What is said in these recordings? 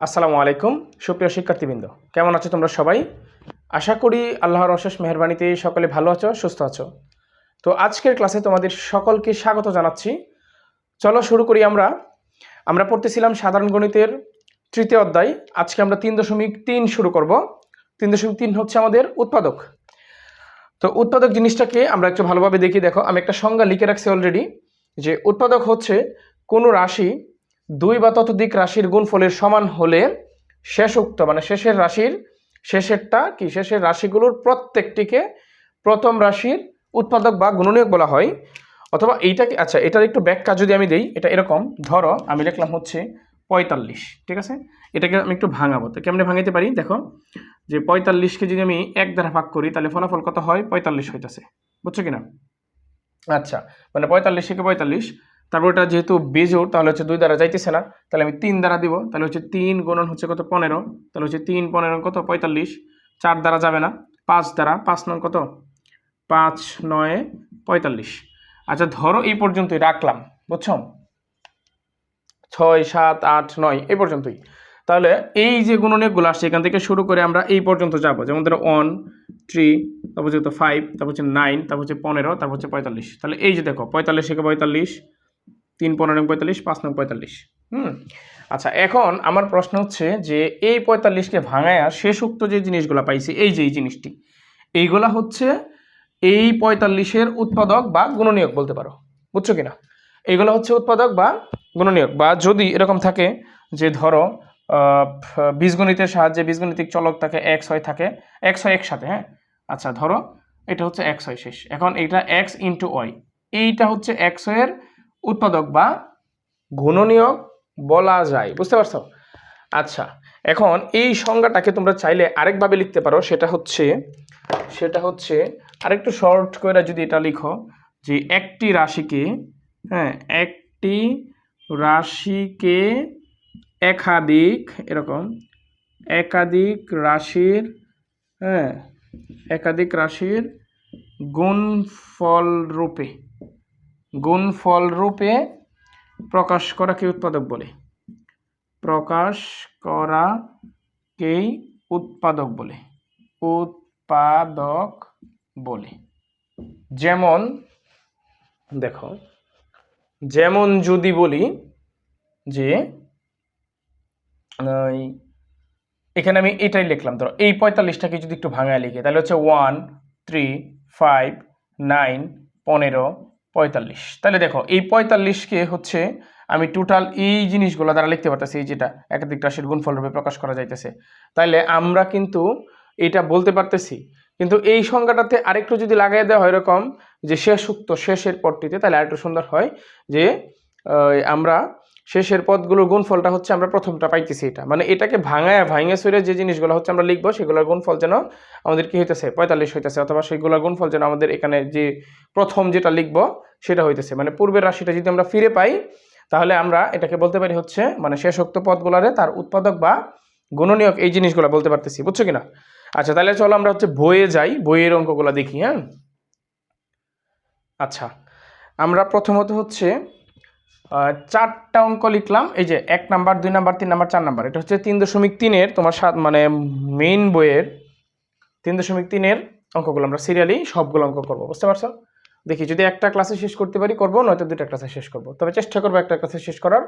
আসসালামু আলাইকুম সুপ্রিয় শিক্ষার্থীবৃন্দ, কেমন আছো তোমরা সবাই? আশা করি আল্লাহর অশেষ মেহেরবানিতে সকলে ভালো আছো, সুস্থ আছো। তো আজকের ক্লাসে তোমাদের সকলকে স্বাগত জানাচ্ছি। চলো শুরু করি। আমরা পড়তেছিলাম সাধারণ গণিতের তৃতীয় অধ্যায়। আজকে আমরা 3.3 শুরু করব। 3.3 হচ্ছে আমাদের উৎপাদক। তো উৎপাদক জিনিসটাকে আমরা একটু ভালোভাবে দেখি। দেখো, আমি একটা সংজ্ঞা লিখে রাখছি অলরেডি, যে উৎপাদক হচ্ছে কোনো রাশি দুই বা ততোধিক রাশির গুণফলের সমান হলে শেষোক্ত মানে শেষের রাশির শেষের রাশিগুলোর প্রত্যেকটিকে প্রথম রাশির উৎপাদক বা গুণনীয়ক বলা হয়। অথবা এইটাকে, আচ্ছা, এটার একটু ব্যাখ্যা যদি আমি দিই, এটা এরকম। ধরো আমি লিখলাম হচ্ছে 45, ঠিক আছে? এটাকে আমি একটু ভাঙাবো। তো কেমনে ভাঙাইতে পারি দেখো, যে 45কে যদি আমি 1 দ্বারা ভাগ করি তাহলে ফলাফল কত হয়? 45 হইতেছে। বুঝছো কিনা? আচ্ছা, মানে 45 থেকে 45, তারপর এটা যেহেতু বেজোড় তাহলে হচ্ছে 2 দ্বারা যাইতেছে না, তাহলে আমি 3 দ্বারা দিব। তাহলে হচ্ছে 3 গুণন হচ্ছে কত? 15। তাহলে হচ্ছে 3 15 কত? 45। 4 দ্বারা যাবে না, 5 দ্বারা। 5 9 কত? 5 9 45। আচ্ছা, ধরো এই পর্যন্তই রাখলাম, বুঝছো? 6 7 8 9 এই পর্যন্তই। তাহলে এই যে গুণনীয়কগুলো আসছে এখান থেকে শুরু করে আমরা এই পর্যন্ত যাব। যেমন ধরো 1 3, তারপর হচ্ছে 5, তারপর হচ্ছে 9, তারপর হচ্ছে 15, তারপর হচ্ছে 45। তাহলে এই যে দেখো 45 থেকে 45, 3 15 45, 5 9 45। আচ্ছা, এখন আমার প্রশ্ন হচ্ছে যে এই 45কে ভাঙায়া শেষোক্ত যে জিনিসগুলো পাইছি, এই যে এই জিনিসটি, এইগুলা হচ্ছে এই 45-এর উৎপাদক বা গুণনীয়ক বলতে পারো। বুঝছো কিনা? এইগুলো হচ্ছে উৎপাদক বা গুণনীয়ক। বা যদি এরকম থাকে যে ধরো বীজগণিতের সাহায্যে বীজগণিতিক চলক থাকে, এক্স হয় থাকে, এক্স হয় একসাথে, হ্যাঁ। আচ্ছা, ধরো এটা হচ্ছে এক্স হয় শেষ, এখন এটা এক্স ইন্টু ওয়াই, এইটা হচ্ছে এক্স এর উৎপাদক বা গুণনীয়ক বলা যায়। বুঝতে পারছো? আচ্ছা, এখন এই সংজ্ঞাটাকে তোমরা চাইলে আরেকভাবে লিখতে পারো। সেটা হচ্ছে আরেকটু শর্ট করে যদি এটা লিখো, যে একটি রাশিকে, হ্যাঁ, একটি রাশিকে একাধিক রাশির, হ্যাঁ, একাধিক রাশির গুণফল রূপে প্রকাশ করাকে উৎপাদক বলে। যেমন দেখো, যেমন যদি বলি যে এখানে আমি এটাই লিখলাম। ধরো এই 45টাকে যদি একটু ভাঙায় লিখে, তাহলে হচ্ছে 1 3 5 9 15 45। তাহলে দেখো এই 45কে হচ্ছে আমি টোটাল এই জিনিসগুলো দ্বারা লিখতে পারতেছি, এই যেটা একাধিক রাশির গুণফল রূপে প্রকাশ করা যাইতেছে। তাইলে আমরা কিন্তু এটা বলতে পারতেছি। কিন্তু এই সংখ্যাটাতে আরেকটু যদি লাগাই দেওয়া হয় এরকম, যে শেষোক্ত শেষের পদটিতে, তাহলে আরেকটু সুন্দর হয়। যে আমরা শেষের পদগুলোর গুণফলটা হচ্ছে আমরা প্রথমটা পাইতেছি, এটা মানে এটাকে ভাঙা সরে যে জিনিসগুলো হচ্ছে আমরা লিখবো, সেগুলোর গুণফল যেন আমাদের কি হইতেছে? 45 হইতেছে। অথবা সেগুলোর গুণফল যেন আমাদের এখানে যে প্রথম যেটা লিখবো সেটা হইতেছে, মানে পূর্বের রাশিটা যদি আমরা ফিরে পাই, তাহলে আমরা এটাকে বলতে পারি হচ্ছে মানে শেষোক্ত পদগুলারে তার উৎপাদক বা গুণনীয়ক, এই জিনিসগুলো বলতে পারতেছি। বুঝছো কিনা? আচ্ছা, তাহলে চলো আমরা হচ্ছে বইয়ে যাই, বইয়ের অঙ্কগুলো দেখি। হ্যাঁ, আচ্ছা, আমরা প্রথমত হচ্ছে 4টা অঙ্ক লিখলাম। এই যে 1 নাম্বার 2 নাম্বার 3 নাম্বার 4 নাম্বার, এটা হচ্ছে 3.3-এর তোমার মানে মেইন বইয়ের 3.3-এর অঙ্কগুলো আমরা সিরিয়ালি সবগুলো অঙ্ক করবো। বুঝতে পারছো? দেখি যদি একটা ক্লাসে শেষ করতে পারি করবো, নয়তো 2টা ক্লাসে শেষ করবো। তবে চেষ্টা করবো একটা ক্লাসে শেষ করার।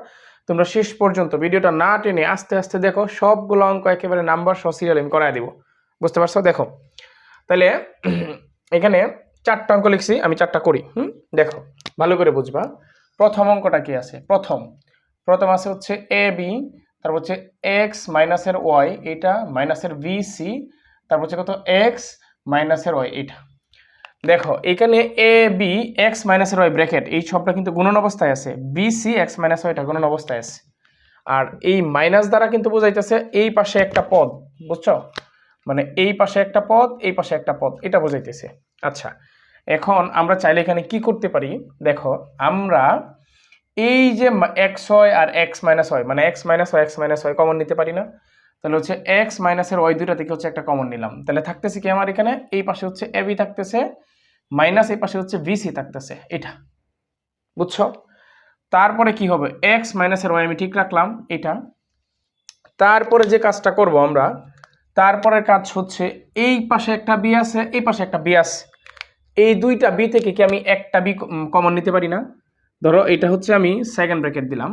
তোমরা শেষ পর্যন্ত ভিডিওটা না টেনে আস্তে আস্তে দেখো, সবগুলো অঙ্ক একেবারে নাম্বার সহ সিরিয়ালি আমি করাই দিব। বুঝতে পারছো? দেখো, তাহলে এখানে 4টা অঙ্ক লিখছি, আমি 4টা করি। দেখো, ভালো করে বুঝবা। প্রথম অঙ্কটা কি আছে? প্রথম আছে হচ্ছে এ বি, তারপর হচ্ছে এক্স মাইনাসের ওয়াই, এটা মাইনাসের বি সি, তারপর হচ্ছে কত? এক্স মাইনাসের ওয়াই, এটা। দেখো এখানে এ বি এক্স মাইনাসের ওয়াই ব্র্যাকেট, এই সবটা কিন্তু গুণন অবস্থায় আছে। বি সি এক্স মাইনাস ওয়াইটা গুণন অবস্থায় আছে। আর এই মাইনাস দ্বারা কিন্তু বোঝাইতেছে এই পাশে একটা পদ। বুঝছো? মানে এই পাশে একটা পদ, এই পাশে একটা পদ, এটা বোঝাইতেছে। আচ্ছা, এখন আমরা চাইলে এখানে কি করতে পারি? দেখো, আমরা এই যে এক্স হয় আর এক্স মাইনাস হয়, মানে এক্স মাইনাস হয় কমন নিতে পারি না? তাহলে হচ্ছে এক্স মাইনাসের ওয়াই দুটা থেকে হচ্ছে একটা কমন নিলাম। তাহলে থাকতেছে কি আমার এখানে? এই পাশে হচ্ছে এ বি থাকতেছে, মাইনাস এই পাশে হচ্ছে বি সি থাকতেছে, এটা। বুঝছো? তারপরে কি হবে? এক্স মাইনাসের ওয়াই আমি ঠিক রাখলাম, এটা। তারপরে যে কাজটা করব আমরা, তারপরের কাজ হচ্ছে এই পাশে একটা বি আছে, এই পাশে একটা বি আছে, এই দুইটা বি থেকে কি আমি একটা বি কমন নিতে পারি না? ধরো এটা হচ্ছে আমি সেকেন্ড ব্র্যাকেট দিলাম,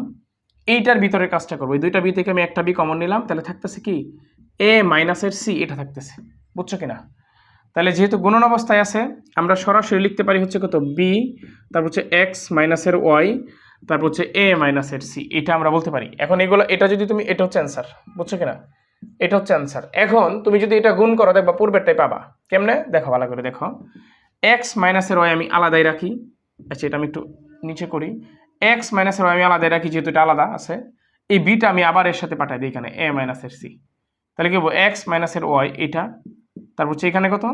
এইটার ভিতরে কাজটা করবো, এই দুইটা বি থেকে আমি একটা বি কমন নিলাম, তাহলে থাকতেছে কি এ মাইনাসের সি, এটা থাকতেছে, বুঝছো কিনা? তাহলে যেহেতু গুণন অবস্থায় আছে আমরা সরাসরি লিখতে পারি হচ্ছে কত বি, তারপর হচ্ছে এক্স মাইনাসের ওয়াই, তারপর হচ্ছে এ মাইনাসের সি, এটা আমরা বলতে পারি। এখন এগুলো, এটা যদি তুমি, এটা হচ্ছে অ্যান্সার, বুঝছো কিনা? এটা হচ্ছে অ্যান্সার। এখন তুমি যদি এটা গুণ করো দেখবা পূর্বেরটাই পাবা। কেমনে দেখো, ভালো করে দেখো, এক্স মাইনাসের ওয়াই আমি আলাদাই রাখি, আচ্ছা এটা আমি একটু নিচে করি, এক্স মাইনাসের ওয়াই আমি আলাদাই রাখি যেহেতু এটা আলাদা আছে, এই বিটা আমি আবার এর সাথে পাঠাই দিই এখানে এ মাইনাসের সি, তাহলে কি বলবো এক্স মাইনাসের ওয়াই এটা, তারপর হচ্ছে এখানে কত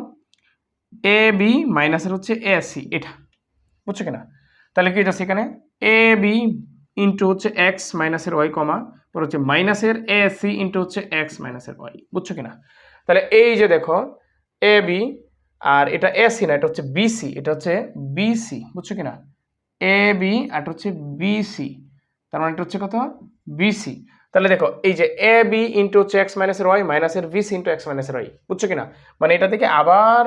এ বি মাইনাসের হচ্ছে এ সি, এটা বুঝছো কিনা? তাহলে কি এটা সেখানে এ বি ইন্টু হচ্ছে এক্স মাইনাসের ওয়াই কমা, পর হচ্ছে মাইনাসের এ সি ইন্টু হচ্ছে এক্স মাইনাসের ওয়াই, বুঝছো কিনা? তাহলে এই যে দেখো এ বি, আর এটা এ সি না, এটা হচ্ছে বিসি, এটা হচ্ছে বিসি, বুঝছো কিনা? এ বি আর এটা হচ্ছে বিসি, তার মানে এটা হচ্ছে কত বিসি। তাহলে দেখো এই যে এ বি ইন্টু হচ্ছে এক্স মাইনাসের ওয়াই মাইনাসের বিসি ইন্টু এক্স মাইনাসের ওয়াই, বুঝছো কিনা? মানে এটা থেকে আবার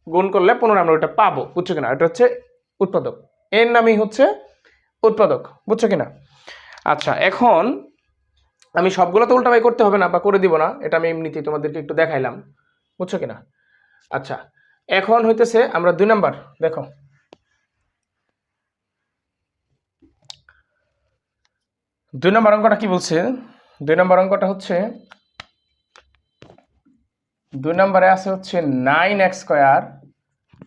গুণ করলে পুনরায় আমরা ওটা পাবো, বুঝছো কিনা? এটা হচ্ছে উৎপাদক, এর নামই হচ্ছে উৎপাদক, বুঝছো কিনা? আচ্ছা, এখন আমি সবগুলো তো উল্টাপাই করতে হবে না বা করে দিব না, এটা আমি এমনিতেই তোমাদেরকে একটু দেখাইলাম, বুঝছো কিনা? আচ্ছা, এখন হইতেছে আমরা 2 নাম্বার, দেখো 2 নাম্বার অঙ্কটা কি বলছে? 2 নাম্বার অঙ্কটা হচ্ছে 2 নম্বরে আছে হচ্ছে 9x স্কয়ার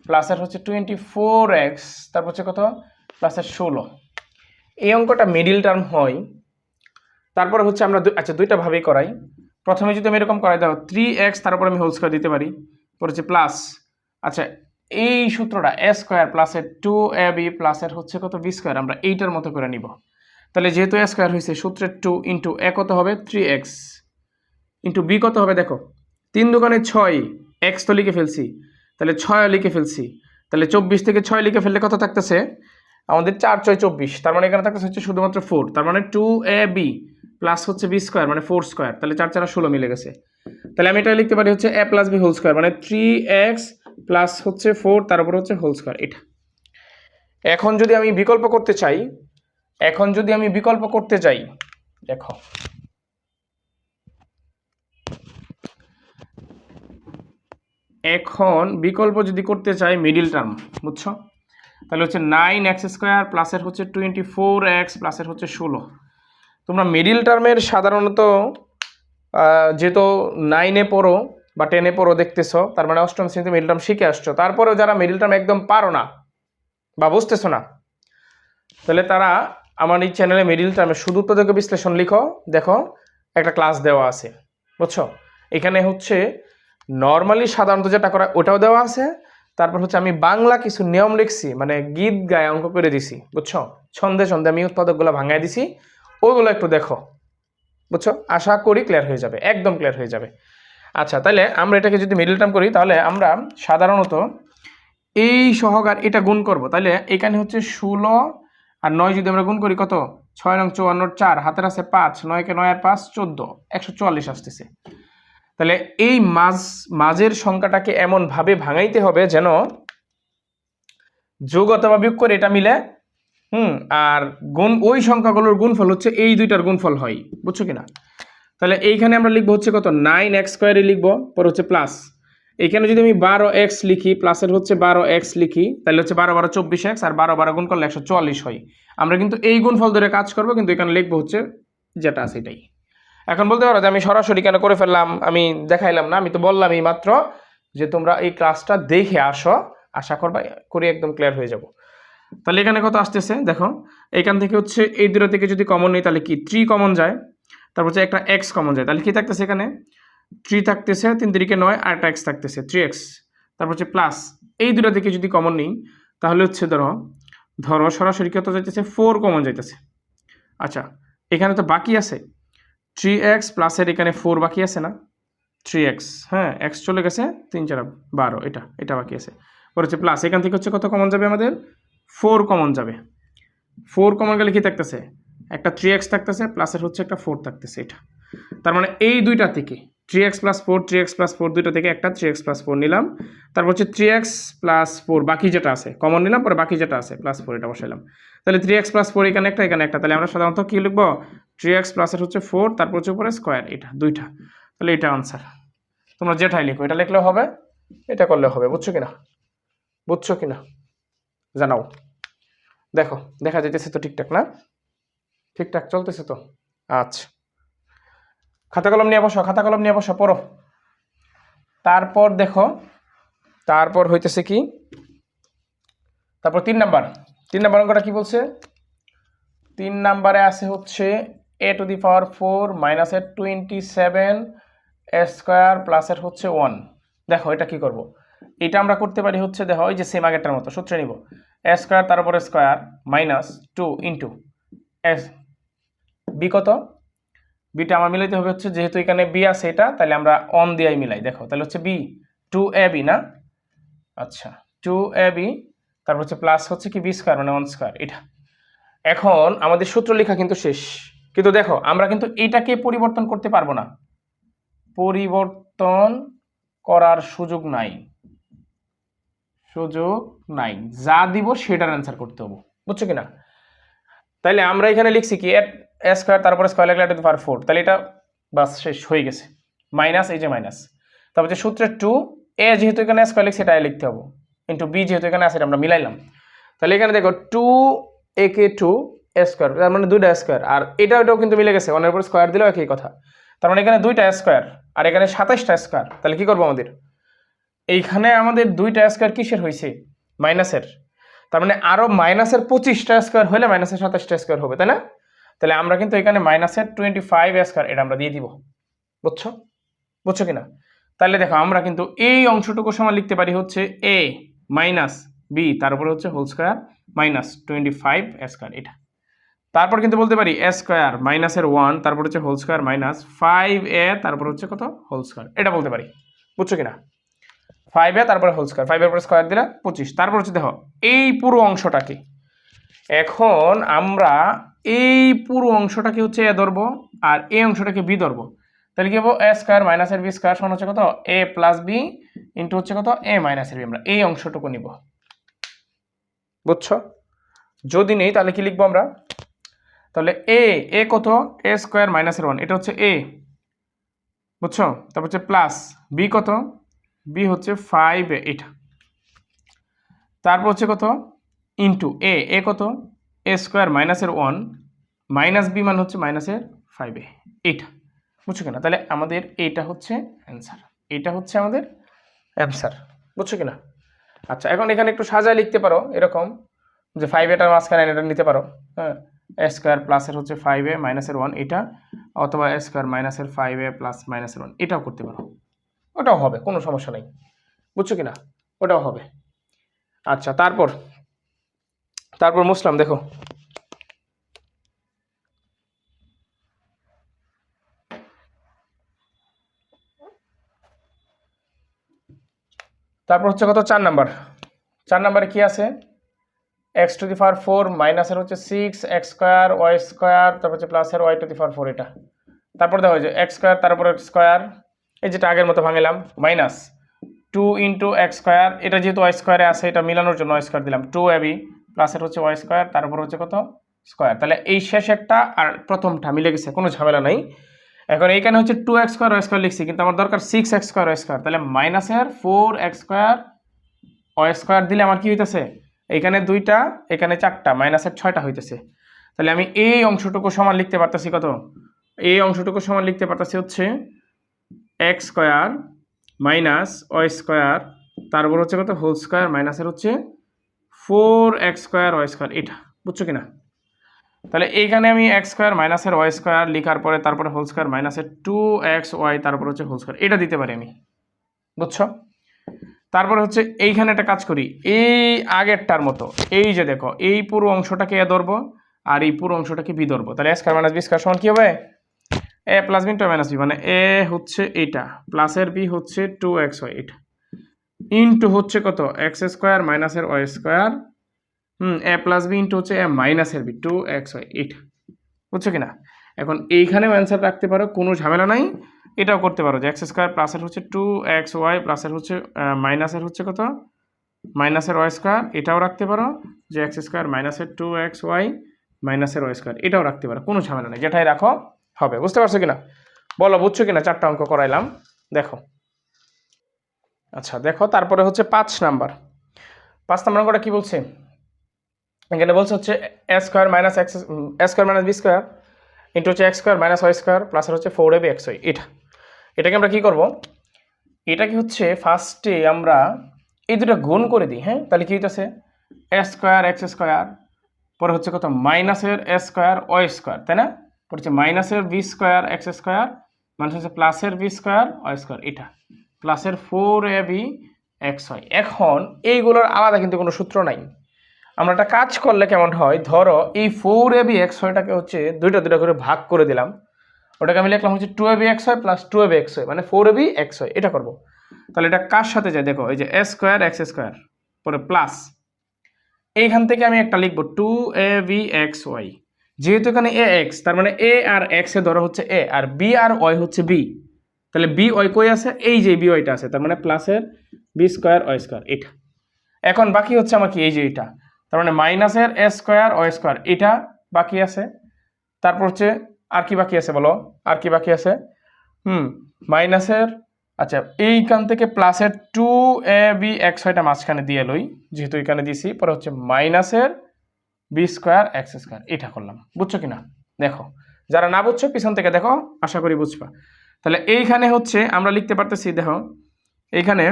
প্লাসের হচ্ছে 24x, তারপর হচ্ছে কত প্লাসের 16। এই অঙ্কটা মিডিল টার্ম হয়। তারপরে হচ্ছে আমরা আচ্ছা দুইটা ভাবেই করাই। প্রথমে যদি আমি এরকম করাই দাও 3x, তারপর আমি হোল স্কয়ার দিতে পারি, পরে হচ্ছে প্লাস, আচ্ছা এই সূত্রটা a স্কয়ার প্লাসের 2ab প্লাসের হচ্ছে কত b স্কয়ার, আমরা এইটার মতো করে নিব। তাহলে যেহেতু a স্কয়ার হয়েছে, সূত্রের 2 ইন্টু a কত হবে 3x ইন্টু b কত হবে দেখো 3 দুগুণে 6, x তো লিখে ফেলছি, তাহলে 6 লিখে ফেলছি, তাহলে 24 থেকে 6 লিখে ফেললে কত থাকতেছে আমাদের 4 6 24, তার মানে এখানে থাকতেছে হচ্ছে শুধুমাত্র 4, তার মানে 2ab প্লাস হচ্ছে b স্কয়ার মানে 4 স্কয়ার, তাহলে 4 4 16 মিলে গেছে। তাহলে আমি এটা লিখতে পারি হচ্ছে a plus b whole square মানে 3x প্লাস হচ্ছে 4 তার উপর হচ্ছে হোল স্কয়ার, এটা। এখন যদি আমি বিকল্প করতে চাই, দেখো এখন বিকল্প যদি করতে চাই মিডিল টার্ম, বুঝছো? তাহলে হচ্ছে 9x স্কয়ার প্লাসের হচ্ছে 24x প্লাসের হচ্ছে 16। তোমরা মিডিল টার্মের সাধারণত যেহেতু 9-এ পড়ো বা 10-এ পড়ো দেখতেছো, তার মানে অষ্টম শ্রেণীতে মিডিল টার্ম শিখে আসছো, তারপরেও যারা মিডিল টার্ম একদম পারো না বা বুঝতেছো না, তাহলে তারা আমার এই চ্যানেলে মিডিল টার্মে শুধু উৎপাদক বিশ্লেষণ লিখো, দেখো একটা ক্লাস দেওয়া আছে, বুঝছো? এখানে হচ্ছে নর্মালি সাধারণত যেটা করা ওটাও দেওয়া আছে, তারপর হচ্ছে আমি বাংলা কিছু নিয়ম লিখছি, মানে গীত গায়ে অঙ্ক করে দিছি, বুঝছো? ছন্দে ছন্দে আমি উৎপাদকগুলো ভাঙায় দিছি, ওগুলো একটু দেখো, বুঝছো? আশা করি ক্লিয়ার হয়ে যাবে, একদম ক্লিয়ার হয়ে যাবে। আচ্ছা, তাহলে আমরা এটাকে যদি মিডল টার্ম করি, তাহলে আমরা সাধারণত এই সহকার এটা গুণ করব, তাহলে এখানে হচ্ছে 16 আর 9 যদি আমরা গুণ করি কত 6 9 54 4 হাতের আছে 5, 9 কে 9 আর 5 14, 144 আসতেছে। তাহলে এই মাঝের সংখ্যাটাকে এমন ভাবে ভাঙাইতে হবে যেন যোগ অথবা বিয়োগ করে এটা মিলে, আর গুণ ওই সংখ্যাগুলোর গুণফল হচ্ছে এই দুইটার গুণফল হয়, বুঝছো কিনা? তাহলে এইখানে আমরা লিখবো হচ্ছে কত 9x স্কয়ারে লিখবো, পরে হচ্ছে প্লাস, এইখানে যদি আমি 12x লিখি প্লাসের হচ্ছে 12x লিখি, তাহলে হচ্ছে 12 12 24x আর 12 12 গুণ করলে 144 হয়। আমরা কিন্তু এই গুণফল ধরে কাজ করব, কিন্তু এখানে লিখবো হচ্ছে যেটা আছে এটাই। এখন বলতে পারো যে আমি সরাসরি কেন করে ফেললাম, আমি দেখাইলাম না, আমি তো বললামই মাত্র যে তোমরা এই ক্লাসটা দেখে আসো, আশা করি একদম ক্লিয়ার হয়ে যাব। তাহলে এখানে কত আসতেছে দেখো, এইখান থেকে হচ্ছে এই দুটো থেকে যদি কমন নিই তাহলে কি 3 কমন যায়, তারপর হচ্ছে একটা x কমন যায়, তাহলে কি থাকতেছে এখানে 3 থাকতেছে, 3 3 কে 9 আর একটা x থাকতেছে 3x, তারপর হচ্ছে প্লাস এই দুটো থেকে যদি কমন নিই তাহলে হচ্ছে ধরো সরাসরি কত যাইতেছে 4 কমন যাইতেছে। আচ্ছা, এখানে তো বাকি আছে 3x প্লাসের এখানে 4 বাকি আছে না, 3x, হ্যাঁ x চলে গেছে 3 4 12, এটা বাকি আছে, পরে হচ্ছে প্লাস এখান থেকে হচ্ছে কত কমন যাবে আমাদের 4 কমন যাবে, 4 কমন গেলে কি থাকতেছে একটা 3x থাকতেছে প্লাসের হচ্ছে একটা 4 থাকতেছে, এটা। তার মানে এই দুইটা থেকে 3x + 4 3x + 4 দুইটা থেকে একটা 3x + 4 নিলাম, তারপর হচ্ছে 3x + 4 বাকি যেটা আছে কমন নিলাম, পরে বাকি যেটা আছে +4 এটা বসাইলাম। তাহলে 3x + 4 এখানে একটা, তাহলে আমরা সাধারণত কি লিখবো, 3x প্লাস এর হচ্ছে 4, তারপর হচ্ছে উপরে স্কয়ার, এটা দুইটা, তাহলে এটা আনসার। তোমরা যেটাই লিখো এটা লিখলেও হবে, এটা করলেও হবে। বুঝছো কিনা জানাও। দেখো দেখা যাইতেছে তো ঠিকঠাক না? ঠিকঠাক চলতেছে তো? আচ্ছা, খাতা কলম নিয়ে বসো, পড়ো। তারপর দেখো, তারপর হইতেছে কি, তারপর 3 নাম্বার অঙ্কটা কি বলছে? 3 নাম্বারে আছে হচ্ছে a⁴ - এর 27 স্কয়ার প্লাস এর হচ্ছে 1। দেখো এটা কি করব, এটা আমরা করতে পারি হচ্ছে, দেখো ওই যে সেম আগেরটার মতো সূত্রে নিব, a স্কয়ার তার উপরে square minus 2 into s B কত, বিটা আমার মিলাইতে হবে হচ্ছে, যেহেতু এখানে বি আছে এটা, তাহলে আমরা অন দিয়েই মিলাই। দেখো তাহলে হচ্ছে বি 2ab না, আচ্ছা 2ab, তারপর হচ্ছে প্লাস হচ্ছে কি বি স্কয়ার মানে 1 স্কয়ার এটা। এখন আমাদের সূত্র লেখা কিন্তু শেষ, কিন্তু দেখো আমরা কিন্তু এটাকে পরিবর্তন করতে পারবো না, পরিবর্তন করার সুযোগ নাই, যা দিব সেটার অ্যান্সার করতে হবে। বুঝছো কিনা? তাইলে আমরা এখানে লিখছি কি a স্কয়ার তারপরে স্কয়ার লিখলে a⁴, তাহলে এটা বাস শেষ হয়ে গেছে, মাইনাস এই যে মাইনাস, তারপর যে সূত্রে 2a যেহেতু এখানে স্কয়ার লিখছি এটা লিখতে হবে, ইনটু b যেহেতু এখানে আছে এটা আমরা মিলাইলাম। তাহলে এখানে দেখো 2a কে 2 a স্কয়ার, তার মানে দুইটা স্কয়ার, আর এটাও কিন্তু মিলে গেছে, অনের উপর স্কয়ার দিলেও একই কথা। তার মানে এখানে দুইটা স্কয়ার আর এখানে 27টা স্কয়ার। তাহলে কি করব, আমাদের এইখানে আমাদের দুইটা স্কয়ার কিসের হয়েছে, মাইনাসের, তার মানে আরো মাইনাসের 25টা স্কয়ার হলে মাইনাসের 27টা স্কয়ার হবে, তাই না? তাহলে আমরা কিন্তু এখানে মাইনাসের 25 স্কয়ার এটা আমরা দিয়ে দিব। বুঝছো কিনা? তাহলে দেখো আমরা কিন্তু এই অংশটুকু সমান লিখতে পারি হচ্ছে a মাইনাস b তার উপরে হচ্ছে হোল স্কয়ার মাইনাস 25 স্কয়ার এটা। তারপর কিন্তু বলতে পারি a স্কয়ার মাইনাসের 1 তারপর হচ্ছে হোল স্কয়ার মাইনাস 5a তারপর হচ্ছে কত হোল স্কয়ার, এটা বলতে পারি। বুঝছো কিনা? 5a তারপরে হোল স্কয়ার, 5 এর উপরে স্কয়ার দিলে 25, তারপর হচ্ছে দেখো এই পুরো অংশটাকে, এখন আমরা এই পুরো অংশটাকে হচ্ছে a ধরবো আর এই অংশটাকে b ধরবো। তাহলে কি হবে, a স্কয়ার মাইনাসের b স্কয়ার সমান হচ্ছে কত, a প্লাস b ইনটু হচ্ছে কত, a মাইনাসের b, আমরা এই অংশটুকু নিব। বুঝছো? যদি নেই তাহলে কি লিখবো আমরা, তাহলে a কত, a স্কয়ার মাইনাসের 1 এটা হচ্ছে a, বুঝছো? তারপর হচ্ছে প্লাস b কত, b হচ্ছে 5a এটা, তারপর হচ্ছে কত ইনটু a কত, a স্কয়ার মাইনাসের 1 মাইনাস b মানে হচ্ছে মাইনাসের 5a এটা। বুঝছো কিনা? তাহলে আমাদের এইটা হচ্ছে অ্যান্সার, এটা হচ্ছে আমাদের অ্যান্সার। বুঝছো কিনা? আচ্ছা, এখন এখানে একটু সাজায় লিখতে পারো এরকম, যে 5aটার মাঝখানে এটা নিতে পারো, হ্যাঁ, a স্কয়ার প্লাসের হচ্ছে 5a মাইনাসের 1 এটা, অথবা a স্কয়ার মাইনাসের 5a প্লাস মাইনাসের 1 এটাও করতে পারো, ওটাও হবে, কোনো সমস্যা নেই। বুঝছো কিনা? ওটাও হবে। আচ্ছা, তারপর মুসলাম দেখো, তারপর হচ্ছে কত, 4 নাম্বারে কি আছে, x⁴ মাইনাসের হচ্ছে 6 x স্কয়ার y স্কয়ার তারপর হচ্ছে প্লাসের y⁴ এটা। তারপর দেখো যে x স্কয়ার তারপর স্কয়ার, এই যেটা আগের মতো ভাঙলাম, মাইনাস 2 ইনটু x স্কয়ার, এটা যেহেতু y স্কয়ারে আছে এটা মিলানোর জন্য y স্কয়ার দিলাম, 2ab প্লাসের হচ্ছে y স্কয়ার তারপর হচ্ছে কত স্কয়ার। তাহলে এই শেষ একটা আর প্রথমটা মিলে গেছে, কোনো ঝামেলা নাই। এখন এইখানে হচ্ছে 2x স্কয়ার y স্কয়ার লিখছি, কিন্তু আমার দরকার 6x স্কয়ার y স্কয়ার, তাহলে মাইনাসের 4x স্কয়ার y স্কয়ার দিলে আমার কি হইতেছে, এখানে 2টা এখানে 4টা, মাইনাসের 6টা হইতেছে। তাহলে আমি এই অংশটুকু সমান লিখতে পারতেছি কত, এই অংশটুকু সমান লিখতে পারতেছি হচ্ছে x square minus y square তারপর হচ্ছে কত হোল স্কয়ার মাইনাসের হচ্ছে 4x স্কয়ার y স্কয়ার এটা। বুঝছো কিনা? তাহলে এইখানে আমি x স্কয়ার মাইনাসের y স্কয়ার লেখার পরে তারপরে হোল স্কয়ার মাইনাসের 2xy তারপর হচ্ছে হোল স্কয়ার এটা দিতে পারি আমি। বুঝছো? তারপরে হচ্ছে এইখানে একটা কাজ করি, এই আগেরটার মতো, এই যে দেখো এই পুরো অংশটাকে a ধরবো আর এই পুরো অংশটাকে b ধরবো, তাহলে a square minus b square সমান কি হবে, a plus b into minus b, মানে a হচ্ছে এইটা প্লাসের b হচ্ছে 2xy এটা ইনটু হচ্ছে কত x স্কয়ার মাইনাসের y square a plus b into হচ্ছে a মাইনাসের b 2xy এটা। বুঝছো কিনা? এখন এইখানেও অ্যান্সার রাখতে পারো, কোনো ঝামেলা নাই। এটাও করতে পারো যে এক্স স্কোয়ার প্লাসের হচ্ছে 2xy প্লাসের হচ্ছে মাইনাসের হচ্ছে কত মাইনাসের ওয়াই স্কোয়ার, এটাও রাখতে পারো যে এক্স স্কোয়ার মাইনাসের 2xy মাইনাসের ওয়াই স্কোয়ার, এটাও রাখতে পারো, কোনো ঝামেলা নেই, যেটাই রাখো হবে। বুঝতে পারছো কিনা বলো, বুঝছো কিনা? 4টা অঙ্ক করাইলাম, দেখো। আচ্ছা দেখো, তারপরে হচ্ছে 5 নাম্বার অঙ্কটা কি বলছে? এখানে বলছে হচ্ছে A square minus B square into হচ্ছে X square minus Y square প্লাসের হচ্ছে 4ab xy। এটাকে আমরা কি করব? এটাকে হচ্ছে ফার্স্টে আমরা এই দুটো গুণ করে দিই। হ্যাঁ, তাহলে কি হইতেছে এ স্কোয়ার এক্স স্কোয়ার, পরে হচ্ছে কত মাইনাসের এ স্কোয়ার ওয়াই স্কোয়ার, তাই না? পরে হচ্ছে মাইনাসের বি স্কোয়ার এক্স স্কোয়ার মানে হচ্ছে প্লাসের বি স্কোয়ার ওয়াই স্কোয়ার, এটা প্লাসের 4ab xy। এখন এইগুলোর আলাদা কিন্তু কোনো সূত্র নাই। আমরা একটা কাজ করলে কেমন হয়, ধরো এই 4ab xyটাকে হচ্ছে দুইটা করে ভাগ করে দিলাম, ওটাকে আমি লিখলাম হচ্ছে 2ab xy plus 2ab xy মানে 4ab xy, এটা করব। তাহলে এটা কার সাথে যায় দেখো, এই যে এ স্কোয়ার এক্স স্কোয়ার পরে প্লাস এইখান থেকে আমি একটা লিখবো 2ab xy, যেহেতু এখানে এ এক্স তার মানে এ আর এক্স এ ধরো হচ্ছে এ আর বি আর ওয়াই হচ্ছে বি, তাহলে বি ওয়াই কই আছে, এই যে বি ওয়াইটা আছে, তার মানে প্লাসের বি স্কোয়ার ওয়াই স্কোয়ার এটা। এখন বাকি হচ্ছে আমার কি, এই যে এটা, তার মানে মাইনাসের এ স্কোয়ার ওয়াই স্কোয়ার এটা বাকি আছে। তারপর হচ্ছে আর কি বাকি আছে বলো, আর কি বাকি আছে? মাইনাসের, আচ্ছা এইখান থেকে প্লাসের 2ab xyটা মাঝখানে দিয়ে লই, যেহেতু এখানে দিছি, পরে হচ্ছে মাইনাসের বি স্কোয়ার এক্স স্কোয়ার, এটা করলাম। বুঝছো কিনা দেখো, যারা না বুঝছো পিছন থেকে দেখো, আশা করি বুঝবা। তাহলে এইখানে হচ্ছে আমরা লিখতে পারতেছি, দেখো এইখানে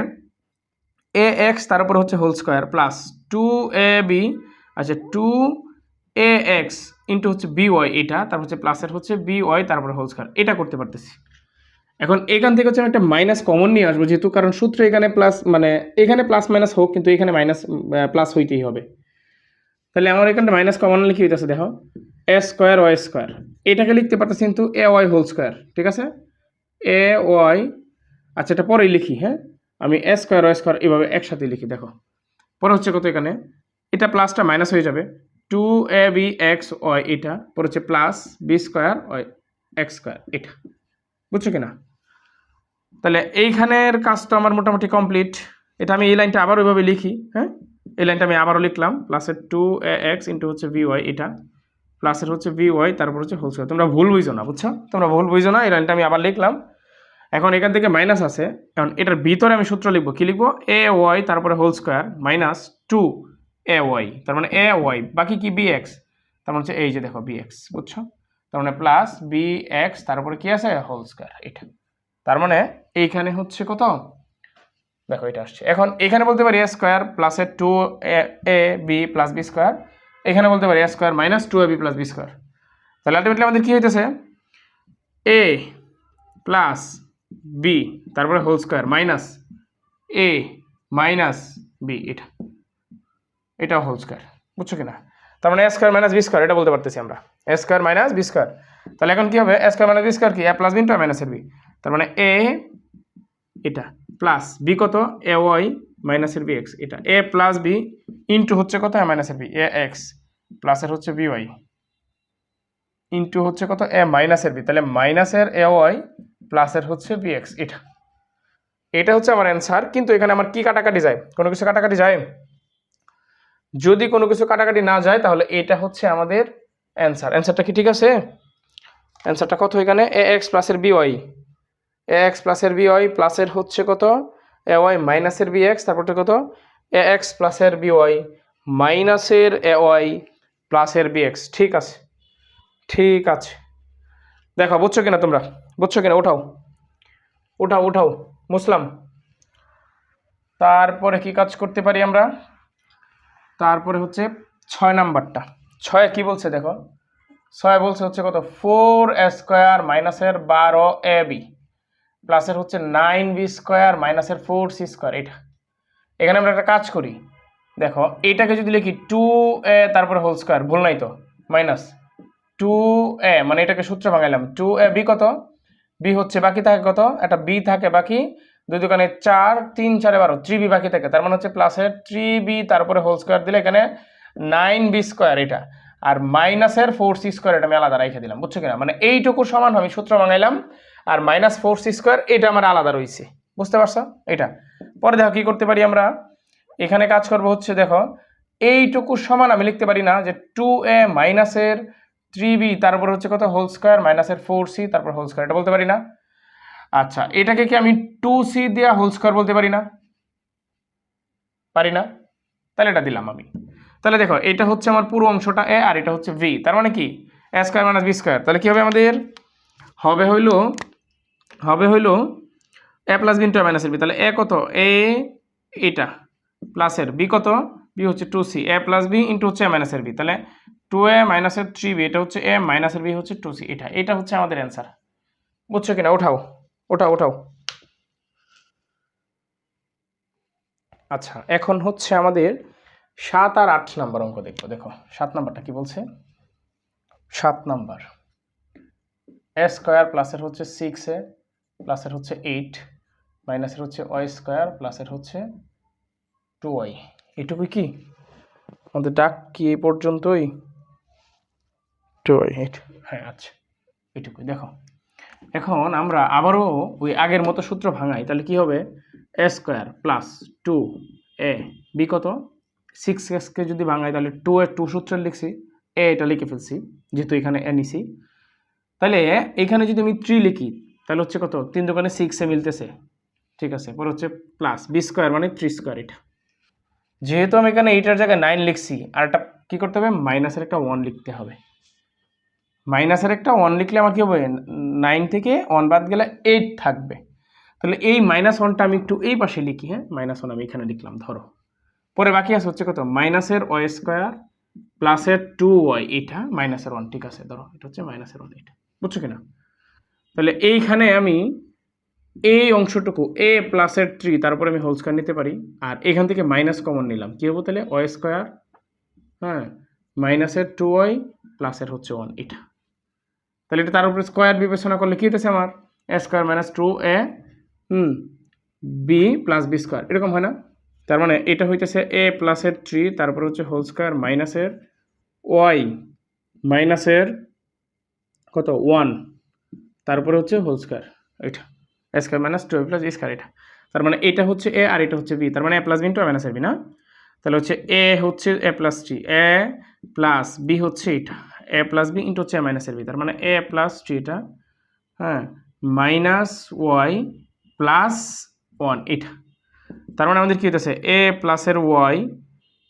এ এক্স তার উপর হচ্ছে হোল স্কোয়ার প্লাস 2ab, আচ্ছা 2ax ইন্টু হচ্ছে বি ওয়াই এটা, তারপর হচ্ছে প্লাসের হচ্ছে বি ওয়াই তারপরে হোল স্কোয়ার, এটা করতে পারতেছি। এখন এখান থেকে হচ্ছে আমি একটা মাইনাস কমন নিয়ে আসবো, যেহেতু কারণ সূত্র এখানে প্লাস, মানে এখানে প্লাস মাইনাস হোক কিন্তু এখানে মাইনাস প্লাস হইতেই হবে। তাহলে আমার এখানে মাইনাস কমন লিখে হইতেছে, দেখো এ স্কোয়ার ওয়াই স্কোয়ার, এটাকে লিখতে পারতেছি কিন্তু এ ওয়াই হোল স্কোয়ার, ঠিক আছে এ ওয়াই। আচ্ছা এটা পরেই লিখি, হ্যাঁ আমি এ স্কোয়ার ওয়াই স্কোয়ার এইভাবে একসাথে লিখি। দেখো পরে হচ্ছে কত, এখানে এটা প্লাসটা মাইনাস হয়ে যাবে, 2ab xy এটা, পরে হচ্ছে plus B square Y X square এটা। বুঝছো কিনা? তাহলে এইখানের কাজটা আমার মোটামুটি কমপ্লিট। এটা আমি এই লাইনটা আবার ওইভাবে লিখি, হ্যাঁ এই লাইনটা আমি আবারও লিখলাম, প্লাসের 2ax ইন্টু হচ্ছে vy এটা, প্লাসের হচ্ছে vy তারপর হচ্ছে হোল স্কোয়ার। তোমরা ভুল বুঝো না, বুঝছো? তোমরা ভুল বুঝো না, এই লাইনটা আমি আবার লিখলাম। এখন এখান থেকে মাইনাস আছে, এখন এটার ভিতরে আমি সূত্র লিখবো, কি লিখবো, এ ওয়াই তারপরে হোল স্কোয়ার মাইনাস 2ay, তার মানে এ ওয়াই বাকি কি bx, তার মানে হচ্ছে এই যে দেখো bx, বুঝছো? তার মানে প্লাস bx তারপরে কি আছে হোল স্কোয়ার এটা, তার মানে এইখানে হচ্ছে কত, দেখো এটা আসছে। এখন এখানে বলতে পারি এ স্কোয়ার প্লাসের 2ab প্লাস বি স্কোয়ার, এখানে বলতে পারি A square minus 2ab plus B square. তাহলে আলটিমেটলি আমাদের কি হইতেছে, এ প্লাস বি তারপরে whole square minus A minus B এটা হোল স্কোয়ার। বুঝছো কিনা? তার মানে A square minus B square এটা বলতে পারতেছি আমরা, A square minus B square. তাহলে এখন কি হবে, A square minus B square কি, এ প্লাস বি ইন্টু মাইনাসের বি, তার মানে এ এটা প্লাস বি কত, এ ওয়াই মাইনাসের বি এক্স এটা, এ প্লাস বি ইন্টু হচ্ছে কত, এ মাইনাসের বি এ এক্স প্লাসের হচ্ছে বি ওয়াই ইন্টু হচ্ছে কত, এ মাইনাসের বি, তাহলে মাইনাসের এ ওয়াই প্লাসের হচ্ছে বি এক্স এটা হচ্ছে আমার অ্যান্সার। কিন্তু এখানে আমার কি কাটাকাটি যায়, কোনো কিছু কাটাকাটি যায়? যদি কোনো কিছু কাটাকাটি না যায় তাহলে এটা হচ্ছে আমাদের অ্যান্সার। অ্যান্সারটা কি ঠিক আছে? অ্যান্সারটা কত এখানে, এ এক্স প্লাসের বি ওয়াই, এ এক্স প্লাসের বি ওয়াই প্লাসের হচ্ছে কত, এ ওয়াই মাইনাসের বি এক্স, তারপরটা কত, এ এক্স প্লাসের বি ওয়াই মাইনাসের এ ওয়াই প্লাসের বি এক্স। ঠিক আছে, ঠিক আছে, দেখো বুঝছো কিনা তোমরা, বুঝছো কিনা? উঠাও উঠাও উঠাও, মুসলাম। তারপরে কি কাজ করতে পারি আমরা, তারপরে হচ্ছে 6 নাম্বারটা। 6 কি বলছে দেখো, 6 বলছে হচ্ছে কত, 4a স্কোয়ার মাইনাসের 12ab প্লাসের হচ্ছে 9b স্কোয়ার মাইনাসের 4c স্কোয়ার এটা। এখানে আমরা একটা কাজ করি, দেখো এটাকে যদি লিখি 2a তারপরে হোল স্কোয়ার, ভুল নাই তো, মাইনাস 2a মানে এটাকে সূত্র ভাঙাইলাম, 2ab কত, b হচ্ছে বাকি থাকে কত, একটা b থাকে বাকি, দুই দোকানে 4 3 4 12 3b বাকি থাকে, তার মানে হচ্ছে প্লাসের 3b তারপরে হোল স্কোয়ার দিলে এখানে 9b স্কোয়ার এটা, আর মাইনাসের 4c² এটা আমি আলাদা রেখে দিলাম, বুঝছো কিনা? মানে এইটুকু সমান আমি সূত্র বানাইলাম, আর -4c² এটা আমার আলাদা রয়েছে, বুঝতে পারছো? এটা পরে দেখো কি করতে পারি আমরা, এখানে কাজ করব হচ্ছে, দেখো এইটুকু সমান আমি লিখতে পারি না যে 2a মাইনাসের 3b তারপর হচ্ছে কত হোল স্কয়ার মাইনাসের 4c তারপর হোল স্কয়ার, এটা বলতে পারি না? আচ্ছা, এটাকে কি আমি 2c দিয়ে হোল স্কয়ার বলতে পারি না? পারি না? তাহলে এটা দিলাম আমি। তাহলে দেখো এটা হচ্ছে আমার পুরো অংশটা a আর এটা হচ্ছে v, তার মানে কি a square minus b square. তাহলে কি হবে আমাদের? হবে হইলো a plus b into a মাইনাসের b। তাহলে a কত? a এটা প্লাসের b কত? b হচ্ছে 2c, a plus b into হচ্ছে a মাইনাসের b। তাহলে 2a মাইনাসের 3b এটা হচ্ছে a মাইনাসের b হচ্ছে 2c। এটা হচ্ছে আমাদের অ্যান্সার, বুঝছো কিনা? ওঠাও। আচ্ছা, এখন হচ্ছে আমাদের 7 আর 8 নাম্বার অঙ্ক দেখবো। দেখো 7 নাম্বারটা কি বলছে। 7 নাম্বার, a স্কয়ার প্লাসের হচ্ছে 6a প্লাসের হচ্ছে 8 মাইনাসের হচ্ছে y স্কয়ার প্লাসের হচ্ছে 2y। এটুকুই কি আমাদের ডাক? কি এই পর্যন্তই? 2y, হ্যাঁ আচ্ছা এটুকুই। দেখো এখন আমরা আবারও ওই আগের মতো সূত্র ভাঙাই, তাহলে কি হবে? a square plus 2a b কত? 6x কে যদি ভাঙাই তাহলে 2 এর 2 সূত্রে লিখছি, a এটা লিখে ফেলছি যেহেতু এখানে a নিছি। তাহলে এখানে যদি আমি 3 লিখি তাহলে হচ্ছে কত? 3 দোকানে 6 এ মিলতেছে, ঠিক আছে। পরে হচ্ছে প্লাস b স্কয়ার মানে 3 স্কয়ার। এটা যেহেতু আমি এখানে এইটার জায়গায় 9 লিখছি, আর একটা কি করতে হবে? মাইনাসের একটা 1 লিখতে হবে। মাইনাসের একটা 1 লিখলে আমার কি হবে? 9 থেকে 1 বাদ গেলে 8 থাকবে। তাহলে এই -1টা আমি একটু এই পাশে লিখি, হ্যাঁ -1 আমি এখানে লিখলাম ধরো। পরে বাকি আছে হচ্ছে কত? মাইনাসের y স্কয়ার প্লাসের 2y, এটা মাইনাসের 1, ঠিক আছে ধরো এটা হচ্ছে মাইনাসের 1, এটা বুঝছো কিনা? তাহলে এইখানে আমি এই অংশটুকু a প্লাসের 3 তারপরে আমি হোল স্কয়ার নিতে পারি, আর এখান থেকে মাইনাস কমন নিলাম, কি হবে তাহলে? y স্কয়ার, হ্যাঁ মাইনাসের 2y প্লাসের হচ্ছে 1, এটা। তাহলে এটা তার উপরে স্কয়ার বিবেচনা করলে কি হতেছে আমার? a square minus 2a b plus b square, এরকম হয় না? তার মানে এটা হইতেছে a প্লাসের 3 তারপর হচ্ছে হোল স্কয়ার মাইনাসের y মাইনাসের কত 1 তারপরে হচ্ছে হোল স্কয়ার, এটা a square minus 2a plus b square. এটা তার মানে এটা হচ্ছে a আর এটা হচ্ছে b, তার মানে a plus b into a মাইনাসের b না? তাহলে হচ্ছে a হচ্ছে a plus 3, a plus b হচ্ছে এটা a প্লাস b ইন্টু হচ্ছে a মাইনাসের b, তার মানে a প্লাস 3 এটা, হ্যাঁ মাইনাস y প্লাস 1, এটা। তার মানে আমাদের কি হইতেছে? a প্লাসের y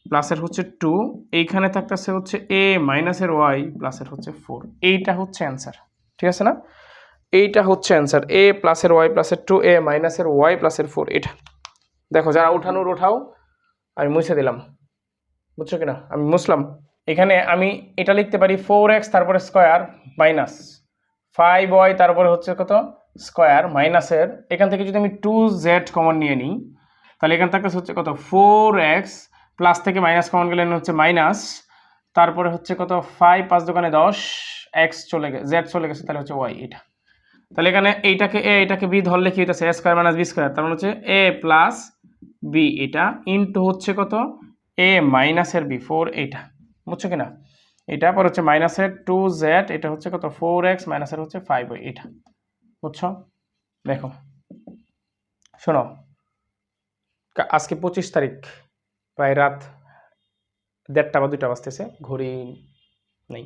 প্লাসের হচ্ছে 2, এইখানে থাকতেছে হচ্ছে a মাইনাসের y প্লাসের হচ্ছে 4। এইটা হচ্ছে অ্যান্সার, ঠিক আছে না? এইটা হচ্ছে অ্যান্সার, a প্লাসের y প্লাসের 2, a মাইনাসের y প্লাসের 4। এটা দেখো যারা উঠানোর উঠাও, আমি মুছে দিলাম, বুঝছো কিনা? আমি মুছলাম। এখানে আমি এটা লিখতে পারি 4x তারপরে স্কয়ার মাইনাস 5y তারপরে হচ্ছে কত? স্কয়ার মাইনাসের, এখান থেকে যদি আমি 2z কমন নিয়ে নিই তাহলে এখান থেকে হচ্ছে কত? 4x প্লাস থেকে মাইনাস কমন গেলে হচ্ছে মাইনাস, তারপরে হচ্ছে কত? 5 5 দোকানে 10, x চলে গেছে, z চলে গেছে, তাহলে হচ্ছে y, এটা। তাহলে এখানে এইটাকে a এটাকে b ধরলে কি হইতাছে? a square minus b square, তার মানে হচ্ছে a প্লাস b, এটা ইনটু হচ্ছে কত? a মাইনাসের b 4, এটা বুঝছো কিনা? এটা পর হচ্ছে মাইনাসের 2z, এটা হচ্ছে কত? 4x মাইনাসের হচ্ছে 5y, এটা বুঝছো? দেখো শোনো, আজকে 25 তারিখ, প্রায় রাত 1:30 বা 2টা বাজতেছে, ঘড়ি নেই।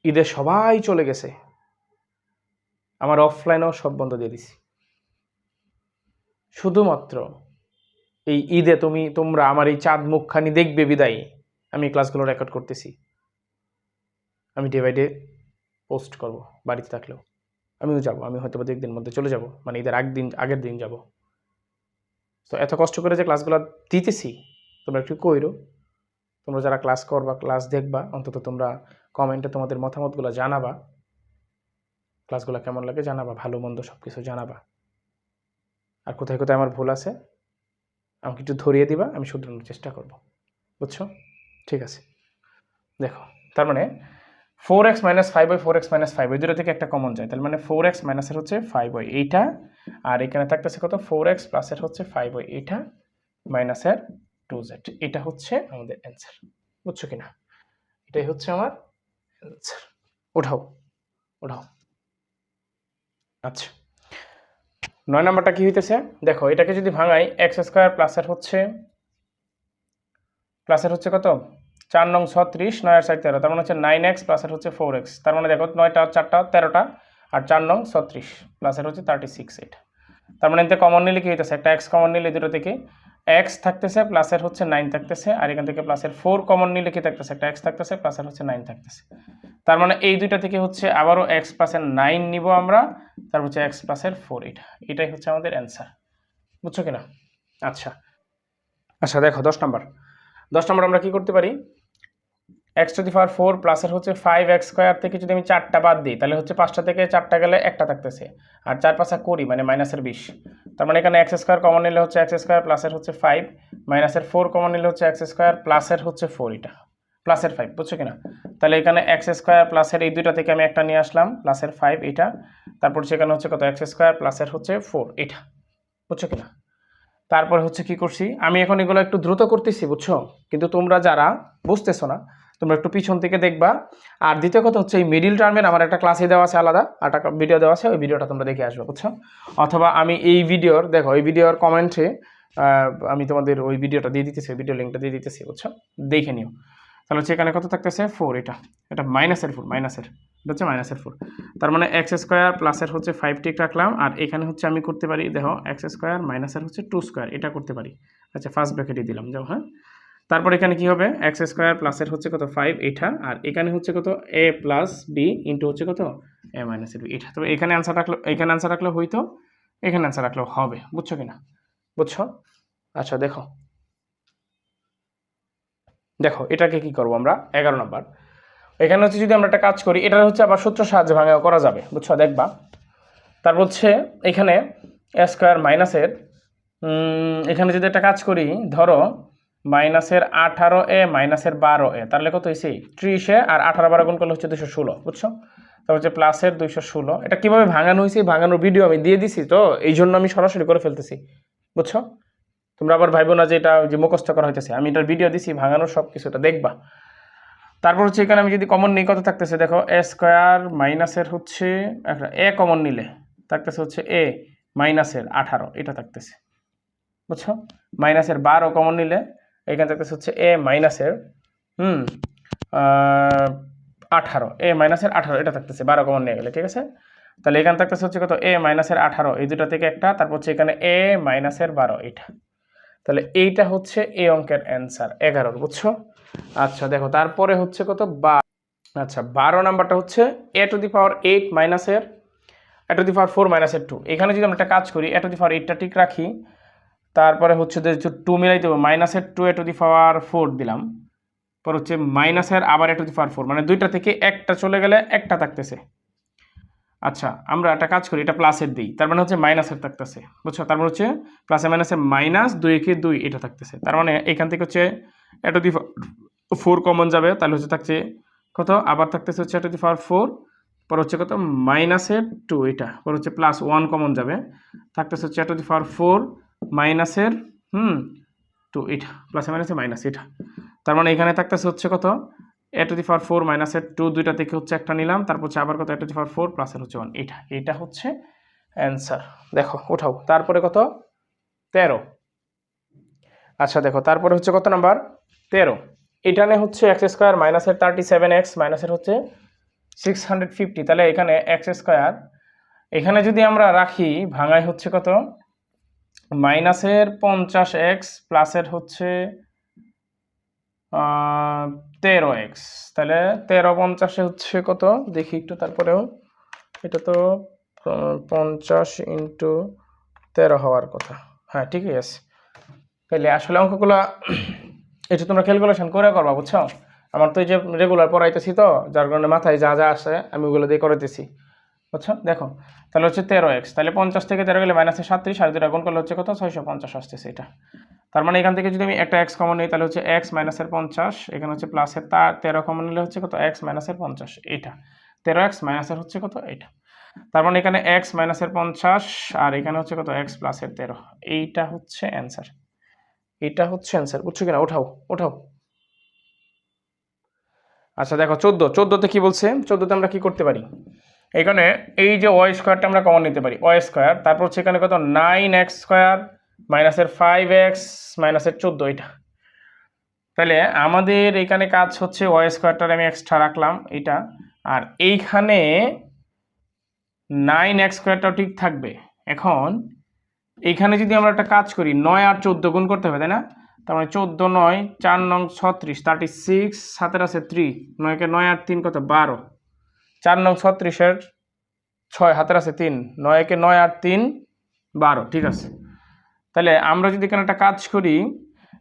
ঈদে সবাই চলে গেছে, আমার অফলাইনেও সব বন্ধ দিয়ে দিছি। শুধুমাত্র এই ঈদে তোমরা আমার এই চাঁদ মুখখানি দেখবে বিদায় আমি ক্লাসগুলো রেকর্ড করতেছি। আমি ডে বাই ডে পোস্ট করব, বাড়িতে থাকলেও আমিও যাব, আমি হয়তো 2 দিনের মধ্যে চলে যাব, মানে ঈদের আগের দিন যাব। তো এত কষ্ট করে যে ক্লাসগুলো দিতেছি তোমরা একটু কইরো। তোমরা যারা ক্লাস করবা, ক্লাস দেখবা, অন্তত তোমরা কমেন্টে তোমাদের মতামতগুলো জানাবা, ক্লাসগুলো কেমন লাগে জানাবা, ভালো মন্দ সব কিছু জানাবা। আর কোথায় কোথায় আমার ভুল আছে আমাকে একটু ধরিয়ে দিবা, আমি শুধরানোর চেষ্টা করব, বুঝছো? ঠিক আছে, দেখো তার মানে 4x minus 5y 4x minus 5y দুটো থেকে একটা কমন যায়, তার মানে 4x মাইনাসের হচ্ছে 5y, এইটা। আর এখানে থাকতেছে কত? 4x প্লাসের হচ্ছে 5y, এটা মাইনাসের 2z, এটা হচ্ছে আমাদের অ্যান্সার, বুঝছো কিনা? এটাই হচ্ছে আমার অ্যান্সার। ওঠাও ওঠাও। আচ্ছা 9 নাম্বারটা কি হইতেছে দেখো, এটাকে যদি ভাঙাই এক্স স্কোয়ার প্লাসের হচ্ছে কত 4 নং 36, 9 আর 4 13, তার মানে হচ্ছে 9x প্লাসের হচ্ছে 4x। তার মানে দেখো 9টা 4টা 13টা আর 4 নং 36 প্লাসের হচ্ছে 36 এটা। তার মানে এতে কমন নিলে কি হইতেছে, একটা x কমন নিলে দুটো থেকে x থাকতেছে প্লাসের হচ্ছে 9 থাকতেছে, আর এখান থেকে প্লাসের 4 কমন নিলে কি থাকতেছে, একটা x থাকতেছে প্লাসের হচ্ছে 9 থাকতেছে। তার মানে এই দুইটা থেকে হচ্ছে আবারও x প্লাসের 9 নিব আমরা, তারপর হচ্ছে x প্লাসের 4 এটাই হচ্ছে আমাদের অ্যান্সার। বুঝছো কিনা? আচ্ছা আচ্ছা দেখো 10 নাম্বার আমরা কি করতে পারি, এক্স টু দি পাওয়ার 4 প্লাসের হচ্ছে 5x স্কোয়ার থেকে যদি আমি 4টা বাদ দিই তাহলে হচ্ছে 5টা থেকে 4টা গেলে একটা থাকতেছে, আর 4 5 20 মানে মাইনাসের 20। তার মানে এখানে এক্স স্কোয়ার কমন নিলে হচ্ছে এক্স স্কোয়ার প্লাসের হচ্ছে 5, মাইনাসের 4 কমন নিলে হচ্ছে এক্স স্কোয়ার প্লাসের হচ্ছে 4, এটা প্লাসের 5। বুঝছো কিনা? তাহলে এখানে এক্স স্কোয়ার প্লাসের এই দুইটা থেকে আমি একটা নিয়ে আসলাম প্লাসের 5 এটা, তারপর সেখানে হচ্ছে কত এক্স স্কোয়ার প্লাসের হচ্ছে 4 এটা। বুঝছো কিনা? তারপরে হচ্ছে কি করছি আমি এখন, এগুলো একটু দ্রুত করতেছি বুঝছো, কিন্তু তোমরা যারা বুঝতেছো না তোমরা একটু পিছন থেকে দেখবা। আর দ্বিতীয় কথা হচ্ছে এই মিডিল টার্মের আমার একটা ক্লাসে দেওয়া আছে, আলাদা একটা ভিডিও দেওয়া আছে, ওই ভিডিওটা তোমরা দেখে আসবে বুঝছো। অথবা আমি এই ভিডিওর দেখো এই ভিডিওর কমেন্টে আমি তোমাদের ওই ভিডিওটা দিয়ে দিতেছি, ভিডিও লিঙ্কটা দিয়ে দিতেছি বুঝছো, দেখে নিও। তাহলে হচ্ছে এখানে কত থাকতেছে 4, এটা মাইনাসের 4, এটা হচ্ছে মাইনাসের 4। তার মানে এক্স স্কোয়ার প্লাসের হচ্ছে 5 টিক রাখলাম, আর এখানে হচ্ছে আমি করতে পারি দেখো এক্স স্কোয়ার মাইনাসের হচ্ছে 2 স্কোয়ার, এটা করতে পারি। আচ্ছা ফার্স্ট ব্র্যাকেটে দিলাম যাও। হ্যাঁ তারপর এখানে কি হবে এক্স স্কোয়ার প্লাসের হচ্ছে কত 5 এটা, আর এখানে হচ্ছে কত a প্লাস বি ইন্টু হচ্ছে কত a মাইনাস বি এটা। তবে এখানে অ্যান্সার রাখলো, এখানে অ্যান্সার রাখলেও হইতো, এখানে অ্যান্সার রাখলেও হবে। বুঝছো কিনা? বুঝছো? আচ্ছা দেখো এটাকে কি করবো আমরা 11 নম্বর। এখানে হচ্ছে যদি আমরা একটা কাজ করি, এটা হচ্ছে আবার সূত্র সাহায্যে ভাঙা করা যাবে বুঝছো, দেখবা। তারপর হচ্ছে এখানে এ স্কোয়ার মাইনাসের এখানে যদি একটা কাজ করি, ধরো মাইনাসের 18a মাইনাসের 12a, তাহলে কত হয়েছে 30 আর 18 12 গুণ করলে হচ্ছে 216। বুঝছো? তারপর হচ্ছে প্লাসের 216, এটা কিভাবে ভাঙানো হয়েছে ভাঙানোর ভিডিও আমি দিয়ে দিছি, তো এই জন্য আমি সরাসরি করে ফেলতেছি। বুঝছো? তোমরা আবার ভাইবো না যে এটা যে মুখস্থ করা হইতেছে, আমি এটার ভিডিও দিছি ভাঙানোর সব কিছুটা দেখবা। তারপর হচ্ছে এখানে আমি যদি কমন নিই কত থাকতেছে দেখো এ স্কোয়ার মাইনাসের হচ্ছে একটা এ কমন নিলে থাকতেছে হচ্ছে এ মাইনাসের 18, এটা থাকতেছে। বুঝছো? মাইনাসের 12 কমন নিলে এখানে থাকতেছে হচ্ছে এ মাইনাসের 18, এ মাইনাসের 18 এটা থাকতেছে 12 কমন নিয়ে গেলে। ঠিক আছে? তাহলে এখানে থাকতেছে হচ্ছে কত এ মাইনাসের 18, এই দুটা থেকে একটা, তারপর হচ্ছে এখানে এ মাইনাসের 12 এটা। তাহলে এইটা হচ্ছে এই অঙ্কের অ্যান্সার 11। বুঝছো? আচ্ছা দেখো তারপরে হচ্ছে কত আচ্ছা 12 নাম্বারটা হচ্ছে a টু দি পাওয়ার 8 মাইনাসের a টু দি পাওয়ার 4 মাইনাসের 2। এখানে যদি আমরা একটা কাজ করি a টু দি পাওয়ার 8টা ঠিক রাখি, তারপরে হচ্ছে যে 2 মিলাই দেবো, মাইনাসের 2 a টু দি পাওয়ার 4 দিলাম, পর হচ্ছে মাইনাসের আবার a টু দি পাওয়ার 4, মানে দুইটা থেকে একটা চলে গেলে একটা থাকতেছে। আচ্ছা আমরা একটা কাজ করি, এটা প্লাসের দিই, তার মানে হচ্ছে মাইনাসের থাকতেছে। বুঝছো? তারপর হচ্ছে প্লাসে মাইনাসে মাইনাস 2 কে 2 এটা থাকতেছে, তার মানে এখান থেকে হচ্ছে a টু দি 4 কমন যাবে, তাহলে হচ্ছে থাকছে কত আবার থাকতেছে হচ্ছে a টু দি পাওয়ার 4, পর হচ্ছে কত মাইনাসের 2 এটা, পর হচ্ছে প্লাস 1 কমন যাবে, থাকতেছে হচ্ছে a টু দি পাওয়ার 4 মাইনাসের 2 এটা, প্লাসে মাইনাসে মাইনাস এটা। তার মানে এখানে থাকতেছে হচ্ছে কত a টু দি পাওয়ার 4 মাইনাসের 2, দুইটা থেকে হচ্ছে একটা নিলাম, তারপর হচ্ছে আবার কত a টু দি পাওয়ার 4 প্লাসের হচ্ছে 1 এটা হচ্ছে অ্যান্সার। দেখো উঠাও। তারপরে কত 13। আচ্ছা দেখো তারপরে হচ্ছে কত নাম্বার 13, এখানে হচ্ছে এক্স স্কোয়ার মাইনাসের 37x মাইনাসের হচ্ছে 650, তাহলে এখানে এক্স স্কোয়ার এখানে যদি আমরা রাখি ভাঙায় হচ্ছে কত মাইনাসের 50x প্লাসের হচ্ছে 13x, তাহলে 13 50 হচ্ছে কত দেখি একটু, তারপরেও এটা তো 50 ইন্টু 13 হওয়ার কথা। হ্যাঁ ঠিকই আছে। তাহলে আসলে অঙ্কগুলো এটা তোমরা ক্যালকুলেশন করে করবা। বুঝছো? আমার তো এই যে রেগুলার পড়াইতেছি, তো যার কারণে মাথায় যা যা আসে আমি ওগুলো দিয়ে করাইতেছি। বুঝছো? দেখো তাহলে হচ্ছে 13x, তাহলে 50 থেকে 13 গেলে মাইনাসে 37, আর 2 গুণ করলে হচ্ছে কত 650 আসতেছে এটা। তার মানে এখান থেকে যদি আমি একটা x কমন নিই তাহলে হচ্ছে x মাইনাসের 50, এখানে হচ্ছে প্লাসের 13 কমন নিলে হচ্ছে কত x মাইনাসের 50 এটা, 13x মাইনাসের হচ্ছে কত এটা। তার মানে এখানে x মাইনাসের 50 আর এখানে হচ্ছে কত x প্লাসের 13, এইটা হচ্ছে অ্যান্সার। এটা হচ্ছে অ্যান্সার। বুঝছো কিনা? ওঠাও। আচ্ছা দেখো 14তে কি বলছে, 14তে আমরা কি করতে পারি, এখানে এই যে ওয়াই স্কোয়ারটা আমরা কমন নিতে পারি, ওয়াই স্কোয়ার, তারপর হচ্ছে এখানে কত 9x স্কোয়ার মাইনাসের 5x মাইনাসের 14 এটা। তাহলে আমাদের এখানে কাজ হচ্ছে ওয়াই স্কোয়ারটার আমি এক্সট্রা রাখলাম এটা, আর এইখানে 9x স্কোয়ারটাও ঠিক থাকবে। এখন এইখানে যদি আমরা একটা কাজ করি 9 আর 14 গুণ করতে হবে, তাই না? তার মানে 14 9 4 9 36 36, সাতের আছে 3, 9কে 9 আর 3 কত 12, 4 9 36-এর 6, হাতের আছে 3, 9কে 9 আর 3 12, ঠিক আছে। তাহলে আমরা যদি এখানে একটা কাজ করি,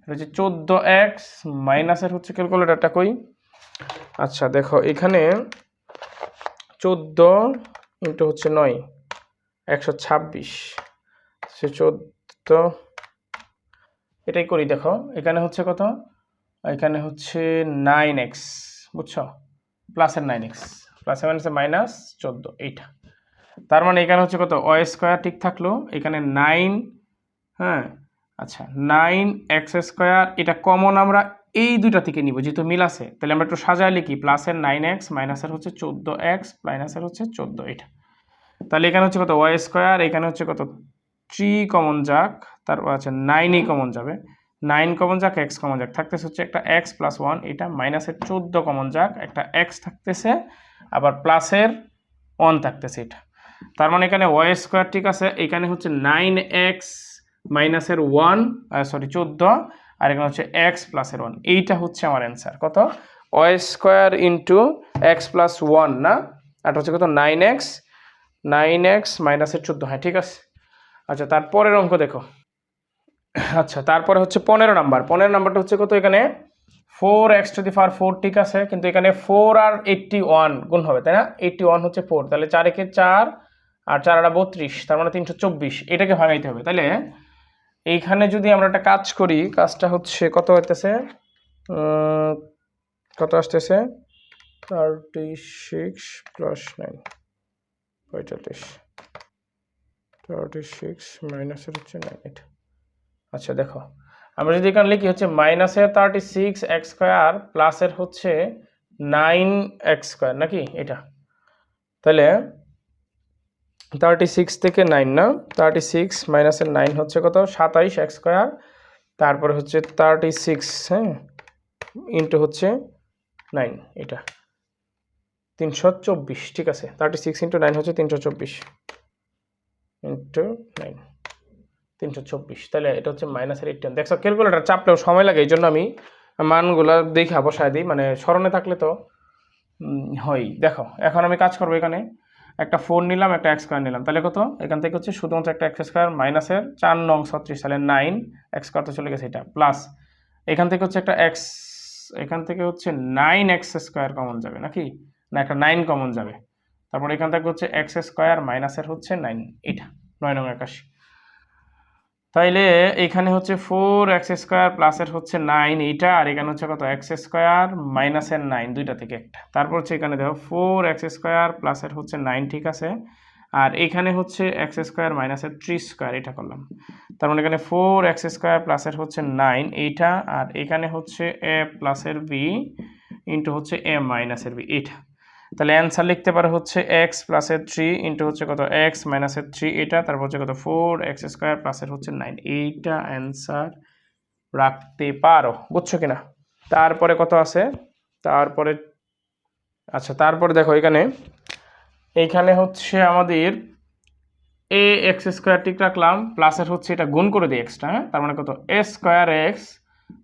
এটা হচ্ছে 14x মাইনাসের হচ্ছে ক্যালকুলেটরটা কই, আচ্ছা দেখো এখানে 14 ইন্টু হচ্ছে 9 126, সে 14, এটাই করি। দেখো এখানে হচ্ছে কত, এখানে হচ্ছে 9x, বুঝছো, প্লাসের 9x, প্লাসে মাইনাসে মাইনাস 14 এইটা। তার মানে এখানে হচ্ছে কত ওয়াই স্কোয়ার ঠিক থাকলো, এখানে 9, হ্যাঁ আচ্ছা 9x স্কোয়ার, এটা কমন আমরা এই দুইটা থেকে নিব যেহেতু মিল আছে, তাহলে আমরা একটু সাজায় লিখি, প্লাসের 9x মাইনাসের হচ্ছে 14x মাইনাসের হচ্ছে 14 এটা। তাহলে এখানে হচ্ছে কত ওয়াই স্কোয়ার, এখানে হচ্ছে কত 3 কমন যাক, তারপর আচ্ছা 9ই কমন যাবে, 9 কমন যাক, x কমন যাক, থাকতেছে হচ্ছে একটা x প্লাস 1 এটা, মাইনাসের 14 কমন যাক, একটা x থাকতেছে, আবার প্লাসের 1 থাকতেছে এটা। তার মানে এখানে ওয়াই স্কোয়ার ঠিক আছে, এখানে হচ্ছে 9x মাইনাসের 1 সরি 14, আর এখানে হচ্ছে x প্লাসের 1, এইটা হচ্ছে আমার অ্যান্সার। কত Y square into x plus 1 না, আর হচ্ছে কত 9x মাইনাসের 14, হ্যাঁ ঠিক আছে। আচ্ছা তারপরের অঙ্ক দেখো, আচ্ছা তারপরে হচ্ছে 15 নাম্বার, 15 নাম্বারটা হচ্ছে কত, এখানে 4x টু দি পাওয়ার 4 ঠিক আছে, কিন্তু এখানে 4 আর 81 গুণ হবে, তাই না? 81 হচ্ছে 4, তাহলে 4 একে 4 আর 4 আর 32, তার মানে 324, এটাকে ভাঙাইতে হবে। তাহলে এইখানে যদি আমরা একটা কাজ করি, কাজটা হচ্ছে কত হইতেছে, কত আসতেছে 36 প্লাস 9 45, 36 মাইনাসের হচ্ছে 9 এটা। আচ্ছা দেখো আমরা যদি এখানে লিখি হচ্ছে মাইনাসের 36x স্কোয়ার প্লাসের হচ্ছে 9x স্কোয়ার নাকি এটা, তাহলে 36 থেকে 9 না, 36 মাইনাসের 9 হচ্ছে কত 27x স্কোয়ার, তারপরে হচ্ছে 36 হ্যাঁ ইন্টু হচ্ছে 9 এটা 324, ঠিক আছে। 36 ইন্টু 9 হচ্ছে 324 ইন্টু 9 324, তাহলে এটা হচ্ছে মাইনাসের 18। দেখছো ক্যালকুলেটর চাপলেও সময় লাগে, এই জন্য আমি মানগুলো দেখে বসায় দিই, মানে স্মরণে থাকলে তো হয়। দেখো এখন আমি কাজ করবো, এখানে একটা 4 নিলাম, একটা x স্কোয়ার নিলাম, তাহলে কত এখান থেকে হচ্ছে শুধুমাত্র একটা x স্কোয়ার মাইনাসের 4 9 36, তাহলে 9x স্কোয়ার তো চলে গেছে এটা, প্লাস এখান থেকে হচ্ছে একটা x, এখান থেকে হচ্ছে 9x স্কোয়ার কমন যাবে নাকি, না একটা 9 কমন যাবে, তারপর এখান থেকে হচ্ছে x স্কোয়ার মাইনাসের হচ্ছে 9 এটা 9 9 81, তাইলে এখানে হচ্ছে 4x স্কোয়ার প্লাসের হচ্ছে 9 এইটা, আর এখানে হচ্ছে কত x স্কোয়ার মাইনাসের 9, দুইটা থেকে একটা, তারপর হচ্ছে এখানে দেখো 4x স্কোয়ার প্লাসের হচ্ছে 9 ঠিক আছে, আর এখানে হচ্ছে x স্কোয়ার মাইনাসের 3 স্কোয়ার এটা করলাম, তার মানে এখানে 4x স্কোয়ার প্লাসের হচ্ছে 9 এইটা, আর এখানে হচ্ছে a প্লাসের b ইন্টু হচ্ছে a মাইনাসের b এটা। তাহলে অ্যান্সার লিখতে পারো হচ্ছে x প্লাসের 3 ইন্টু হচ্ছে কত x মাইনাসের 3 এটা, তারপর হচ্ছে কত 4x স্কোয়ার প্লাসের হচ্ছে 9, এইটা অ্যান্সার রাখতে পারো, বুঝছো কিনা? তারপরে কত আছে, তারপরে আচ্ছা তারপরে দেখো এইখানে হচ্ছে আমাদের ax স্কোয়ার ঠিক রাখলাম, প্লাসের হচ্ছে এটা গুণ করে দিই এক্সটা, হ্যাঁ তার মানে কত a স্কোয়ার x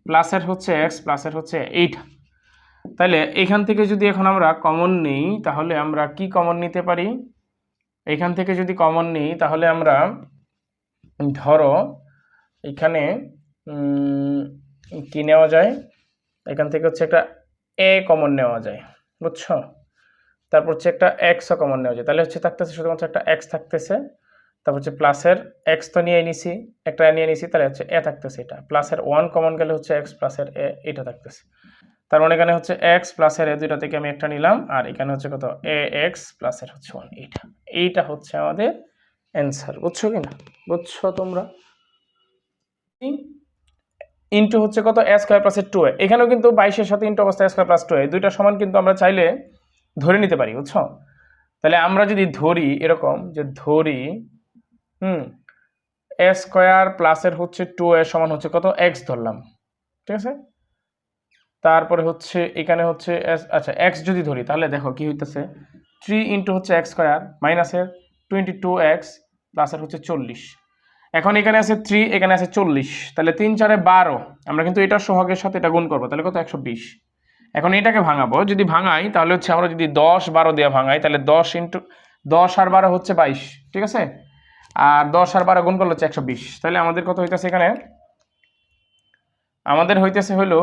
প্লাসের হচ্ছে x প্লাসের হচ্ছে 8। তাহলে এখান থেকে যদি এখন আমরা কমন নিই, তাহলে আমরা কি কমন নিতে পারি, এখান থেকে যদি কমন নিই তাহলে আমরা ধরো এখানে কি নেওয়া যায়, এখান থেকে হচ্ছে একটা a কমন নেওয়া যায়, বুঝছো, তারপর হচ্ছে একটা x ও কমন নেওয়া যায়, তাহলে হচ্ছে থাকতেছে শুধুমাত্র একটা x থাকতেছে, তারপর হচ্ছে প্লাসের x তো নিয়ে নিছি, একটা নিয়ে নিছি, তাহলে হচ্ছে a থাকতেছে, এটা প্লাসের 1 কমন গেলে হচ্ছে x প্লাসের a এটা থাকতেছে, তার মানে এখানে হচ্ছে x প্লাসের a দুইটা থেকে আমি একটা নিলাম, আর এখানে হচ্ছে কত ax প্লাসের হচ্ছে 1 এইটা হচ্ছে আমাদের অ্যান্সার, বুঝছো কিনা, বুঝছো তোমরা? ইন্টু হচ্ছে কত এ স্কোয়ার প্লাস 2a, এখানেও কিন্তু 22-এর সাথে ইন্টু অবস্থা স্কোয়ার প্লাস 2a, দুইটা সমান কিন্তু আমরা চাইলে ধরে নিতে পারি, বুঝছো? তাহলে আমরা যদি ধরি এরকম যে ধরি এ স্কোয়ার প্লাসের হচ্ছে 2a সমান হচ্ছে কত এক্স ধরলাম, ঠিক আছে? তারপরে হচ্ছে এখানে হচ্ছে আচ্ছা এক্স যদি ধরি তাহলে দেখো কি হইতেছে 3 ইন্টু হচ্ছে এক্স স্কোয়ার মাইনাসের 22x প্লাসের হচ্ছে 40। এখন এখানে আছে 3, এখানে আছে 40, তাহলে 3 4 12, আমরা কিন্তু এটার সহগের সাথে এটা গুণ করবো, তাহলে কত 120। এখন এটাকে ভাঙাবো, যদি ভাঙাই তাহলে হচ্ছে আমরা যদি 10 12 দিয়ে ভাঙাই তাহলে 10 ইন্টু 10 আর 12 হচ্ছে 22, ঠিক আছে? আর 10 আর 12 গুণ করলে হচ্ছে 120, তাহলে আমাদের কত হইতেছে এখানে? আমাদের হইতেছে হলো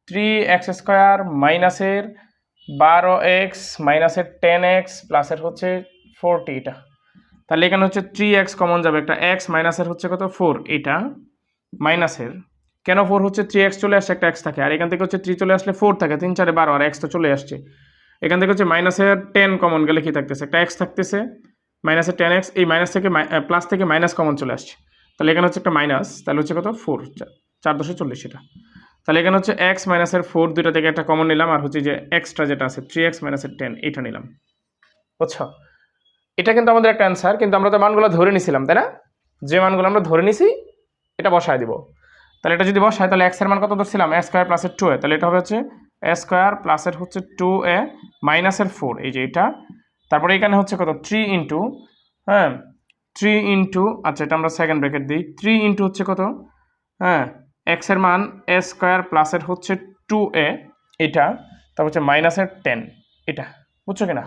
3x স্কোয়ার মাইনাসের 12x মাইনাসের 10x প্লাসের হচ্ছে 40, এটা তাহলে এখানে হচ্ছে 3x কমন যাবে, একটা x মাইনাসের হচ্ছে কত 4, এটা মাইনাসের কেন 4 হচ্ছে 3x চলে আসছে, একটা x থাকে, আর এখান থেকে হচ্ছে 3 চলে আসলে 4 থাকে, 3 4 12 আর x তো চলে আসছে, এখান থেকে হচ্ছে মাইনাসের 10 কমন গেলে কি থাকতেছে, একটা x থাকতেছে মাইনাসের 10x, এই মাইনাস থেকে প্লাস থেকে মাইনাস কমন চলে আসছে, তাহলে এখানে হচ্ছে একটা মাইনাস, তাহলে হচ্ছে কত 4 4 10 40, এটা তাহলে এখানে হচ্ছে x মাইনাসের 4, দুইটা থেকে একটা কমন নিলাম, আর হচ্ছে যে এক্সট্রা যেটা আছে 3x মাইনাসের 10 এটা নিলাম, বুঝছো? এটা কিন্তু আমাদের একটা অ্যান্সার, কিন্তু আমরা তো মানগুলো ধরে নিছিলাম, তাই না? যে মানগুলো আমরা ধরে নিছি এটা বসায় দিব, তাহলে এটা যদি বসায় তাহলে x এর মান কত ধরছিলাম a স্কোয়ার প্লাসের 2a, তাহলে এটা হবে হচ্ছে a স্কোয়ার প্লাসের হচ্ছে 2a মাইনাসের 4, এই যে এটা, তারপরে এখানে হচ্ছে কত 3 ইন্টু 3 ইন্টু আচ্ছা এটা আমরা সেকেন্ড ব্র্যাকেট দিই, 3 ইন্টু হচ্ছে কত x এর মান a স্কোয়ার প্লাসের হচ্ছে 2a, এটা তারপর হচ্ছে মাইনাসের 10, এটা বুঝছো কিনা?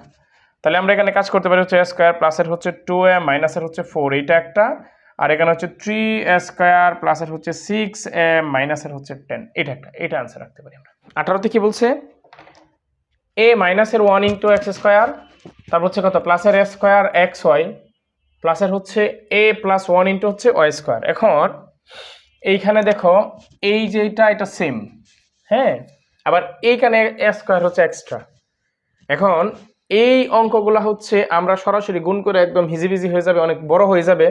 তাহলে আমরা এখানে কাজ করতে পারি হচ্ছে a স্কোয়ার প্লাসের হচ্ছে 2a মাইনাসের হচ্ছে 4, এইটা একটা, আর এখানে হচ্ছে 3a স্কোয়ার প্লাসের হচ্ছে 6a মাইনাসের হচ্ছে 10, এটা একটা, এটা আনসার রাখতে পারি আমরা। 18তে কি বলছে a মাইনাসের 1 ইন্টু এক্স স্কোয়ার, তারপর হচ্ছে কত প্লাসের a স্কোয়ার এক্স ওয়াই প্লাসের হচ্ছে a প্লাস 1 ইন্টু হচ্ছে ওয়াই স্কোয়ার। এখন এইখানে দেখো এই যে এটা সেম, হ্যাঁ, আবার এইখানে a স্কোয়ার হচ্ছে এক্সট্রা। এখন এই অঙ্কগুলো হচ্ছে আমরা সরাসরি গুণ করে একদম হিজিবিজি হয়ে যাবে, অনেক বড় হয়ে যাবে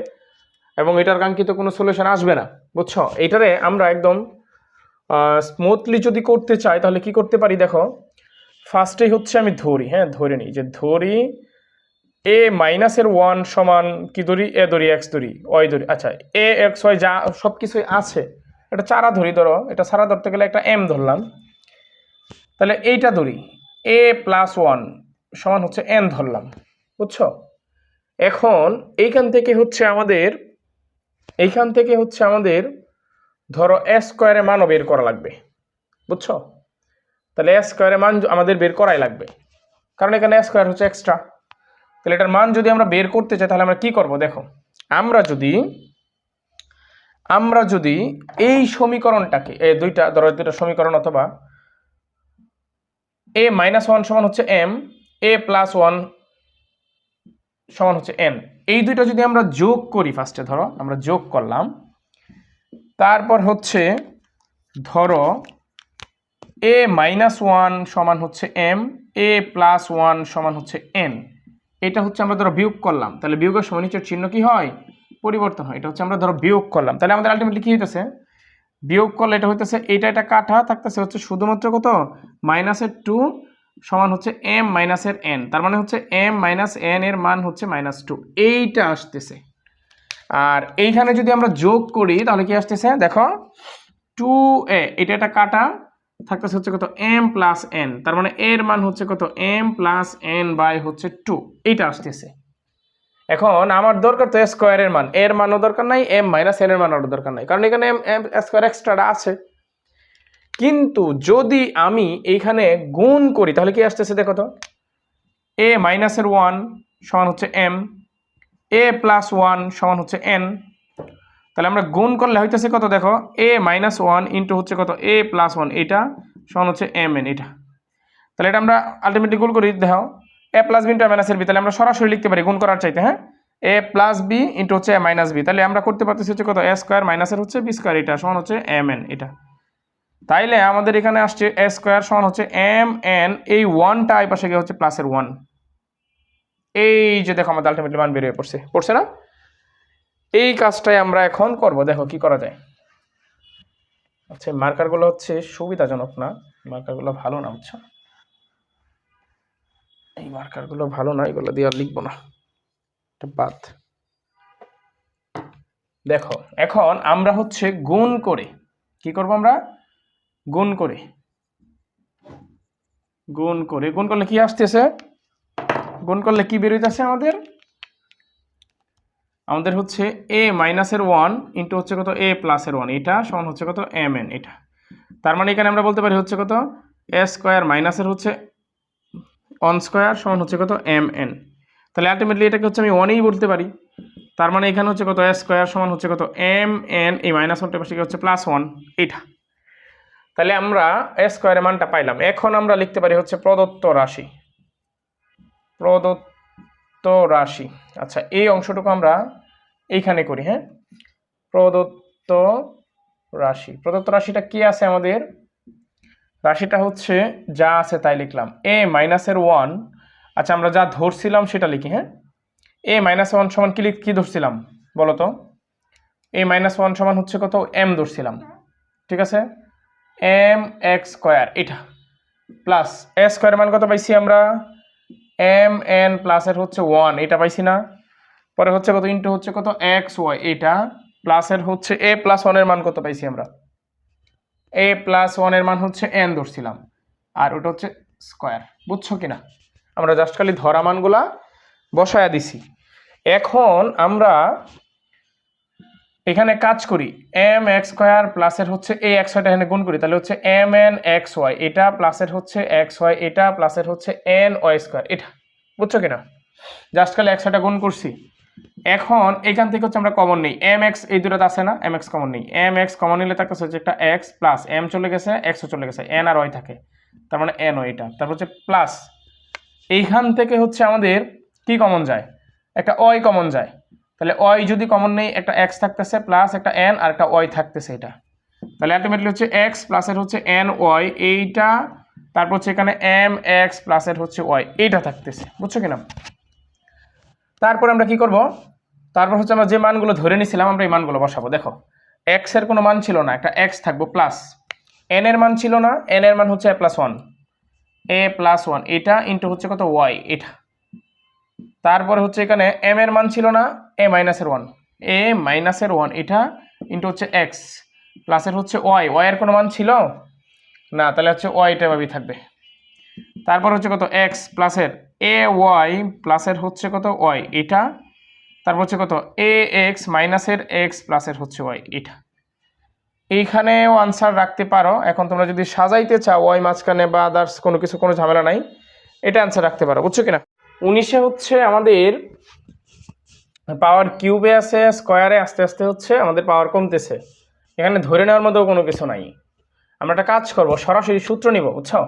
এবং এটার কাঙ্ক্ষিত কোনো সলিউশন আসবে না, বুঝছো? এইটারে আমরা একদম স্মুথলি যদি করতে চাই তাহলে কি করতে পারি দেখো, ফার্স্টেই হচ্ছে আমি ধরি, হ্যাঁ ধরে নিই যে ধরি a মাইনাসের 1 সমান কি ধরি, a ধরি x ধরি y ধরি, আচ্ছা a x y যা সব কিছুই আছে এটা চারা ধরি, ধরো এটা চারা ধরতে গেলে একটা m ধরলাম, তাহলে এইটা ধরি a প্লাস 1 সমান হচ্ছে n ধরলাম, বুঝছো? এখন এইখান থেকে হচ্ছে আমাদের ধরো a স্কোয়ারের মানও বের করা লাগবে, বুঝছো? তাহলে a স্কোয়ারের মান আমাদের বের করাই লাগবে, কারণ এখানে a স্কোয়ার হচ্ছে এক্সট্রা। তাহলে এটার মান যদি আমরা বের করতে চাই তাহলে আমরা কি করব দেখো, আমরা যদি এই সমীকরণটাকে দুইটা সমীকরণ অথবা a মাইনাস 1 সমান হচ্ছে m, a প্লাস 1 সমান হচ্ছে n, এই দুইটা যদি আমরা যোগ করি, ফার্স্টে ধরো আমরা যোগ করলাম, তারপর হচ্ছে ধরো a মাইনাস 1 সমান হচ্ছে m, a প্লাস 1 সমান হচ্ছে n, এটা হচ্ছে আমরা ধরো বিয়োগ করলাম, তাহলে বিয়োগের সময় নিচের চিহ্ন কি হয়, পরিবর্তন হয়, এটা হচ্ছে আমরা ধরো বিয়োগ করলাম, তাহলে আমাদের আলটিমেটলি কি হইতেছে, বিয়োগ করলে এটা হইতেছে এটা কাটা থাকতেছে হচ্ছে শুধুমাত্র কত মাইনাসের 2 সমান হচ্ছে m মাইনাসের n, তার মানে হচ্ছে m মাইনাস n এর মান হচ্ছে -2, এইটা আসতেছে। আর এইখানে যদি আমরা যোগ করি তাহলে কি আসতেছে দেখো 2a, এটা কাটা থাকতেছে হচ্ছে কত m প্লাস n, তার মানে এর মান হচ্ছে কত m প্লাস n বাই হচ্ছে 2, এইটা আসতেছে। এখন আমার দরকার তো স্কোয়ারের মান, এর মানও দরকার নাই, m মাইনাস n এর মানও দরকার নাই, কারণ এখানে m স্কোয়ার এক্সট্রাটা আছে। কিন্তু যদি আমি এইখানে গুণ করি তাহলে কি আসতেছে দেখো তো, a মাইনাসের 1 সমান হচ্ছে m, a প্লাস 1 সমান হচ্ছে n, তাহলে আমরা গুণ করলে হইতেছে কত দেখো a মাইনাস 1 ইন্টু হচ্ছে কত a প্লাস 1, এটা সমান হচ্ছে mn, এটা তাহলে এটা আমরা আলটিমেটলি গুণ করি, দেখো a প্লাস বি ইন্টু মাইনাসের বি, তাহলে আমরা সরাসরি লিখতে পারি গুণ করার চাইতে, হ্যাঁ a প্লাস বি ইন্টু হচ্ছে a মাইনাস বি, তাহলে আমরা করতে পারতেছি হচ্ছে কত a স্কোয়ার মাইনাসের হচ্ছে বি স্কোয়ার, এটা সমান হচ্ছে mn, এটা তাইলে আমাদের এখানে আসছে a স্কোয়ার সমান হচ্ছে mn, এই 1টা এই পাশে গিয়ে হচ্ছে প্লাসের 1, এই যে দেখো আমাদের আলটিমেটলি মান বের হয়ে পড়ছে না? এই কাজটাই আমরা এখন করব, দেখো কি করা যায়। আচ্ছা মার্কারগুলো হচ্ছে সুবিধাজনক না, মার্কারগুলো ভালো না, বুঝছো, এই মার্কারগুলো ভালো না, এগুলো দিয়ে আর লিখবো না, এটা বাদ। দেখো এখন আমরা হচ্ছে গুণ করে কি করব, আমরা গুণ করে গুণ করলে কি আসতেছে, গুণ করলে কি বেরোইতেছে আমাদের হচ্ছে a মাইনাসের 1 ইন্টু হচ্ছে কত a প্লাসের 1, এটা সমান হচ্ছে কত mn। এটা তার মানে এখানে আমরা বলতে পারি হচ্ছে কত a স্কয়ার মাইনাসের হচ্ছে 1 স্কয়ার সমান হচ্ছে কত mn। তাহলে আলটিমেটলি এটাকে হচ্ছে আমি 1ই বলতে পারি। তার মানে এখানে হচ্ছে কত a স্কয়ার সমান হচ্ছে কত mn, এই মাইনাস 1টা পাশে হচ্ছে প্লাস 1, এটা। তাহলে আমরা a স্কয়ারের মানটা পাইলাম। এখন আমরা লিখতে পারি হচ্ছে প্রদত্ত রাশি। আচ্ছা এই অংশটুকু আমরা এইখানে করি, হ্যাঁ, প্রদত্ত রাশিটা কি আছে আমাদের, রাশিটা হচ্ছে যা আছে তাই লিখলাম, a মাইনাসের 1। আচ্ছা আমরা যা ধরছিলাম সেটা লিখি, হ্যাঁ, a মাইনাস 1 সমান কি ধরছিলাম বলো তো, a মাইনাস 1 সমান হচ্ছে কত m ধরছিলাম, ঠিক আছে, m x স্কয়ার, এটা প্লাস a স্কয়ারের মান কত পাইছি আমরা mn প্লাসের হচ্ছে 1, এটা পাইছি না, পরে হচ্ছে কত ইন্টু হচ্ছে কত xy, এটা প্লাসের হচ্ছে a প্লাস 1 এর মান কত পাইছি আমরা, a প্লাস 1 এর মান হচ্ছে n ধরছিলাম, আর ওটা হচ্ছে স্কয়ার, বুঝছো কিনা, আমরা জাস্ট খালি ধরা মানগুলা বসায়া দিছি। এখন আমরা এখানে কাজ করি, m x স্কয়ার প্লাসের হচ্ছে a x y টা এখানে গুণ করি, তাহলে হচ্ছে mn xy, এটা প্লাসের হচ্ছে xy, এটা প্লাসের হচ্ছে n y স্কয়ার, এটা বুঝছো কিনা, জাস্ট খালি x টা গুণ করছি। এখন এখান থেকে হচ্ছে আমরা কমন নেই, mx এই দুটোতে আছে না, mx কমন নেই, mx কমন নিলে থাকতেছে হচ্ছে একটা x প্লাস m চলে গেছে, x ও চলে গেছে, n আর y থাকে, তার মানে n ও এটা, তারপর হচ্ছে প্লাস এইখান থেকে হচ্ছে আমাদের কি কমন যায়, একটা y কমন যায়, তাহলে y যদি কমন নেই একটা x থাকতেছে প্লাস একটা n আর একটা y থাকতেছে, এটা তাহলে আলটিমেটলি হচ্ছে x প্লাসের হচ্ছে n y, এইটা তারপর হচ্ছে এখানে m x প্লাসের হচ্ছে y, এইটা থাকতেছে, বুঝছো কিনা। তারপর আমরা কি করব, তারপর হচ্ছে আমরা যে মানগুলো ধরে নিয়েছিলাম আমরা এই মানগুলো বসাবো। দেখো x এর কোনো মান ছিল না, একটা x থাকবো, প্লাস n এর মান ছিল না, n এর মান হচ্ছে a প্লাস 1, এটা ইন্টু হচ্ছে কত y, এটা। তারপরে হচ্ছে এখানে m এর মান ছিল না, a মাইনাসের 1, এটা ইন্টু হচ্ছে x প্লাসের হচ্ছে y এর কোনো মান ছিল না, তাহলে হচ্ছে y এটা ভাবেই থাকবে। তারপর হচ্ছে কত x প্লাসের ay প্লাসের হচ্ছে কত y, এটা। তারপর হচ্ছে কত ax মাইনাসের x প্লাসের হচ্ছে y, এটা। এইখানেও আনসার রাখতে পারো, এখন তোমরা যদি সাজাইতে চাও y মাঝখানে বা আদার্স কোনো কিছু, কোনো ঝামেলা নাই, এটা আনসার রাখতে পারো, বুঝছো কিনা। 19-এ হচ্ছে আমাদের পাওয়ার কিউবে আছে, স্কয়ারে আস্তে আস্তে হচ্ছে আমাদের পাওয়ার কমতেছে, এখানে ধরে নেওয়ার মতো কোনো কিছু নাই। আমরা একটা কাজ করব, সরাসরি সূত্র নিব, বুঝছো,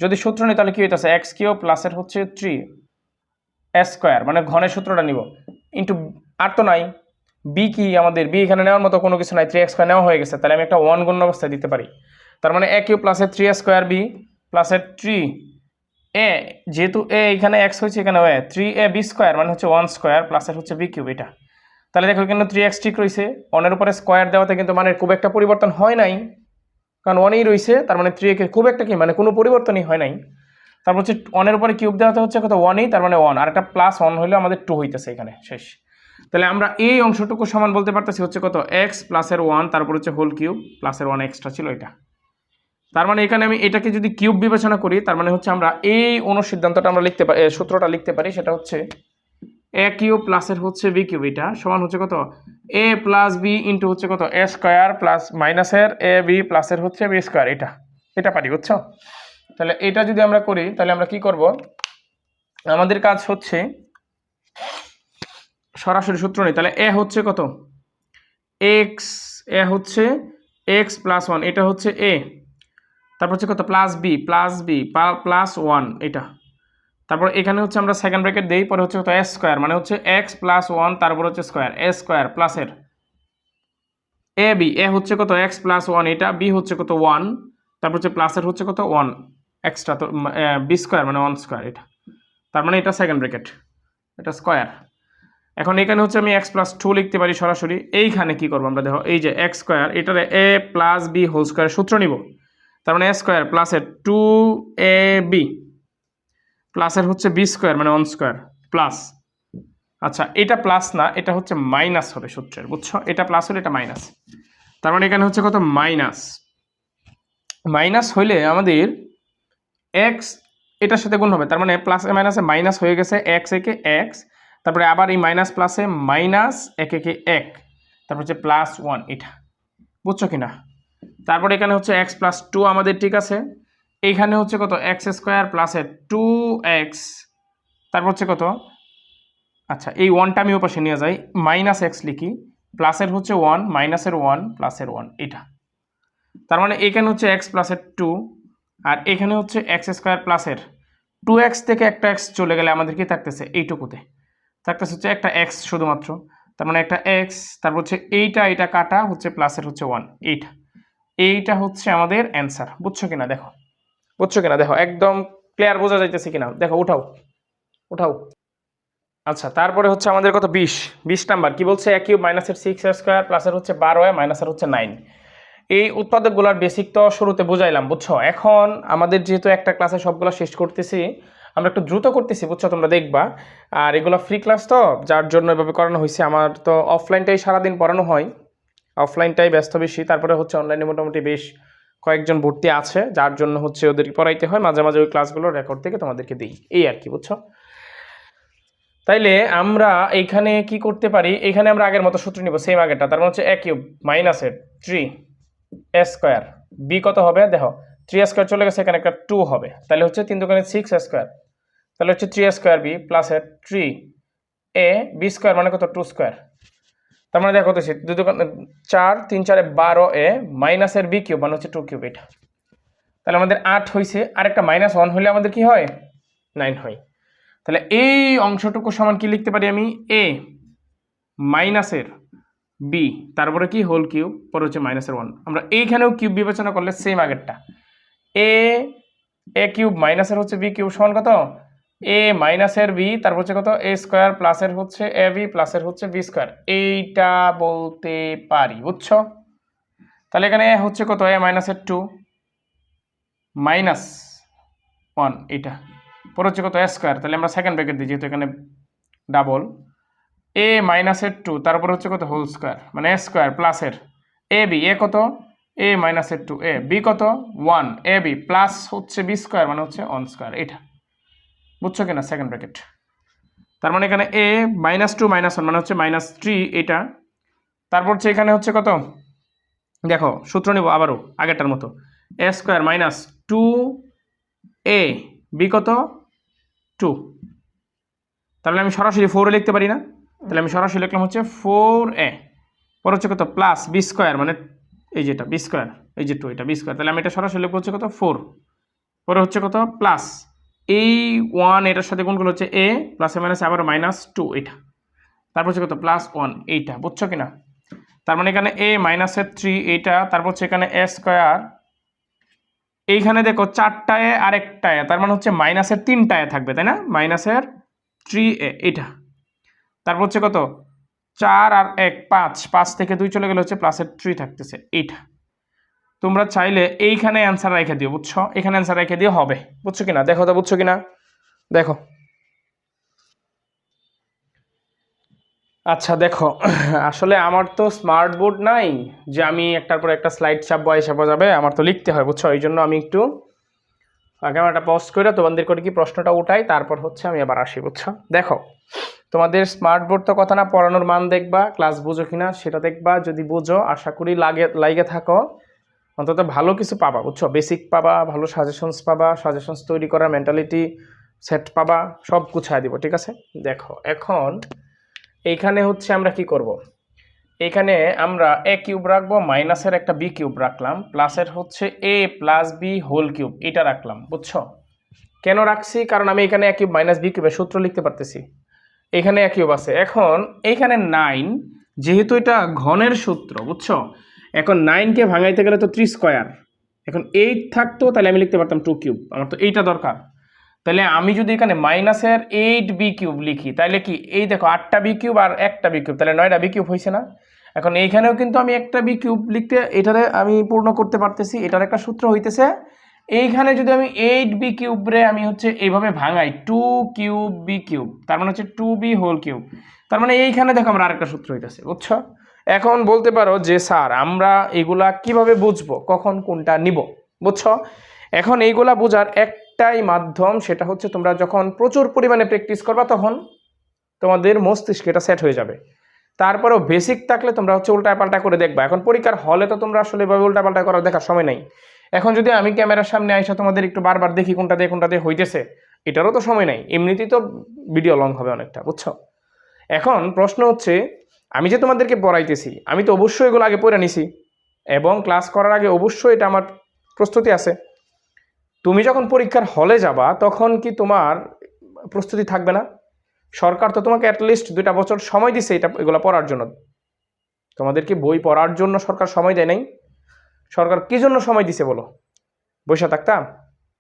যদি সূত্র নিই তাহলে কি হইতেছে x কিউব প্লাসের হচ্ছে 3 s স্কয়ার, মানে ঘনের সূত্রটা নিব ইন্টু, আর তো নাই বি, কি আমাদের বি এখানে নেওয়ার মতো কোনো কিছু নাই, 3x স্কয়ার নেওয়া হয়ে গেছে, তাহলে আমি একটা 1 গণ্য অবস্থায় দিতে পারি, তার মানে a কিউব প্লাসের 3s স্কয়ার b প্লাসের 3 a, যেহেতু a এখানে x হয়েছে এখানে 3ab স্কয়ার মানে হচ্ছে 1 স্কয়ার প্লাসের হচ্ছে b কিউব, এটা। তাহলে দেখো কিন্তু 3x ঠিক রয়েছে, 1 এর উপরে স্কয়ার দেওয়াতে কিন্তু মানে খুব একটা পরিবর্তন হয় নাই, কারণ 1ই রয়েছে, তার মানে 3 এর খুব একটা কি মানে কোনো পরিবর্তনই হয় নাই। তারপর হচ্ছে 1 এর উপরে কিউব দেওয়াতে হচ্ছে কত 1ই, তার মানে 1, আর একটা প্লাস 1 হইলে আমাদের 2 হইতেছে এখানে, শেষ। তাহলে আমরা এই অংশটুকু সমান বলতে পারতেছি হচ্ছে কত x প্লাসের 1 তারপর হচ্ছে হোল কিউব প্লাসের 1 এক্সট্রা ছিল, এটা। তার মানে এখানে আমি এটাকে যদি কিউব বিবেচনা করি, তার মানে হচ্ছে আমরা এই অনুসিদ্ধান্তটা আমরা লিখতে পারি, সূত্রটা লিখতে পারি, সেটা হচ্ছে a কিউব প্লাসের হচ্ছে b কিউব, এটা সমান হচ্ছে কত a প্লাস b ইন্টু হচ্ছে কত a স্কয়ার প্লাস মাইনাসের a b প্লাসের হচ্ছে b স্কয়ার, এটা পারি, বুঝছো। তাহলে এটা যদি আমরা করি তাহলে আমরা কি করব, আমাদের কাজ হচ্ছে সরাসরি সূত্র নেই, তাহলে a হচ্ছে কত x, a হচ্ছে x প্লাস 1, এটা হচ্ছে a, তারপর হচ্ছে কত প্লাস b প্লাস 1, এটা। তারপর এখানে হচ্ছে আমরা সেকেন্ড ব্র্যাকেট দেই, পরে হচ্ছে কত s স্কয়ার মানে হচ্ছে x প্লাস 1 তারপর হচ্ছে স্কয়ার a স্কয়ার প্লাসের ab, a হচ্ছে কত x প্লাস 1, এটা, b হচ্ছে কত 1, তারপর হচ্ছে প্লাসের হচ্ছে কত 1 এক্সট্রা, তো b স্কয়ার মানে 1 স্কয়ার, এটা। তার মানে এটা সেকেন্ড ব্র্যাকেট, এটা স্কয়ার। এখন এখানে হচ্ছে আমি এক্স প্লাস 2 লিখতে পারি সরাসরি। এইখানে কি করবো আমরা, দেখো এই যে এক্স স্কোয়ার, এটার এ প্লাস বি হোল স্কোয়ার সূত্র নিব। তার মানে এ স্কোয়ার প্লাসের 2ab প্লাসের হচ্ছে বি স্কোয়ার মানে 1 স্কোয়ার প্লাস, আচ্ছা এটা প্লাস না, এটা হচ্ছে মাইনাস হবে সূত্রের, বুঝছো? এটা প্লাস হলে এটা মাইনাস। তার মানে এখানে হচ্ছে কত, মাইনাস। মাইনাস হইলে আমাদের এক্স এটার সাথে গুণ হবে, তার মানে প্লাস এ মাইনাসে মাইনাস হয়ে গেছে, এক্স একে এক্স, তারপরে আবার এই মাইনাস প্লাসে মাইনাস এক একে এক, তারপর হচ্ছে প্লাস 1, এটা বুঝছো কিনা? তারপরে এখানে হচ্ছে এক্স প্লাস 2 আমাদের ঠিক আছে। এইখানে হচ্ছে কত, এক্স স্কোয়ার প্লাসের 2x, তারপর হচ্ছে কত, আচ্ছা এই 1টা আমি ওপাশে নিয়ে যাই, মাইনাস এক্স লিখি, প্লাসের হচ্ছে 1 মাইনাসের 1 প্লাসের 1, এটা। তার মানে এখানে হচ্ছে এক্স প্লাসের 2 আর এখানে হচ্ছে এক্স স্কোয়ার প্লাসের 2x থেকে একটা এক্স চলে গেলে আমাদের কি থাকতেছে, এইটুকুতে থাকতেছে হচ্ছে একটা এক্স শুধুমাত্র। তার মানে একটা এক্স, তারপর হচ্ছে এটা কাটা হচ্ছে প্লাসের হচ্ছে 1, এইটা হচ্ছে আমাদের অ্যান্সার। বুঝছো কিনা দেখো, বুঝছো কিনা দেখো, একদম ক্লিয়ার বোঝা যাইতেছে কিনা দেখো, উঠাও। আচ্ছা তারপরে হচ্ছে আমাদের কত, 20 নাম্বার কি বলছে, এ কিউব মাইনাসের 6a স্কোয়ার প্লাসের হচ্ছে 12a মাইনাসের হচ্ছে 9। এই উৎপাদকগুলোর বেসিক তো শুরুতে বুঝাইলাম, বুঝছো? এখন আমাদের যেহেতু একটা ক্লাসে সবগুলো শেষ করতেছি, আমরা একটু দ্রুত করতেছি, বুঝছো? তোমরা দেখবা, আর এগুলো ফ্রি ক্লাস তো, যার জন্য এভাবে করানো হয়েছে। আমার তো অফলাইনটাই সারাদিন পড়ানো হয়, অফলাইনটাই ব্যস্ত বেশি, তারপরে হচ্ছে অনলাইনে মোটামুটি বেশ কয়েকজন ভর্তি আছে, যার জন্য হচ্ছে ওদেরকে পড়াইতে হয়, মাঝে মাঝে ওই ক্লাসগুলো রেকর্ড থেকে তোমাদেরকে দিই, এই আর কি, বুঝছো? তাইলে আমরা এইখানে কি করতে পারি, এখানে আমরা আগের মতো সূত্র নিব, সেম আগেরটা। তার মানে হচ্ছে এ কিউব মাইনাসের 3a স্কোয়ার, বি কত হবে দেখো, 3a স্কোয়ার চলে গেছে, এখানে একটা 2 হবে, তাহলে হচ্ছে 3 দোকানে 6a স্কোয়ার, তাহলে হচ্ছে 3a স্কোয়ার বি প্লাসের 3a বি স্কোয়ার মানে কত, 2 স্কোয়ার। তার মানে দেখো হচ্ছে 2 দোকানে 4, 3 4 12a মাইনাসের বি কিউব মানে হচ্ছে 2 কিউব, এটা। তাহলে আমাদের 8 হয়েছে, আর একটা -1 হলে আমাদের কি হয়, 9 হয়। তাহলে এই অংশটুকু সমান কি লিখতে পারি আমি, a মাইনাসের বি, তারপরে কি হোল কিউব, পরে হচ্ছে -1। আমরা এইখানেও কিউব বিবেচনা করলে সেম আগেরটা, এ কিউব মাইনাসের হচ্ছে বি কিউব সমান কত, এ মাইনাসের বি, তারপর হচ্ছে কত, এ স্কোয়ার প্লাসের হচ্ছে এ বি প্লাসের হচ্ছে বি স্কোয়ার, এইটা বলতে পারি, বুঝছো? তাহলে এখানে হচ্ছে কত, এ মাইনাসের 2 -1, এটা পরে হচ্ছে কত, এ স্কোয়ার, তাহলে আমরা সেকেন্ড ব্র্যাকেট দিই যেহেতু এখানে ডাবল, এ মাইনাসের 2 তারপর হচ্ছে কত, হোল স্কোয়ার মানে এ স্কোয়ার প্লাসের এ বি, এ কত, এ মাইনাসের 2 এ বি কত 1 এ বি প্লাস হচ্ছে বি স্কোয়ার মানে হচ্ছে 1 স্কোয়ার, এটা বুঝছো কিনা, সেকেন্ড ব্র্যাকেট। তার মানে এখানে এ -2 -1 মানে হচ্ছে -3, এটা। তারপর হচ্ছে এখানে হচ্ছে কত, দেখো সূত্র নিব আবারও আগেরটার মতো, এ স্কোয়ার মাইনাস 2a বি কত 2, তাহলে আমি সরাসরি 4 লিখতে পারি না, তাহলে আমি সরাসরি লিখলাম হচ্ছে 4a, পর হচ্ছে কত, প্লাস বি স্কোয়ার মানে এই যেটা বি স্কোয়ার, এই যে 2, এটা বি স্কোয়ার, তাহলে আমি এটা সরাসরি লিখবো হচ্ছে কত, 4, পরে হচ্ছে কত, প্লাস এই 1 এটার সাথে গুণ করলে হচ্ছে a প্লাসে মাইনাসে আবার -2, এটা। তারপর হচ্ছে কত, +1, এইটা বুঝছো কিনা? তার মানে এখানে a -3 এইটা, তারপর হচ্ছে এখানে a স্কোয়ার, এইখানে দেখো 4টায় আরেকটায়, তার মানে হচ্ছে মাইনাসের 3টায় থাকবে, তাই না, -3a, এটা। তারপর হচ্ছে কত, 4 আর 1 5 থেকে 2 চলে গেলে হচ্ছে +3 থাকতেছে, এইটা। তোমরা চাইলে এইখানে অ্যান্সার রেখে দিও, বুঝছো? এখানে অ্যান্সার রেখে দিও হবে, বুঝছো কিনা দেখো তো, বুঝছো কিনা দেখো। আচ্ছা দেখো, আসলে আমার তো স্মার্ট বোর্ড নাই যে আমি একটার পর একটা স্লাইড ছাপবো এসে যাবে, আমার তো লিখতে হয়, বুঝছো? এই জন্য আমি একটু ক্যামেরাটা পজ করে তোমাদের করে কি প্রশ্নটা উঠাই, তারপর হচ্ছে আমি আবার আসি, বুঝছো? দেখো তোমাদের স্মার্ট বোর্ড তো কথা না, পড়ানোর মান দেখবা, ক্লাস বুঝো কিনা সেটা দেখবা, যদি বুঝো আশা করি লাগে থাকো অন্তত ভালো কিছু পাবা, বুঝছো? বেসিক পাবা, ভালো সাজেশনস পাবা, সাজেশনস তৈরি করার মেন্টালিটি সেট পাবা, সব গুছায় দিব, ঠিক আছে? দেখো এখন এইখানে হচ্ছে আমরা কি করব, এইখানে আমরা এ কিউব রাখবো, মাইনাসের একটা বি কিউব রাখলাম, প্লাসের হচ্ছে A plus B whole cube, এটা রাখলাম, বুঝছো? কেন রাখছি, কারণ আমি এখানে এ কিউব মাইনাস বি কিউবের সূত্র লিখতে পারতেছি, এখানে এ কিউব আছে। এখন এইখানে 9 যেহেতু এটা ঘনের সূত্র, বুঝছো? এখন 9কে ভাঙাইতে গেলে তো 3 স্কোয়ার, এখন 8 থাকতো তাহলে আমি লিখতে পারতাম 2 কিউব, আমার তো এইটা দরকার। তাহলে আমি যদি এখানে মাইনাসের 8b³ লিখি তাহলে কি এই দেখো 8টা b³ আর একটা b³ তাহলে 9টা b³ হয়েছে না। এখন এইখানেও কিন্তু আমি একটা b³ লিখতে এটারে আমি পূর্ণ করতে পারতেছি, এটার একটা সূত্র হইতেছে এইখানে যদি আমি 8b³ রে আমি হচ্ছে এইভাবে ভাঙাই 2b³, তার মানে হচ্ছে 2b³। তার মানে এইখানে দেখো আমরা আরেকটা সূত্র হইতেছে, বুঝছো। এখন বলতে পারো যে স্যার আমরা এগুলা কিভাবে বুঝবো কখন কোনটা নিব, বুঝছো। এখন এইগুলা বোঝার একটাই মাধ্যম, সেটা হচ্ছে তোমরা যখন প্রচুর পরিমাণে প্র্যাকটিস করবা তখন তোমাদের মস্তিষ্কে এটা সেট হয়ে যাবে। তারপরেও বেসিক থাকলে তোমরা হচ্ছে উল্টাপাল্টা করে দেখবা। এখন পরীক্ষার হলে তো তোমরা আসলে এভাবে উল্টাপাল্টা করার দেখার সময় নেই। এখন যদি আমি ক্যামেরার সামনে আইসা তোমাদের একটু বারবার দেখি কোনটা দিয়ে হইতেছে, এটারও তো সময় নাই, এমনিতেই তো ভিডিও লং হবে অনেকটা, বুঝছো। এখন প্রশ্ন হচ্ছে আমি যে তোমাদেরকে পড়াইতেছি আমি তো অবশ্যই এগুলো আগে পড়ে নিছি এবং ক্লাস করার আগে অবশ্যই এটা আমার প্রস্তুতি আছে। তুমি যখন পরীক্ষার হলে যাবা তখন কি তোমার প্রস্তুতি থাকবে না? সরকার তো তোমাকে অ্যাটলিস্ট 2টা বছর সময় দিছে এগুলো পড়ার জন্য। তোমাদের কি বই পড়ার জন্য সরকার সময় দেয় নাই? সরকার কি জন্য সময় দিছে বলো? বসে থাকতাম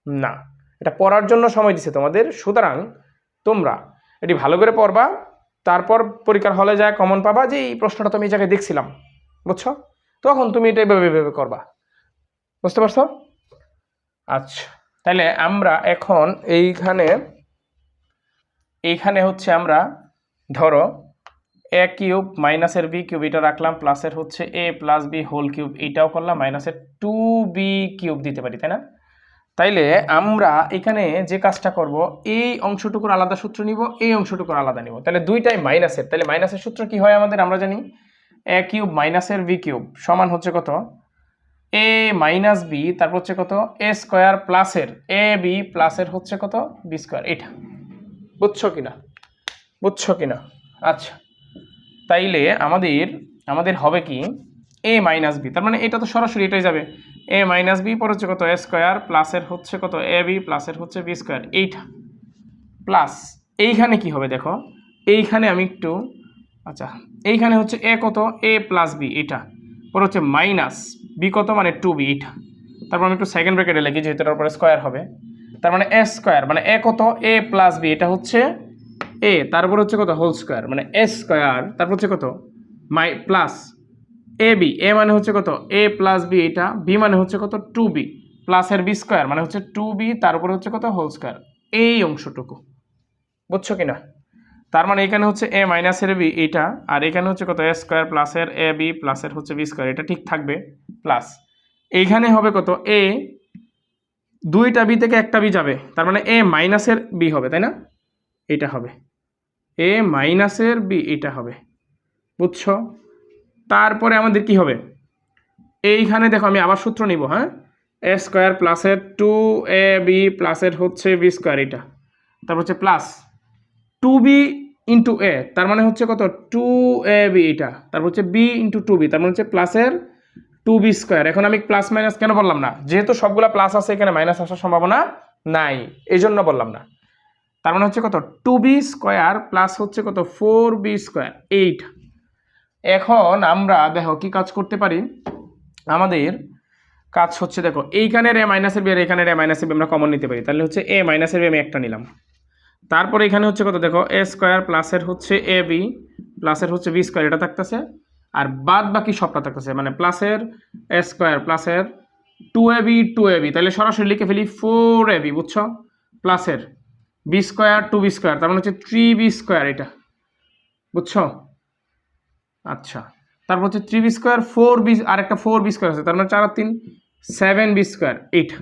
না, এটা পড়ার জন্য সময় দিছে তোমাদের। সুতরাং তোমরা এটি ভালো করে পড়বা, তারপর পরীক্ষার হলে যায় কমন পাবা যে এই প্রশ্নটা তুমি এই জায়গায় দেখছিলাম, বুঝছো। তখন তুমি এটা এভাবে করবা, বুঝতে পারছো? আচ্ছা, তাহলে আমরা এখন এইখানে হচ্ছে আমরা ধরো a³ মাইনাসের b³ এটা রাখলাম, প্লাসের হচ্ছে a+b³ এইটাও করলাম, মাইনাসের 2b³ দিতে পারি, তাই না? তাইলে আমরা এখানে যে কাজটা করব এই অংশটুকুর আলাদা সূত্র নিব, এই অংশটুকুর আলাদা নিব। তাহলে দুইটাই মাইনাসের, তাহলে মাইনাসের সূত্র কি হয় আমাদের আমরা জানি a³ মাইনাসের b³ সমান হচ্ছে কত a মাইনাস b, তারপর হচ্ছে কত a² প্লাসের ab প্লাসের হচ্ছে কত b²। এটা বুঝছো কিনা? আচ্ছা, তাইলে আমাদের হবে কি a মাইনাস b, তার মানে এটা তো সরাসরি এটাই যাবে a মাইনাস b পর হচ্ছে কত a² প্লাসের হচ্ছে কত ab প্লাসের হচ্ছে b²। এইটা প্লাস এইখানে কি হবে দেখো, এইখানে আমি একটু আচ্ছা এইখানে হচ্ছে a কত a+b এটা পর হচ্ছে মাইনাস b কত মানে 2b এটা, তারপর আমি একটু সেকেন্ড ব্র্যাকেটে লিখি যেহেতু এটার উপরে স্কয়ার হবে। তার মানে a² মানে a কত a+b এটা হচ্ছে a, তারপর হচ্ছে কত হোল স্কয়ার মানে a², তারপর হচ্ছে কত প্লাস ab, a মানে হচ্ছে কত a+b এটা, b মানে হচ্ছে কত 2b প্লাসের b² মানে হচ্ছে 2b, তার উপরে হচ্ছে কত হোল স্কয়ার, এই অংশটুকু, বুঝছো কিনা? তার মানে এখানে হচ্ছে a মাইনাসের b এটা, আর এখানে হচ্ছে কত a² প্লাসের ab প্লাসের হচ্ছে b², এটা ঠিক থাকবে। প্লাস এইখানে হবে কত a, 2টা b থেকে একটা b যাবে, তার মানে a মাইনাসের b হবে, তাই না? এটা হবে a মাইনাসের b এটা হবে, বুঝছো। তারপরে আমাদের কি হবে এইখানে দেখো আমি আবার সূত্র নিব, হ্যাঁ a² প্লাসের 2ab প্লাসের হচ্ছে b² এটা, তারপর হচ্ছে প্লাস 2b ইন্টু a, তার মানে হচ্ছে কত 2ab এটা, তারপর হচ্ছে b ইন্টু 2b তার মানে হচ্ছে প্লাসের 2b²। এখন আমি প্লাস মাইনাস কেন বললাম না, যেহেতু সবগুলা প্লাস আছে এখানে মাইনাস আসার সম্ভাবনা নাই, এই জন্য বললাম না। তার মানে হচ্ছে কত 2b² প্লাস হচ্ছে কত 4b², 8। এখন আমরা দেখো কি কাজ করতে পারি, আমাদের কাজ হচ্ছে দেখো এইখানের a মাইনাসের b আর এখানের a মাইনাসের b আমরা কমন নিতে পারি, তাহলে হচ্ছে a মাইনাসের b আমি একটা নিলাম। তারপরে এখানে হচ্ছে কত দেখো a² প্লাসের হচ্ছে ab প্লাসের হচ্ছে b², এটা থাকতেছে, আর বাদ বাকি সবটা থাকতেছে মানে প্লাসের a² প্লাসের 2ab তাহলে সরাসরি লিখে ফেলি 4ab, বুঝছো, প্লাসের b² 2b², তার মানে হচ্ছে 3b² এটা, বুঝছো। আচ্ছা, তারপর হচ্ছে 3b² 4b আর একটা 4b² আছে, তার মানে 4 আর 3 7b², এইটা।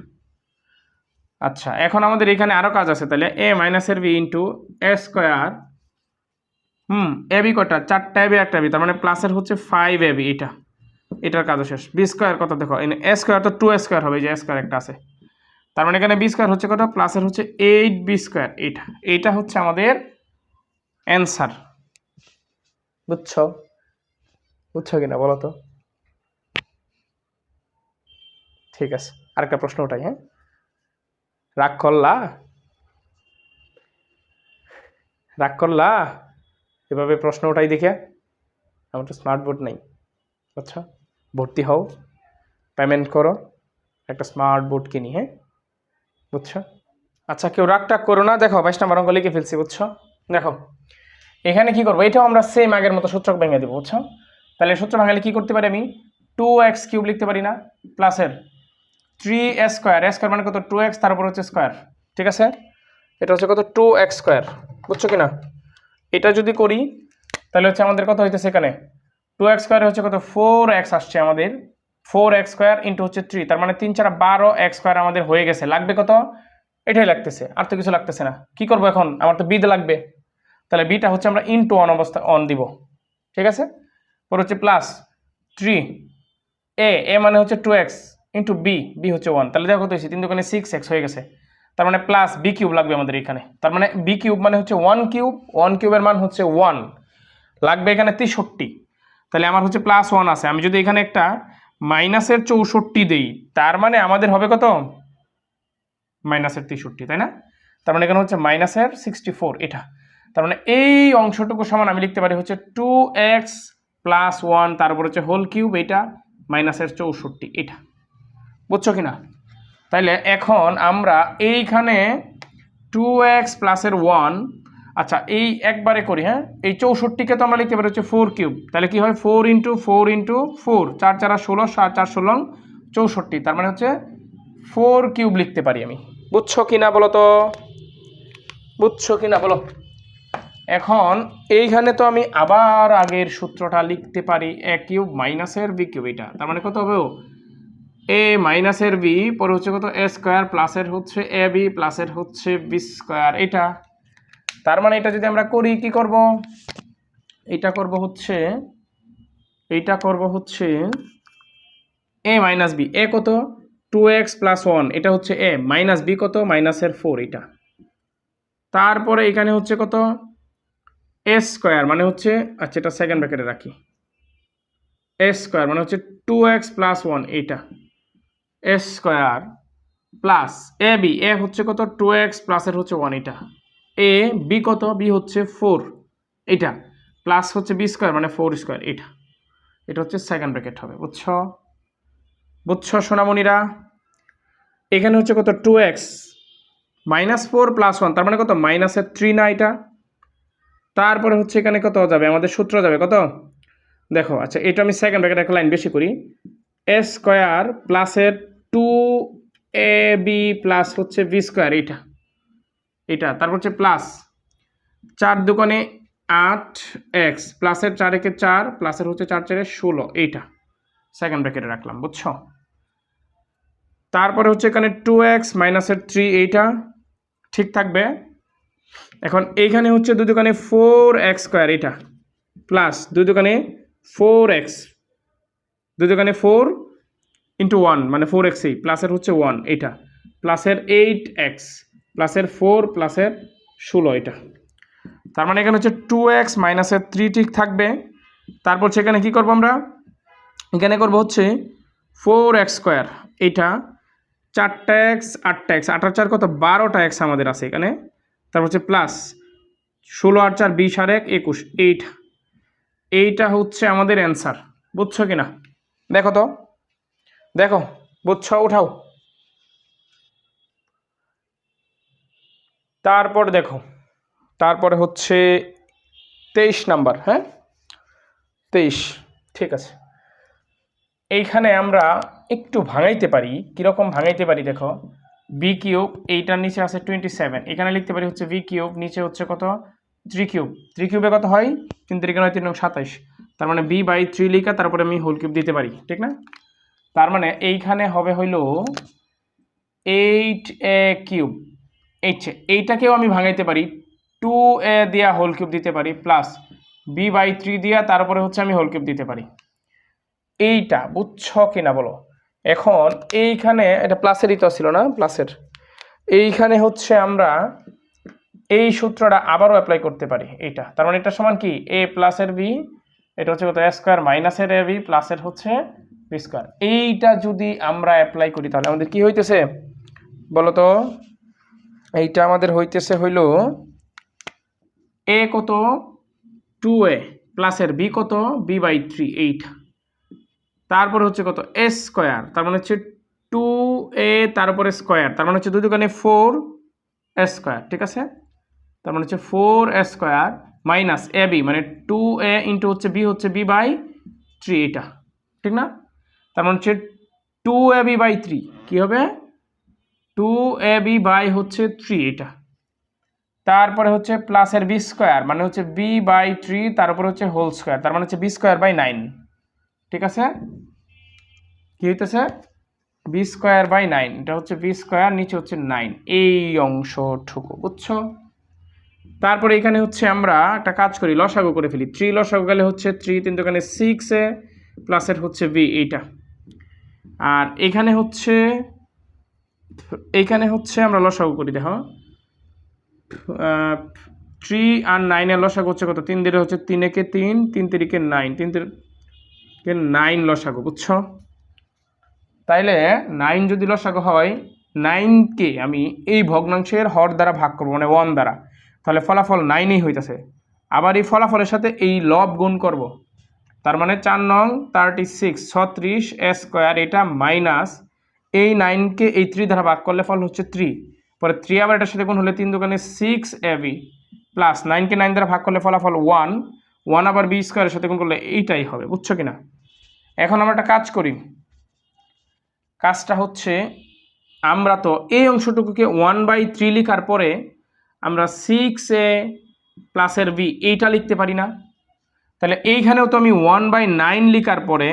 আচ্ছা, এখন আমাদের এখানে আরো কাজ আছে, তাহলে a মাইনাসের b ইন্টু a², ab কটা 4টা ab একটা b, তার মানে প্লাসের হচ্ছে 5ab এটা, এটার কাজ শেষ। b² কত দেখো a² তো 2a² হবে, যে a² একটা আছে, তার মানে এখানে b² হচ্ছে কত প্লাসের হচ্ছে 8b², এটা হচ্ছে আমাদের অ্যান্সার, বুঝছো কিনা বলো তো? ঠিক আছে, আরেকটা প্রশ্ন ওটাই, হ্যাঁ রাগ করলা এভাবে প্রশ্ন ওটাই দেখে, আমার তো স্মার্ট বোর্ড নেই, আচ্ছা ভর্তি হও, পেমেন্ট করো, একটা স্মার্ট বোর্ড কিনি, হ্যাঁ বুঝছো। আচ্ছা কেউ রাগ টাগ করো না, দেখো 22 নম্বর অঙ্ক লিখে ফেলছি, বুঝছো? দেখো এখানে কি করবো, এটাও আমরা সেম আগের মতো সূত্র ভেঙে দেবো, বুঝছো? তাহলে সূত্র ভাঙালে কি করতে পারি, আমি 2x কিউব লিখতে পারি না, প্লাসের 3 স্কোয়ার, স্কোয়ার মানে কত 2x, তার উপর হচ্ছে স্কোয়ার, ঠিক আছে? এটা হচ্ছে কত 2x স্কোয়ার, বুঝছো কিনা? এটা যদি করি তাহলে হচ্ছে আমাদের কত হইতেছে এখানে 2x স্কোয়ার হচ্ছে কত 4x আসছে আমাদের, 4x স্কোয়ার ইন্টু হচ্ছে 3, তার মানে 3 4 12x স্কোয়ার আমাদের হয়ে গেছে। লাগবে কত, এটাই লাগতেছে, আর তো কিছু লাগতেছে না। কি করবো এখন, আমার তো বিতে লাগবে, তাহলে বিটা হচ্ছে আমরা ইন্টু অন অবস্থা অন দিব, ঠিক আছে? পর হচ্ছে প্লাস 3 এ মানে হচ্ছে 2x ইন্টু বি হচ্ছে 1, তাহলে দেখো কত হয়েছে 3 দুগুণে 6x হয়ে গেছে, তার মানে প্লাস বি কিউব লাগবে আমাদের এখানে, তার মানে বি কিউব মানে হচ্ছে 1 কিউব, 1 কিউবের মান হচ্ছে 1, লাগবে এখানে 63, তাহলে আমার হচ্ছে প্লাস 1 আছে। আমি যদি এখানে একটা মাইনাসের 64 দেই, তার মানে আমাদের হবে কত মাইনাসের 63, তাই না? তার মানে এখানে হচ্ছে মাইনাসের 64 এটা, তার মানে এই অংশটুকু সমান আমি লিখতে পারি হচ্ছে 2x প্লাস 1 তারপর হচ্ছে হোল কিউব, এটা মাইনাসের 64 এটা, বুঝছো কিনা? তাইলে এখন আমরা এইখানে 2x প্লাসের 1, আচ্ছা এই একবারে করি, হ্যাঁ এই 64কে তো আমরা লিখতে পারি হচ্ছে 4 কিউব, তাহলে কি হয় 4 ইন্টু 4 ইন্টু 4, 4 4 16, 7 4 16 64, তার মানে হচ্ছে 4 কিউব লিখতে পারি আমি, বুঝছো কিনা বলো তো, বুঝছো কিনা বলো? এখন এইখানে তো আমি আবার আগের সূত্রটা লিখতে পারি, এ কিউব মাইনাসের বি কিউব, এটা তার মানে কত হবে এ মাইনাসের বি, পরে হচ্ছে কত এ স্কোয়ার, প্লাসের হচ্ছে এ বি, প্লাসের হচ্ছে বি স্কোয়ার, এটা তার মানে এটা যদি আমরা করি কি করব, এটা করব হচ্ছে এ মাইনাস বি, এ কত 2x প্লাস 1, এটা হচ্ছে এ, মাইনাস বি কত মাইনাসের 4 এটা, তারপরে এখানে হচ্ছে কত এ স্কোয়ার মানে হচ্ছে, আচ্ছা এটা সেকেন্ড ব্র্যাকেটে রাখি, এ স্কোয়ার মানে হচ্ছে 2x প্লাস 1 এটা এ স্কোয়ার, প্লাস এ বি, এ হচ্ছে কত 2x প্লাসের হচ্ছে 1 এটা, এ বি কত বি হচ্ছে 4 এটা, প্লাস হচ্ছে বি স্কোয়ার মানে 4 স্কোয়ার এটা, এটা হচ্ছে সেকেন্ড ব্র্যাকেট হবে, বুঝছো? বুঝছো সোনামণিরা? এখানে হচ্ছে কত 2x মাইনাস 4 প্লাস 1, তার মানে কত মাইনাসের 3 না এটা, তারপরে হচ্ছে এখানে কত যাবে আমাদের সূত্র যাবে কত, দেখো আচ্ছা এটা আমি সেকেন্ড ব্র্যাকেট একটা লাইন বেশি করি, এ স্কোয়ার প্লাসের 2ab প্লাস হচ্ছে বি স্কোয়ার এটা, এটা তারপর হচ্ছে প্লাস 4 দুগুণে 8x প্লাসের 4 একে 4 প্লাসের হচ্ছে 4 4 16 এইটা সেকেন্ড ব্র্যাকেটে রাখলাম, বুঝছো? তারপরে হচ্ছে এখানে 2x মাইনাসের 3 এইটা ঠিক থাকবে। এখন এইখানে হচ্ছে 2 দুগুণে 4x স্কোয়ার এটা, প্লাস 2 দুগুণে 4x, 2 দুগুণে 4 ইন্টু 1 মানে 4x, প্লাসের হচ্ছে 1 এটা, প্লাসের 8x প্লাসের 4 প্লাসের 16 এটা, তার মানে এখানে হচ্ছে 2x মাইনাসের 3 ঠিক থাকবে। তারপর সেখানে কি করব আমরা, এখানে করব হচ্ছে 4x স্কোয়ার এটা, 4টা x 8টা x, 8 আর 4 কত 12টা x আমাদের আছে এখানে, তারপর হচ্ছে প্লাস 16 আর 4 20 আর 1 21 এইটা হচ্ছে আমাদের অ্যান্সার, বুঝছো কিনা? দেখো তো, দেখো বুঝছো, উঠাও। তারপর দেখো, তারপরে হচ্ছে 23 নাম্বার, হ্যাঁ 23, ঠিক আছে। এইখানে আমরা একটু ভাঙাইতে পারি, কীরকম ভাঙাইতে পারি দেখো, বি কিউব এইটার নিচে আছে 27, এখানে লিখতে পারি হচ্ছে বি কিউব, নিচে হচ্ছে কত 3 কিউব, 3 কিউবে কত হয় 3 3 9 3 27, তার মানে বি বাই 3 লিখা তারপরে আমি হোল কিউব দিতে পারি, ঠিক না? তার মানে এইখানে হবে হইল 8a কিউব, এইটাকেও আমি ভাঙাইতে পারি 2a দিয়া হোল কিউব দিতে পারি, প্লাস বি বাই 3 দিয়া তারপরে হচ্ছে আমি হোল কিউব দিতে পারি, এইটা বুঝছো কিনা বলো? এখন এইখানে এটা প্লাসেরই তো ছিল না, প্লাসের এইখানে হচ্ছে আমরা এই সূত্রটা আবারও অ্যাপ্লাই করতে পারি, এইটা তার মানে এটা সমান কি এ প্লাসের বি, এটা হচ্ছে কত এ স্কোয়ার মাইনাসের এ বি প্লাসের হচ্ছে বি স্কোয়ার, এইটা যদি আমরা অ্যাপ্লাই করি তাহলে আমাদের কি হইতেছে বলো তো? এইটা আমাদের হইতেছে হইল এ কত 2a প্লাসের বি কত বি বাই 3 এইটা, তারপরে হচ্ছে কত এ স্কোয়ার, তার মানে হচ্ছে 2a তারপরে স্কোয়ার, তার মানে হচ্ছে 2 দুগুণে 4 স্কোয়ার, ঠিক আছে। তার মানে হচ্ছে 4 স্কোয়ার মাইনাস এ বি, মানে 2a ইন্টু হচ্ছে বি বাই 3, এটা ঠিক না। তার মানে হচ্ছে 2ab বাই 3 কী হবে, 2ab বাই হচ্ছে 3 এটা। তারপরে হচ্ছে প্লাসের বি স্কোয়ার, মানে হচ্ছে বি বাই 3, তার উপরে হচ্ছে হোল স্কোয়ার, তার মানে হচ্ছে বি স্কোয়ার বাই 9, ঠিক আছে। কি হইতেছে, বি স্কোয়ার বাই 9, এটা হচ্ছে বি স্কোয়ার, নিচে হচ্ছে 9, এই অংশটুকু, বুঝছো। তারপরে এখানে হচ্ছে আমরা একটা কাজ করি, লসাগু করে ফেলি। 3 লসাগু গেলে হচ্ছে 3 3 দোকানে 6a প্লাসের হচ্ছে বি এইটা। আর এইখানে হচ্ছে আমরা লসাগু করি, দেখো 3 আর 9 এর লসাগু হচ্ছে কত, 3 দিলে হচ্ছে 3 একে 3, 3 তিরিকে 9, 3 তিরিকে 9 লসাগু, বুঝছো। তাইলে 9 যদি লসাগু হয়, 9কে আমি এই ভগ্নাংশের হর দ্বারা ভাগ করবো, মানে 1 দ্বারা, তাহলে ফলাফল 9ই হইতেছে। আবার এই ফলাফলের সাথে এই লব গুণ করব, তার মানে 4 নং 36 36 স্কোয়ার, এটা মাইনাস এই 9কে এই 3 দ্বারা ভাগ করলে ফল হচ্ছে 3, পরে 3 আবার এটার সাথে গুণ হলে 3 দোকানে 6ab প্লাস 9কে 9 দ্বারা ভাগ করলে ফলাফল 1 1 আবার বি স্কোয়ারের সাথে গুণ করলে এইটাই হবে, বুঝছো কিনা। এখন আমরা একটা কাজ করি, কাজটা হচ্ছে আমরা তো এই অংশটুকুকে 1/3 লিখার পরে আমরা 6a প্লাসের বি এইটা লিখতে পারি না। তাহলে এইখানেও তো আমি 1/9 লিখার পরে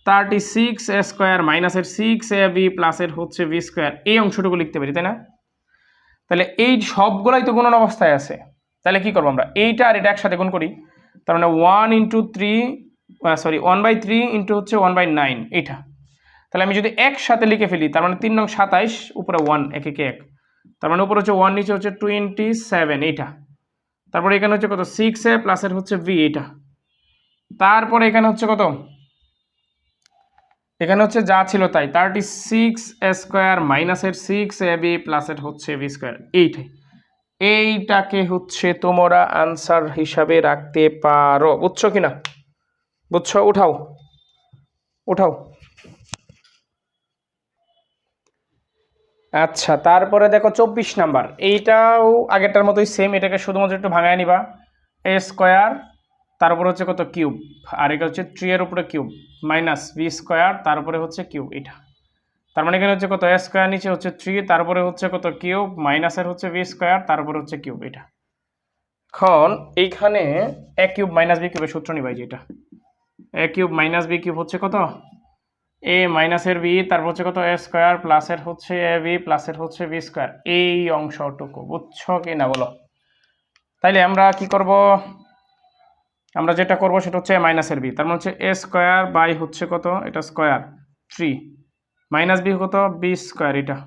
36 স্কোয়ার মাইনাসের 6ab প্লাসের হচ্ছে বি স্কোয়ার, এই অংশটুকু লিখতে পারি, তাই না। তাহলে এই সবগুলাই তো গুণন অবস্থায় আছে। তাহলে কি করবো আমরা, এইটা আর এটা একসাথে গুণ করি, তার মানে 1/3 ইন্টু হচ্ছে 1/9 এইটা। তাহলে আমি যদি একসাথে লিখে ফেলি, তার মানে 3 নং 27, উপরে 1, 1 একে 1, তার মানে উপরে হচ্ছে 1, নিচে হচ্ছে 27 এইটা। তারপরে এখানে হচ্ছে কত, 6a প্লাসের হচ্ছে বি এইটা। তারপরে এখানে হচ্ছে কত, এখানে হচ্ছে যা ছিল তাই, 36 স্কোয়ার মাইনাসের 6ab প্লাসের হচ্ছে বি স্কোয়ার এইটাই। এইটাকে হচ্ছে তোমরা আনসার হিসাবে রাখতে পারো, বুঝছো কিনা, বুঝছো। উঠাও উঠাও। আচ্ছা, তারপরে দেখো 24 নাম্বার, এইটাও আগেরটার মতোই সেম, এটাকে শুধুমাত্র একটু ভাঙায় নিবা। এ স্কোয়ার, তার উপরে হচ্ছে কত কিউব, আর এটা হচ্ছে 3 এর উপরে কিউব, মাইনাস বি স্কোয়ার, তার উপরে হচ্ছে কিউব এটা। তার মানে এখানে হচ্ছে কত, এ স্কোয়ার, নিচে হচ্ছে 3, তার উপরে হচ্ছে কত কিউব, মাইনাসের হচ্ছে বি স্কোয়ার, তার উপরে হচ্ছে কিউব এটা। এখন এইখানে এ কিউব মাইনাস বি কিউবের সূত্র নিবাই, যেটা এ কিউব মাইনাস বি কিউব হচ্ছে কত, এ মাইনাসের বি, তারপর হচ্ছে কত এ স্কোয়ার প্লাসের হচ্ছে এ বি প্লাসের হচ্ছে বি স্কোয়ার, এই অংশটুকু, বুঝছো কি না বলো। তাইলে আমরা কি করব, আমরা যেটা করব সেটা হচ্ছে মাইনাসের বি, তার মানে হচ্ছে এ স্কোয়ার বাই হচ্ছে কত, এটা স্কোয়ার 3 মাইনাস বি কত, বি স্কোয়ার এটা,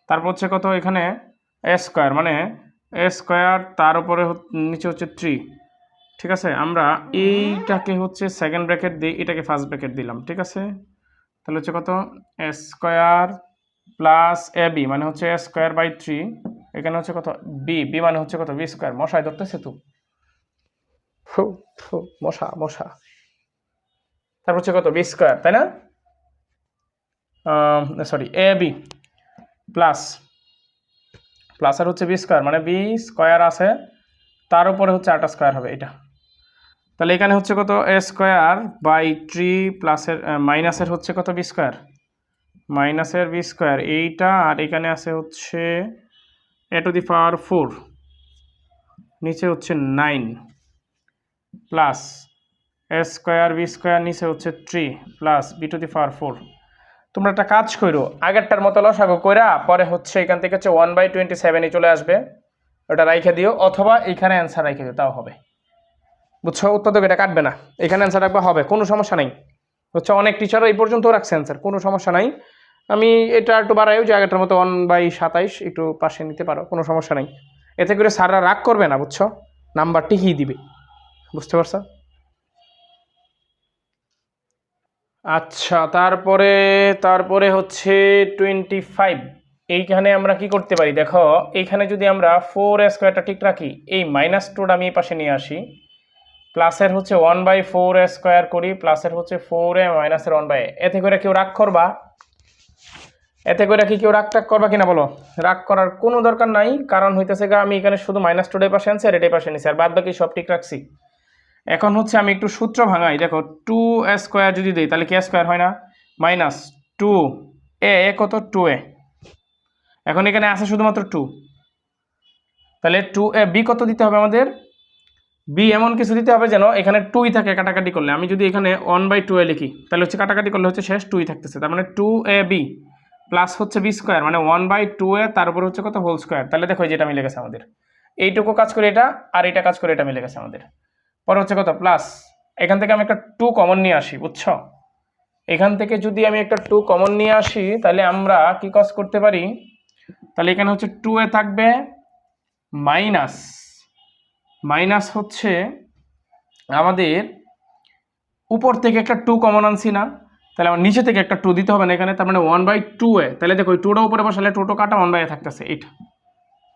তারপর হচ্ছে কত এখানে এ স্কোয়ার, মানে এ স্কোয়ার, তার উপরে নিচে হচ্ছে 3, ঠিক আছে। আমরা এইটাকে হচ্ছে সেকেন্ড ব্র্যাকেট দিই, এটাকে ফার্স্ট ব্র্যাকেট দিলাম, ঠিক আছে। তাহলে হচ্ছে কত, A square plus A B, মানে হচ্ছে এ স্কোয়ার বাই 3, এখানে হচ্ছে কত বি, বি মানে হচ্ছে কত বি স্কোয়ার, মশাই ধরতেছে তো, মশা মশা, তারপর হচ্ছে কত বি স্কোয়ার, তাই না, সরি এ বি প্লাস আর হচ্ছে বি স্কোয়ার, মানে বি স্কোয়ার আছে, তার উপরে হচ্ছে 8 স্কোয়ার হবে এটা। তাহলে এখানে হচ্ছে কত এ স্কোয়ার বাই 3 প্লাসের মাইনাসের হচ্ছে কত বি স্কোয়ার, মাইনাসের বি স্কোয়ার এইটা, আর এখানে আছে হচ্ছে এ টু দি পাওয়ার 4, নিচে হচ্ছে 9 প্লাস এ স্কোয়ার বি স্কোয়ার, নিচে হচ্ছে 3 প্লাস বি টু দি পাওয়ার 4। তোমরা একটা কাজ করো, আগেরটার মতো লসাগু কইরা পরে হচ্ছে এখান থেকে হচ্ছে 1/27 চলে আসবে, ওটা রাইখে দিও, অথবা এখানে অ্যান্সার রাইখে দিও, তাও হবে, বুঝছো। উত্তর এটা কাটবে না, এখানে অ্যান্সার রাখবা, হবে, কোনো সমস্যা নাই, বুঝছো। অনেক টিচাররা এই পর্যন্ত রাখছে অ্যান্সার, কোনো সমস্যা নাই। আমি এটা একটু বাড়াইও, যে আগেরটার মতো 1/27 একটু পাশে নিতে পারো, কোনো সমস্যা নাই। এতে করে স্যাররা রাগ করবে না, বুঝছো, নাম্বার ঠিকই দিবে, বুঝতে পারছো। আচ্ছা, তারপরে হচ্ছে 25, এইখানে আমরা কি করতে পারি দেখো, এইখানে যদি আমরা 4 স্কোয়ারটা ঠিক রাখি, এই -2টা আমি এই পাশে নিয়ে আসি, প্লাসের হচ্ছে 1/4 স্কোয়ার করি, প্লাসের হচ্ছে 4a মাইনাসের 1/a, এতে করে কেউ রাগ করবা, এতে করে কি কেউ রাগ টাগ করবা কিনা বলো? রাগ করার কোনো দরকার নাই, কারণ হইতেছে গা আমি এখানে শুধু -2 এর পাশে আনছি আর এটাই পাশে নিছি, আর বাদ বাকি সব ঠিক রাখছি। এখন হচ্ছে আমি একটু সূত্র ভাঙাই। দেখো 2a² যদি দিই তাহলে কি a² হয় না? -2a কত 2a, এখন এখানে আছে শুধুমাত্র 2, তাহলে 2ab কত দিতে হবে আমাদের? b এমন কিছু দিতে হবে যেন এখানে 2ই থাকে কাটাকাটি করলে। আমি যদি এখানে 1/2a লিখি তাহলে হচ্ছে কাটাকাটি করলে হচ্ছে শেষ 2ই থাকতেছে, তার মানে 2ab প্লাস হচ্ছে b² মানে 1/2a তার উপর হচ্ছে কত হোল স্কোয়ার। তাহলে দেখো যেটা মিলে গেছে আমাদের, এইটুকু কাজ করে এটা আর এটা কাজ করে এটা মিলে গেছে আমাদের। পরে হচ্ছে কত প্লাস, এখান থেকে আমি একটা 2 কমন নিয়ে আসি, বুঝছো? এখান থেকে যদি আমি একটা 2 কমন নিয়ে আসি তাহলে আমরা কি কাজ করতে পারি? তাহলে এখানে হচ্ছে 2a থাকবে মাইনাস হচ্ছে আমাদের উপর থেকে একটা 2 কমন আনছি না, তাহলে আমার নিচে থেকে একটা 2 দিতে হবে না এখানে, তার মানে 1/2a। তাহলে দেখো ওই 2টা উপরে বসালে 2 কাটা 1/a থাকতেছে, এইটা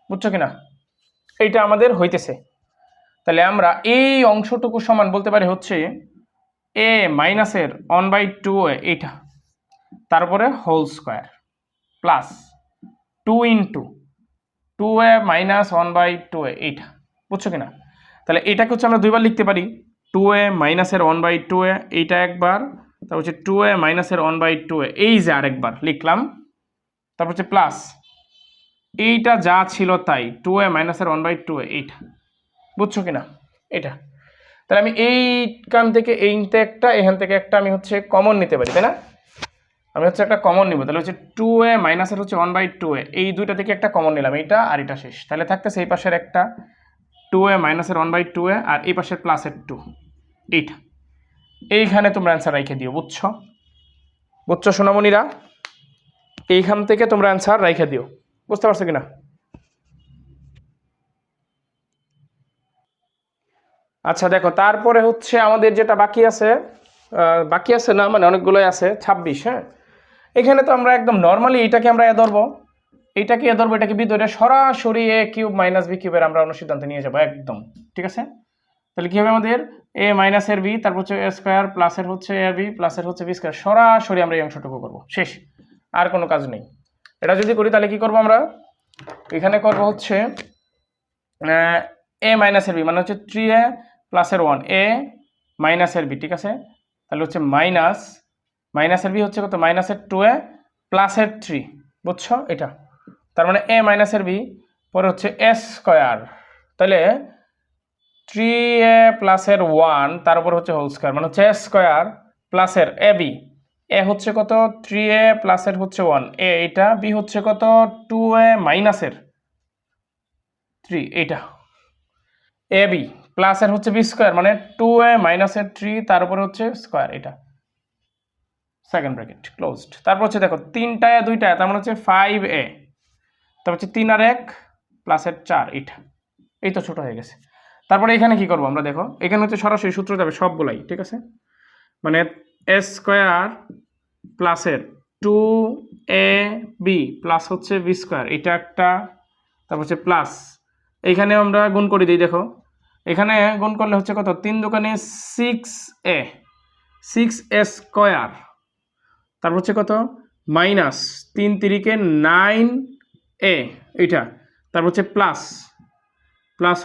বুঝছো কিনা? এইটা আমাদের হইতেছে। তাহলে আমরা এই অংশটুকু সমান বলতে পারি হচ্ছে a মাইনাসের 1/2a এইটা, তারপরে whole square plus 2 into 2a minus 1/2a এইটা, বুঝছো কিনা? তাহলে এটাকে হচ্ছে আমরা দুইবার লিখতে পারি, 2a মাইনাসের 1/2a এইটা একবার, তারপর হচ্ছে 2a মাইনাসের 1/2a এই যে আরেকবার লিখলাম, তারপর হচ্ছে প্লাস এইটা যা ছিল তাই 2a মাইনাসের 1/2a এইটা, বুঝছো কিনা? এটা তাহলে আমি এইখান থেকে এইটা একটা, এখান থেকে একটা আমি হচ্ছে কমন নিতে পারি, তাই না? আমি হচ্ছে একটা কমন নিব, তাহলে হচ্ছে 2a মাইনাসের হচ্ছে 1/2a এই দুইটা থেকে একটা কমন নিলাম, এইটা আর এটা শেষ। তাহলে থাকতেছে এই পাশের একটা 2a মাইনাসের 1/2a আর এই পাশের প্লাসের 2 এইটা। এইখানে তোমরা অ্যান্সার রাইখে দিও, বুঝছো সোনামণিরা? এইখান থেকে তোমরা অ্যান্সার রাইখে দিও, বুঝতে পারছো কিনা? আচ্ছা দেখো, তারপরে হচ্ছে আমাদের যেটা বাকি আছে না, মানে অনেকগুলোই আছে, 26। হ্যাঁ, এখানে তো আমরা একদম নর্মালি এটাকে আমরা এ ধরবো, এটাকে বি ধরে সরাসরি a কিউব মাইনাস b কিউবের আমরা অনুসিদ্ধান্তে নিয়ে যাবো একদম, ঠিক আছে? তাহলে কি হবে আমাদের a মাইনাসের b, তারপর হচ্ছে a স্কোয়ার প্লাসের হচ্ছে ab প্লাসের হচ্ছে b স্কোয়ার, সরাসরি আমরা এই অংশটুকু করবো, শেষ, আর কোনো কাজ নেই। এটা যদি করি তাহলে কি করবো আমরা? এখানে করবো হচ্ছে a মাইনাসের b মানে হচ্ছে 3a প্লাসের 1 a মাইনাসের b, ঠিক আছে? তাহলে হচ্ছে মাইনাসের b হচ্ছে কত? মাইনাসের 2a প্লাসের 3, বুঝছো এটা? তার মানে a মাইনাসের b পরে হচ্ছে a স্কোয়ার, তাহলে 3a প্লাসের 1 তার উপর হচ্ছে হোল স্কোয়ার মানে হচ্ছে a স্কোয়ার প্লাসের ab, a হচ্ছে কত? 3a প্লাসের হচ্ছে 1 a এটা, b হচ্ছে কত? 2a মাইনাসের 3 এইটা, ab প্লাসের হচ্ছে b স্কোয়ার মানে 2a মাইনাসের 3 তার উপর হচ্ছে স্কোয়ার, এটা সেকেন্ড ব্র্যাকেট ক্লোজড। তারপর হচ্ছে দেখো 3টা 2টা, তার মানে হচ্ছে 5a, তারপর হচ্ছে 3 আর 1 প্লাসের 4 এটা, এই তো ছোট হয়ে গেছে। তারপরে এখানে কি করব আমরা? দেখো এখানে হচ্ছে সরাসরি সূত্র যাবে সবগুলাই, ঠিক আছে? মানে a স্কোয়ার প্লাসের 2ab প্লাস হচ্ছে b স্কোয়ার এটা একটা, তারপর হচ্ছে প্লাস এইখানে আমরা গুণ করে দিই। দেখো এখানে গুণ করলে হচ্ছে কত? 3 দোকানে 6a স্কোয়ার, তারপর হচ্ছে কত? মাইনাস 3 তিরিকে 9a এইটা, তারপর হচ্ছে প্লাস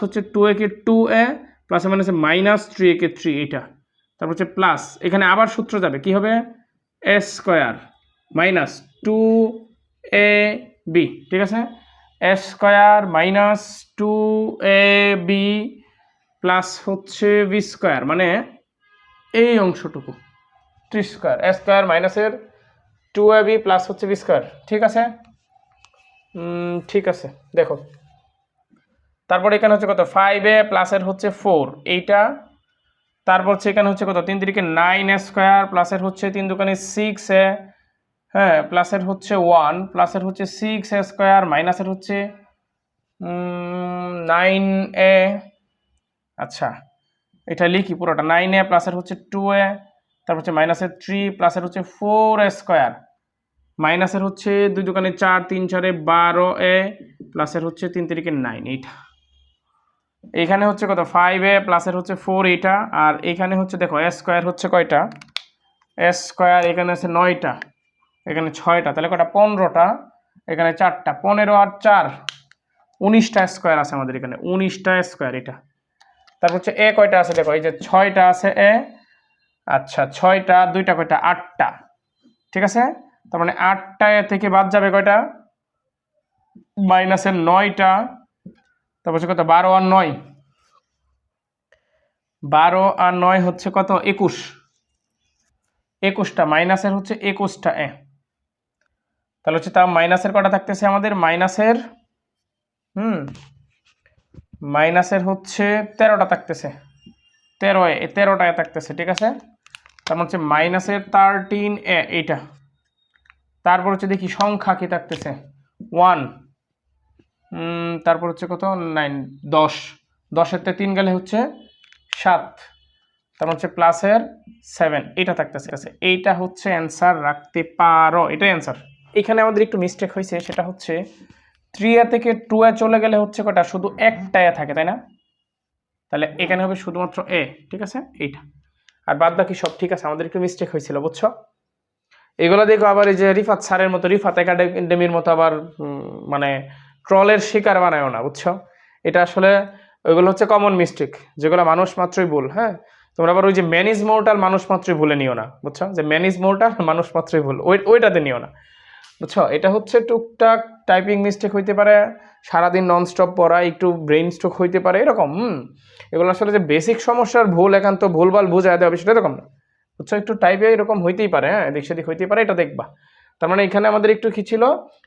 হচ্ছে 2a কে 2a প্লাস মানে হচ্ছে মাইনাস 3a কে 3 এইটা, তারপর হচ্ছে প্লাস এখানে আবার সূত্র যাবে, কি হবে? a স্কোয়ার মাইনাস 2ab, ঠিক আছে? a square minus 2ab plus হচ্ছে b স্কোয়ার মানে এই অংশটুকু 3 স্কোয়ার, a স্কোয়ার মাইনাসের 2ab প্লাস হচ্ছে b স্কোয়ার, ঠিক আছে? ঠিক আছে, দেখো তারপর এখানে হচ্ছে কত? 5a প্লাসের হচ্ছে 4 এইটা, তারপর হচ্ছে এখানে হচ্ছে কত? 3 তিরিকে 9a স্কোয়ার প্লাসের হচ্ছে 3 দোকানে 6a, হ্যাঁ প্লাসের হচ্ছে 1 প্লাসের হচ্ছে 6a স্কোয়ার মাইনাসের হচ্ছে 9a, আচ্ছা এটা লিখি পুরোটা, 9a প্লাসের হচ্ছে 2a, তারপর হচ্ছে মাইনাসের 3 প্লাসের হচ্ছে 4a স্কোয়ার মাইনাসের হচ্ছে 2 দোকানে 4 3 4 12a প্লাসের হচ্ছে 3 তিরিকে 9 এইটা, এইখানে হচ্ছে কত? 5a প্লাসের হচ্ছে 4 এইটা, আর এইখানে হচ্ছে দেখো a স্কোয়ার হচ্ছে কয়টা? a স্কোয়ার এখানে আছে 9টা, এখানে 6টা, তাহলে কটা 15টা, এখানে 4টা, 15 আর 4 19টা স্কোয়ার আছে আমাদের এখানে, 19টা স্কোয়ার এটা। তারপর হচ্ছে এ কয়টা আছে দেখো, এই যে 6টা আছে এ, আচ্ছা 6টা 2টা কয়টা 8টা, ঠিক আছে। তার মানে 8টা এ থেকে বাদ যাবে কয়টা, মাইনাসের 9টা, তারপর হচ্ছে কত 12 আর 9, 12 আর 9 হচ্ছে কত 21, 21টা, মাইনাসের হচ্ছে 21টা এ, তাহলে হচ্ছে তাও মাইনাসের কটা থাকতেছে আমাদের, মাইনাসের মাইনাসের হচ্ছে 13টা থাকতেছে, 13টায় থাকতেছে, ঠিক আছে। তার হচ্ছে মাইনাসের 13 এ এইটা। তারপর হচ্ছে দেখি সংখ্যা কি থাকতেছে 1, তারপর হচ্ছে কত 9, 10, 10-এর 3 গেলে হচ্ছে 7, তারপর হচ্ছে প্লাসের 7 এটা থাকতেছে। এইটা হচ্ছে অ্যান্সার রাখতে পারো, এটাই অ্যান্সার। এখানে আমাদের একটু মিস্টেক হয়েছে, সেটা হচ্ছে 3 থেকে 2 চলে গেলে হচ্ছে কটা শুধু একটা থাকে, তাই না? তাহলে এখানে হবে শুধুমাত্র এ, ঠিক আছে, এইটা। আর বাদ বাকি সব ঠিক আছে, আমাদের একটু মিস্টেক হয়েছিল, বুঝছো। এগুলো দেখো আবার এই যে রিফাত স্যারের মতো, রিফাত একাডেমির মতো আবার মানে ট্রলের শিকার বানায়ও না, বুঝছো। এটা আসলে ওইগুলো হচ্ছে কমন মিস্টেক, যেগুলো মানুষ মাত্রই ভুল। হ্যাঁ, তোমরা আবার ওই যে ম্যান ইজ মর্টাল মানুষ মাত্রই ভুলে নিও না, বুঝছো, যে ম্যান ইজ মর্টাল মানুষ মাত্রই ভুল, ওইটাতে নিও না, বুঝছো। এটা হচ্ছে টুকটাক টাইপিং মিস্টেক হইতে পারে, সারাদিন ননস্টপ পড়া, একটু ব্রেইন স্ট্রোক হইতে পারে, এরকম। এগুলো আসলে যে বেসিক সমস্যার ভুল একান্ত ভুলভাল বুঝায় দেওয়া বিষয়টা এরকম না, বুঝছো। একটু টাইপে এরকম হইতেই পারে, হ্যাঁ, এদিক সেদিক হইতেই পারে, এটা দেখবা। তার মানে এখানে আমাদের একটু কি ছিল,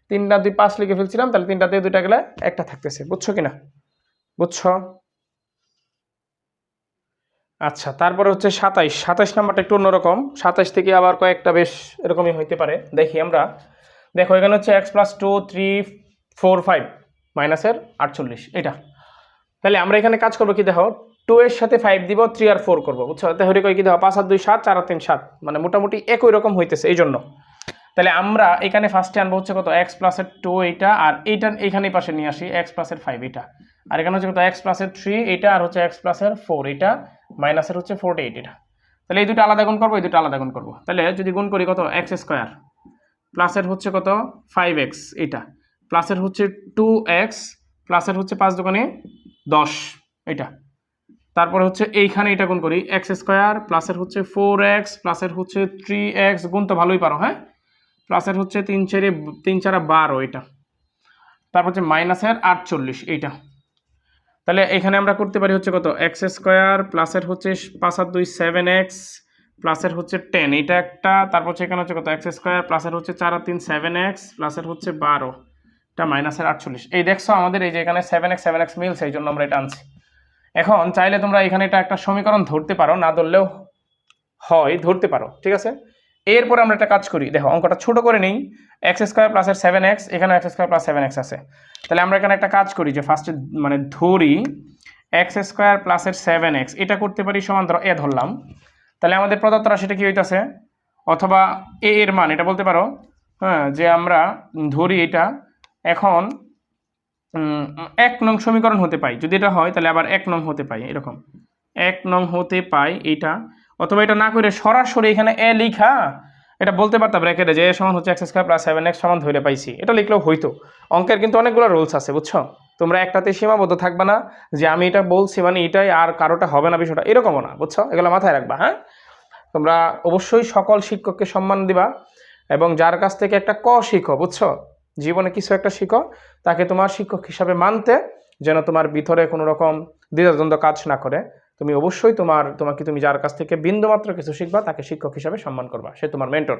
3 আর 2 5 লিখে ফেলছিলাম, তাহলে 3টাতে 2টা গেলে একটা থাকতেছে, বুঝছো কিনা, বুঝছো। আচ্ছা, তারপরে হচ্ছে 27 নাম্বারটা একটু অন্যরকম। 27 থেকে আবার কয়েকটা বেশ এরকমই হইতে পারে, দেখি আমরা। দেখো এখানে হচ্ছে x + 2 3 4 5 মাইনাসের 48 এটা। তাহলে আমরা এখানে কাজ করবো কি, দেখো 2 এর সাথে 5 দিব, 3 আর 4 করবো, বুঝছো। তাহলে কই কি দেখো 5 আর 2 7, 4 আর 3 7, মানে মোটামুটি একই রকম হইতেছে, এই জন্য। তাহলে আমরা এখানে ফার্স্টে আনবো হচ্ছে কত x + 2 এইটা, আর এইটা এইখানেই পাশে নিয়ে আসি x + 5 এটা, আর এখানে হচ্ছে কত x + 3 এইটা, আর হচ্ছে x + 4 এটা, মাইনাসের হচ্ছে 48 এটা। তাহলে এই দুটো আলাদা গুণ করবো, এই দুটো আলাদা গুণ করবো। তাহলে যদি গুণ করি কত x স্কয়ার প্লাসের হচ্ছে কত 5x এটা, প্লাসের হচ্ছে 2x, প্লাসের হচ্ছে 5 দোকানে 10 এটা। তারপরে হচ্ছে এইখানে এটা গুণ করি x স্কয়ার প্লাসের হচ্ছে 4x, প্লাসের হচ্ছে 3x, গুণ তো ভালোই পারো, হ্যাঁ, প্লাসের হচ্ছে 3 4 12 এটা, তারপর হচ্ছে মাইনাসের 48 এইটা। তাহলে এখানে আমরা করতে পারি হচ্ছে কত x স্কয়ার প্লাসের হচ্ছে 5 আর 2 7x, প্লাসের হচ্ছে 10 এটা একটা, তারপর হচ্ছে এখানে হচ্ছে কত x স্কয়ার প্লাসের হচ্ছে 4 আর 3 7x, প্লাসের হচ্ছে 12 এটা, মাইনাসের 48। এই দেখছো আমাদের এই যে এখানে 7x মিলছে, এই জন্য আমরা এটা আনছি। এখন চাইলে তোমরা এখানে এটা একটা সমীকরণ ধরতে পারো, না ধরলেও হয়, ধরতে পারো, ঠিক আছে। এরপর আমরা একটা কাজ করি, দেখো অঙ্কটা ছোট করে নেই, x স্কয়ার প্লাসের 7x, এখানে x স্কয়ার প্লাস 7x আছে। তাহলে আমরা এখানে একটা কাজ করি যে ফার্স্টে মানে ধরি x স্কয়ার প্লাসের 7x, এটা করতে পারি সমান ধরো এ ধরলাম। তাহলে আমাদের প্রদত্ত রাশিটা কি হইতাছে, অথবা এ এর মান এটা বলতে পারো, হ্যাঁ, যে আমরা ধরি এটা এখন 1 নং সমীকরণ হতে পাই, যদি এটা হয় তাহলে আবার 1 নং হতে পাই, এরকম 1 নং হতে পাই এটা। অথবা এটা না করে সরাসরি এখানে এ লিখা এটা বলতে পারতাম ব্র্যাকেটে যে সমান হচ্ছে x স্কয়ার প্লাস 7x সমান ধরে পাইছি, এটা লিখলেও হইতো। অঙ্কের কিন্তু অনেকগুলো রুলস আছে, বুঝছো। তোমরা একটাতে সীমাবদ্ধ থাকবে না যে আমি এটা বলছি মানে এটাই আর কারোটা হবে না, বিষয়টা এরকমও না, বুঝছো। এগুলো মাথায় রাখবা, হ্যাঁ। তোমরা অবশ্যই সকল শিক্ষককে সম্মান দিবা, এবং যার কাছ থেকে একটা শিখো, বুঝছো, জীবনে কিছু একটা শিখো, তাকে তোমার শিক্ষক হিসাবে মানতে, যেন তোমার ভিতরে কোনো রকম দ্বিধাদ্বন্দ্ব কাজ না করে। তুমি অবশ্যই তুমি যার কাছ থেকে বিন্দুমাত্র কিছু শিখবা তাকে শিক্ষক হিসাবে সম্মান করবা, সে তোমার মেন্টর।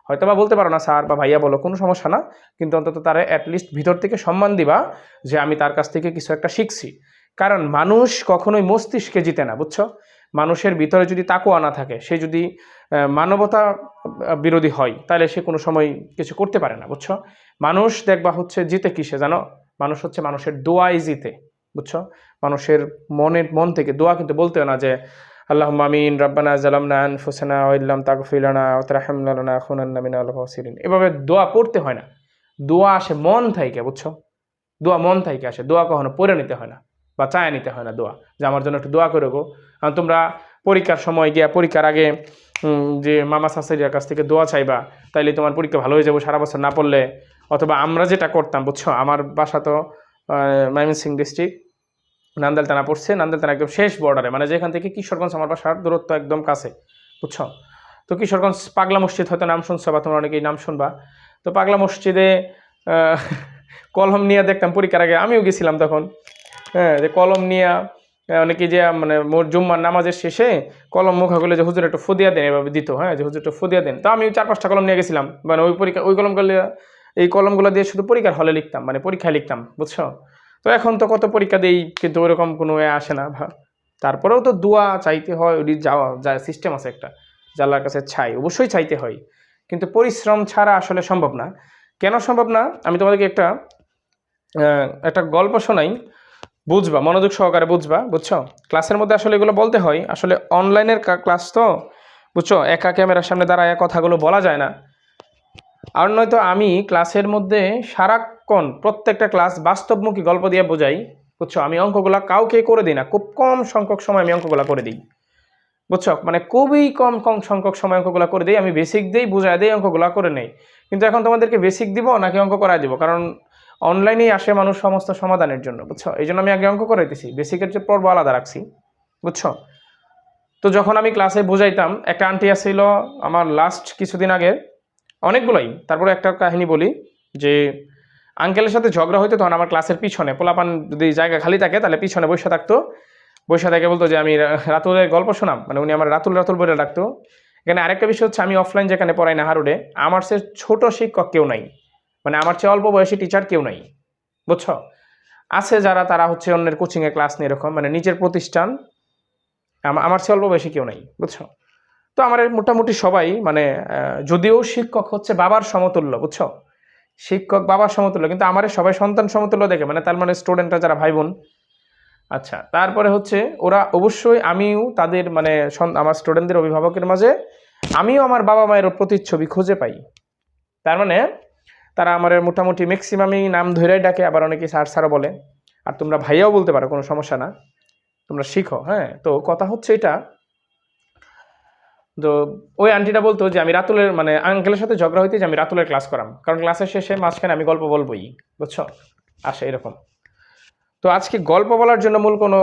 হয়তো বা বলতে পারো না স্যার বা ভাইয়া বলো, কোনো সমস্যা না, কিন্তু অন্তত তারে অ্যাটলিস্ট ভিতর থেকে সম্মান দিবা যে আমি তার কাছ থেকে কিছু একটা শিখছি। কারণ মানুষ কখনোই মস্তিষ্কে জিতে না, বুঝছো। মানুষের ভিতরে যদি তাকুয়া না থাকে, সে যদি মানবতা বিরোধী হয়, তাহলে সে কোনো সময় কিছু করতে পারে না, বুঝছো। মানুষ দেখবা হচ্ছে জিতে কিসে জানো, মানুষ হচ্ছে মানুষের দোয়াই জিতে, বুঝছো। মানুষের মন থেকে দোয়া কিন্তু বলতে না যে আল্লাহুম্মা আমিন রাব্বানা যালামনা আনফুসানা ওয়া ইল্লাম তাগফির লানা ওয়া তারহামনা লানাকুনান্না মিনাল খাসিরিন, এভাবে দোয়া পড়তে হয় না, দোয়া আসে মন থেকে, বুঝছো। দোয়া মন থেকে আসে, দোয়া কখনো পড়ে নিতে হয় না বা চায় নিতে হয় না দোয়া, যে আমার জন্য একটু দোয়া করে গো। তোমরা পরীক্ষার সময় গিয়া পরীক্ষার আগে যে মামা শাশুড়ির কাছ থেকে দোয়া চাইবা, তাইলে তোমার পরীক্ষা ভালো হয়ে যাবো সারা বছর না পড়লে। অথবা আমরা যেটা করতাম বুঝছো, আমার বাসা তো ময়মনসিংহ ডিস্ট্রিক্ট, নান্দাইল থানা পড়ছে, নান্দাইল থানা একদম শেষ বর্ডারে, মানে যেখান থেকে কিশোরগঞ্জ আমার বাসার দূরত্ব একদম কাছে, বুঝছো। তো কিশোরগঞ্জ পাগলা মসজিদ হয়তো নাম শুনছো বা তোমরা অনেকেই নাম শুনবা। তো পাগলা মসজিদে কলম নিয়ে দেখতাম পরীক্ষার আগে, আমিও গেছিলাম তখন। হ্যাঁ, যে কলম নিয়ে অনেকে যে মানে জুম্মার নামাজের শেষে কলম মুখা করলে যে হুজুর একটু ফুদিয়া দেন এভাবে দিত, হ্যাঁ, যে হুজুর একটু ফুদিয়া দেন। তো আমি 4-5টা কলম নিয়ে গেছিলাম, মানে ওই পরীক্ষা ওই কলমগুলো, এই কলমগুলো দিয়ে শুধু পরীক্ষার হলে লিখতাম, মানে পরীক্ষায় লিখতাম, বুঝছো। তো এখন তো কত পরীক্ষা দিই, কিন্তু ওইরকম কোনো আসে না। তারপরেও তো দোয়া চাইতে হয়, ওই যাওয়া যায় সিস্টেম আছে একটা, যে আল্লাহর কাছে অবশ্যই চাইতে হয়, কিন্তু পরিশ্রম ছাড়া আসলে সম্ভব না। কেন সম্ভব না, আমি তোমাদেরকে একটা গল্প শোনাই, বুঝবা, মনোযোগ সহকারে বুঝবা, বুঝছো। ক্লাসের মধ্যে আসলে এগুলো বলতে হয়, আসলে অনলাইনের ক্লাস তো, বুঝছো, একা ক্যামেরার সামনে দাঁড়ায় কথাগুলো বলা যায় না। আর নয়তো আমি ক্লাসের মধ্যে সারাক্ষণ প্রত্যেকটা ক্লাস বাস্তবমুখী গল্প দিয়ে বোঝাই, বুঝছো। আমি অঙ্কগুলা কাউকে করে দিই না, খুব কম সংখ্যক সময় আমি অঙ্কগুলা করে দিই, বুঝছো, মানে খুবই কম কম সংখ্যক সময় অঙ্কগুলা করে দিই। আমি বেসিক দিই, বুঝাই দিই, অঙ্কগুলা করে নেই। কিন্তু এখন তোমাদেরকে বেসিক দিব নাকি অঙ্ক করাই দিব, কারণ অনলাইনেই আসে মানুষ সমস্ত সমাধানের জন্য, বুঝছো। এই জন্য আমি আগে অঙ্ক করাইতেছি, বেসিকের যে পর্ব আলাদা রাখছি, বুঝছো। তো যখন আমি ক্লাসে বুঝাইতাম, একটা আন্টি আসছিল আমার লাস্ট কিছুদিন আগে, অনেকগুলোই, তারপরে একটা কাহিনী বলি, যে আঙ্কেলের সাথে ঝগড়া হইতো, তখন আমার ক্লাসের পিছনে পোলাপান যদি জায়গা খালি থাকে তাহলে পিছনে বসে থাকতো, বসে থেকে বলতো যে আমি রাতুলের গল্প শোনাম, মানে উনি আমার রাতুল রাতুল বলে ডাকতো। এখানে আরেকটা বিষয় হচ্ছে, আমি অফলাইন যেখানে পড়াই নাহারোডে, আমার চেয়ে ছোট শিক্ষক কেউ নাই, মানে আমার চেয়ে অল্প বয়সী টিচার কেউ নাই, বুঝছো। আছে যারা, তারা হচ্ছে অন্যের কোচিংয়ে ক্লাস নিয়ে এরকম, মানে নিজের প্রতিষ্ঠান, আমার চেয়ে অল্প বয়সী কেউ নাই, বুঝছো। তো আমার মোটামুটি সবাই মানে যদিও শিক্ষক হচ্ছে বাবার সমতুল্য, বুঝছো, শিক্ষক বাবার সমতুল্য, কিন্তু আমার সবাই সন্তান সমতুল্য দেখে, মানে তার মানে স্টুডেন্টরা যারা ভাই বোন। আচ্ছা, তারপরে হচ্ছে ওরা অবশ্যই, আমিও তাদের মানে আমার স্টুডেন্টদের অভিভাবকের মাঝে আমিও আমার বাবা মায়ের প্রতিচ্ছবি খুঁজে পাই। তার মানে তারা আমার মোটামুটি ম্যাক্সিমামই নাম ধরেই ডাকে, আবার অনেকে স্যার স্যারও বলে, আর তোমরা ভাইয়াও বলতে পারো, কোনো সমস্যা না, তোমরা শিখো। হ্যাঁ, তো কথা হচ্ছে এটা, তো ওই আন্টিটা বলতো যে আমি রাতুলের, মানে আঙ্কেলের সাথে ঝগড়া হইতে যে আমি রাতুলের ক্লাস করাম, কারণ ক্লাসের শেষে মাঝখানে আমি গল্প বলবোই, বুঝছো, আসে এরকম। তো আজকে গল্প বলার জন্য মূল কোনো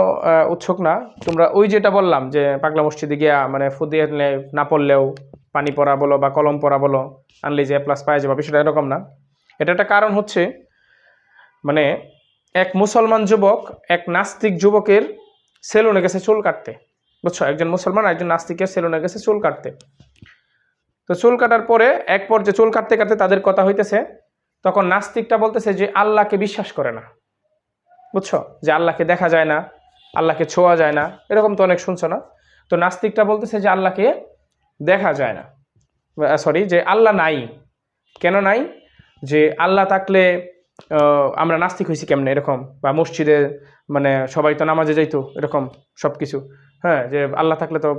উৎসুক না, তোমরা ওই যেটা বললাম যে পাগলা মসজিদে গিয়া মানে ফুদিয়ে না পড়লেও পানি পড়া বলো বা কলম পড়া বলো, আনলে যে প্লাস পাওয়া যাবে, বিষয়টা এরকম না। এটা একটা কারণ হচ্ছে, মানে এক মুসলমান যুবক এক নাস্তিক যুবকের সেলুনে গেছে চুল কাটতে, বুঝছো, একজন মুসলমান একজন নাস্তিকের সেলুনে গেছে চুল কাটতে। তো চুল কাটার পরে এক পর্যায়ে চুল কাটতে কাটতে তাদের কথা হইতেছে, তখন নাস্তিকটা বলতেছে যে আল্লাহকে বিশ্বাস করে না, বুঝছো, যে আল্লাহকে দেখা যায় না, আল্লাহকে ছোঁয়া যায় না, এরকম তো অনেক শুনছো না। তো নাস্তিকটা বলতেছে যে আল্লাহকে দেখা যায় না, সরি, যে আল্লাহ নাই। কেন নাই, যে আল্লাহ থাকলে আমরা নাস্তিক হয়েছি কেমনে এরকম, বা মসজিদে মানে সবাই তো নামাজে যাইতো এরকম সব কিছু, হ্যাঁ, যে আল্লাহ থাকলে তো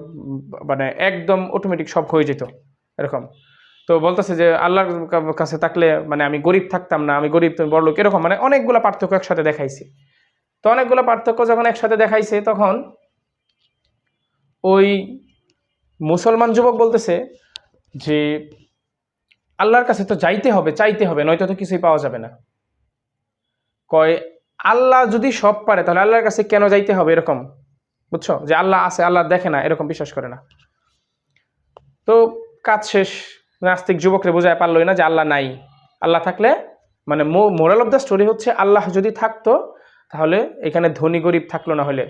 মানে একদম অটোমেটিক সব হয়ে যেত এরকম। তো বলতেছে যে আল্লাহর কাছে থাকলে মানে আমি গরিব থাকতাম না, আমি গরিব তুমি বড়লোক, এরকম মানে অনেকগুলো পার্থক্য একসাথে দেখাইছে। তো অনেকগুলো পার্থক্য যখন একসাথে দেখাইছে, তখন ওই মুসলমান যুবক বলতেছে যে আল্লাহর কাছে তো যাইতে হবে, চাইতে হবে, নয়তো তো কিছুই পাওয়া যাবে না। কয় আল্লাহ যদি সব পারে তাহলে আল্লাহর কাছে কেন যাইতে হবে এরকম, বুঝছো, যে আল্লাহ আছে আল্লাহ দেখে না এরকম বিশ্বাস করে না। তো কাজ শেষ, নাস্তিক যুবকরে বোঝায় পারলই না যে আল্লাহ নাই, আল্লাহ থাকলে মানে মোরাল অফ দ্য স্টোরি হচ্ছে আল্লাহ যদি থাকতো তাহলে এখানে ধনী গরিব থাকলো না হলে,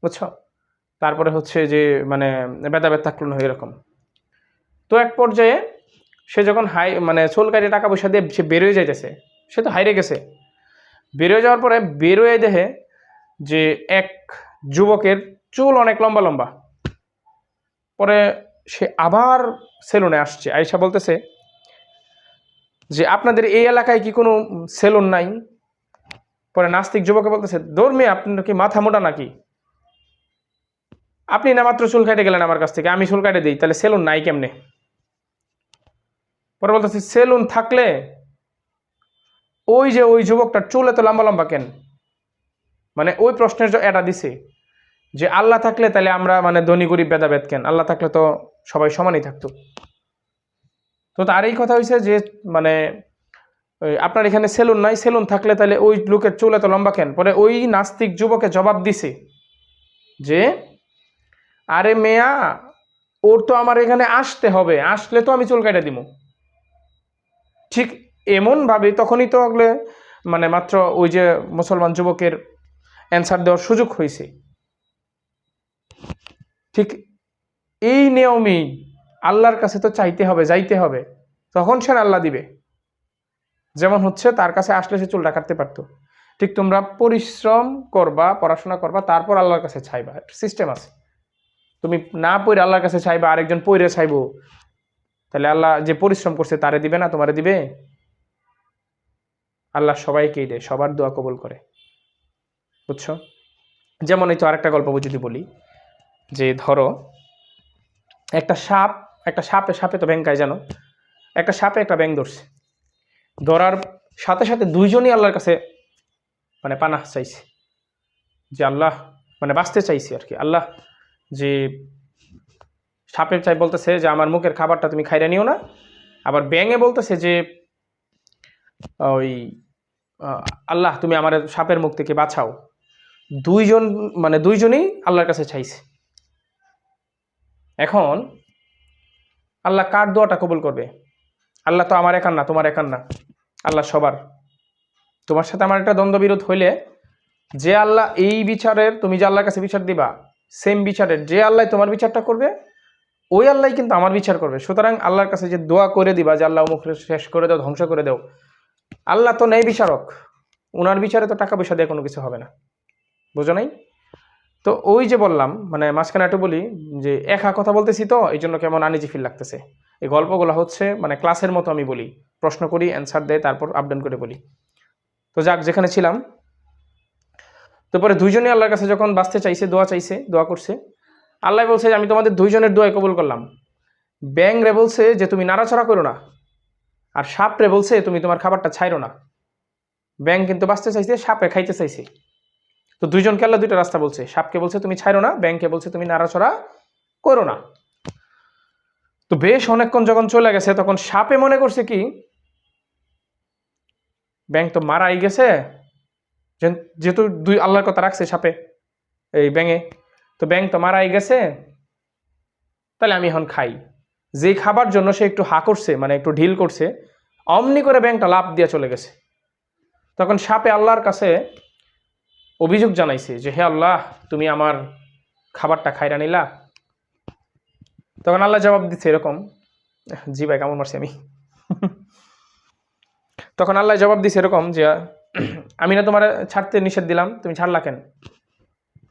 বুঝছো, তারপরে হচ্ছে যে মানে ভেদাভেদ থাকলো না এরকম। তো এক পর্যায়ে সে যখন মানে চুল কাটিয়ে টাকা পয়সা দিয়ে সে বেরোয় যাইতেছে, সে তো হাইরে গেছে, বেরোয় যাওয়ার পরে বেরোয় দেখে যে এক যুবকের চুল অনেক লম্বা লম্বা। পরে সে আবার সেলুনে আসছে, আয়সা বলতেছে যে আপনাদের এই এলাকায় কি কোনো সেলুন নাই? পরে নাস্তিক যুবকে বলতেছে ধর্মে আপনার কি মাথা মোটা নাকি, আপনি না মাত্র চুল কাটে গেলেন আমার কাছ থেকে, আমি চুল কাটে দিই, তাহলে সেলুন নাই কেমনে? পরে বলতেছে সেলুন থাকলে ওই যে ওই যুবকটার চুল এত লম্বা লম্বা কেন, মানে ওই প্রশ্নের এটা দিছে। যে আল্লাহ থাকলে তাহলে আমরা মানে ধনী গরিব ভেদাভেদ কেন, আল্লাহ থাকলে তো সবাই সমানই থাকতো। তো তার এই কথা হয়েছে যে মানে আপনার এখানে সেলুন নাই, সেলুন থাকলে তাহলে ওই লোকের চুল এত লম্বা কেন। পরে ওই নাস্তিক যুবকে জবাব দিছে যে আরে মেয়া, ওর তো আমার এখানে আসতে হবে, আসলে তো আমি চুল কেটে দিব। ঠিক এমন ভাবে তখনই তো আগলে মানে মাত্র ওই যে মুসলমান যুবকের অ্যান্সার দেওয়ার সুযোগ হয়েছে। ঠিক এই নিয়মই আল্লাহর কাছে তো চাইতে হবে, যাইতে হবে, তখন সে আল্লাহ দিবে। যেমন হচ্ছে তার কাছে আসলে সে চুলটা কাটতে পারতো। ঠিক তোমরা পরিশ্রম করবা, পড়াশোনা করবা, তারপর আল্লাহর কাছে চাইবা, সিস্টেম আছে। তুমি না পড়ে আল্লাহর কাছে চাইবা, আরেকজন পড়ে চাইবো, তাহলে আল্লাহ যে পরিশ্রম করছে তারে দিবে না, তোমারে দিবে? আল্লাহ সবাইকেই দেয়, সবার দোয়া কবুল করে, বুঝছো? যেমন এই তো আরেকটা গল্প যদি বলি, যে ধরো একটা সাপে তো ব্যাং খায় জানো, একটা সাপে একটা ব্যাং ধরছে, ধরার সাথে সাথে দুইজনই আল্লাহর কাছে মানে পানাহ চাইছে, যে আল্লাহ মানে বাঁচতে চাইছে আর কি। আল্লাহ যে সাপের চাই বলতেছে যে আমার মুখের খাবারটা তুমি খাইরা নিও না, আবার ব্যাঙে বলতেছে যে ওই আল্লাহ তুমি আমার সাপের মুখ থেকে বাঁচাও। দুইজনই আল্লাহর কাছে চাইছে। এখন আল্লাহ কার দোয়াটা কবুল করবে? আল্লাহ তো আমার একার না, তোমার একার না, আল্লাহ সবার। তোমার সাথে আমার একটা দ্বন্দ্ববিরোধ হইলে যে আল্লাহ এই বিচারের, তুমি যে আল্লাহর কাছে বিচার দিবা, সেম বিচারের যে আল্লাহ তোমার বিচারটা করবে, ওই আল্লাহ কিন্তু আমার বিচার করবে। সুতরাং আল্লাহর কাছে যে দোয়া করে দিবা যে আল্লাহ মুখ শেষ করে দাও, ধ্বংস করে দাও, আল্লাহ তো নেই বিচারক, ওনার বিচারে তো টাকা পয়সা দিয়ে কোনো কিছু হবে না, বুঝো নাই? তো ওই যে বললাম মানে মাঝখানে একটু বলি যে একা কথা বলতেছি, তো এই জন্য কেমন আনিজি ফিল লাগতেছে। এই গল্পগুলো হচ্ছে মানে ক্লাসের মতো আমি বলি, প্রশ্ন করি, অ্যান্সার দেয়, তারপর আপডাউন করে বলি। তো যাক, যেখানে ছিলাম, তো পরে দুইজনই আল্লাহর কাছে যখন বাঁচতে চাইছে, দোয়া করছে, আল্লাহ বলছে যে আমি তোমাদের দুইজনের দোয়া কবুল করলাম। ব্যাং রে বলছে যে তুমি নাড়াচড়া করো না, আর সাপ রে বলছে তুমি তোমার খাবারটা ছাইরো না। ব্যাং কিন্তু বাঁচতে চাইছে, সাপে খাইতে চাইছে। তো দুইজনকে আল্লাহ দুইটা রাস্তা বলছে, সাপকে বলছে তুমি ছাইরো না, ব্যাংকে বলছে তুমি নাড়াচড়া করো না। তো বেশ অনেকক্ষণ যখন চলে গেছে, তখন সাপে মনে করছে কি ব্যাং তো মারাই গেছে, যেহেতু দুই আল্লাহর কথা রাখছে সাপে এই ব্যাঙে, তো ব্যাং তো মারাই গেছে, তাহলে আমি এখন খাই। যে খাবার জন্য সে একটু হা করছে, মানে একটু ঢিল করছে, অমনি করে ব্যাংটা লাফ দিয়ে চলে গেছে। তখন সাপে আল্লাহর কাছে অভিযোগ জানাইছে যে হে আল্লাহ, তুমি আমার খাবারটা খাইরা নিলা। তখন আল্লাহ জবাব দিচ্ছে এরকম, জি ভাই কেমন মারছি আমি। তখন আল্লাহ জবাব দিচ্ছে এরকম যে আমি না তোমার ছাড়তে নিষেধ দিলাম, তুমি ছাড়লা কেন?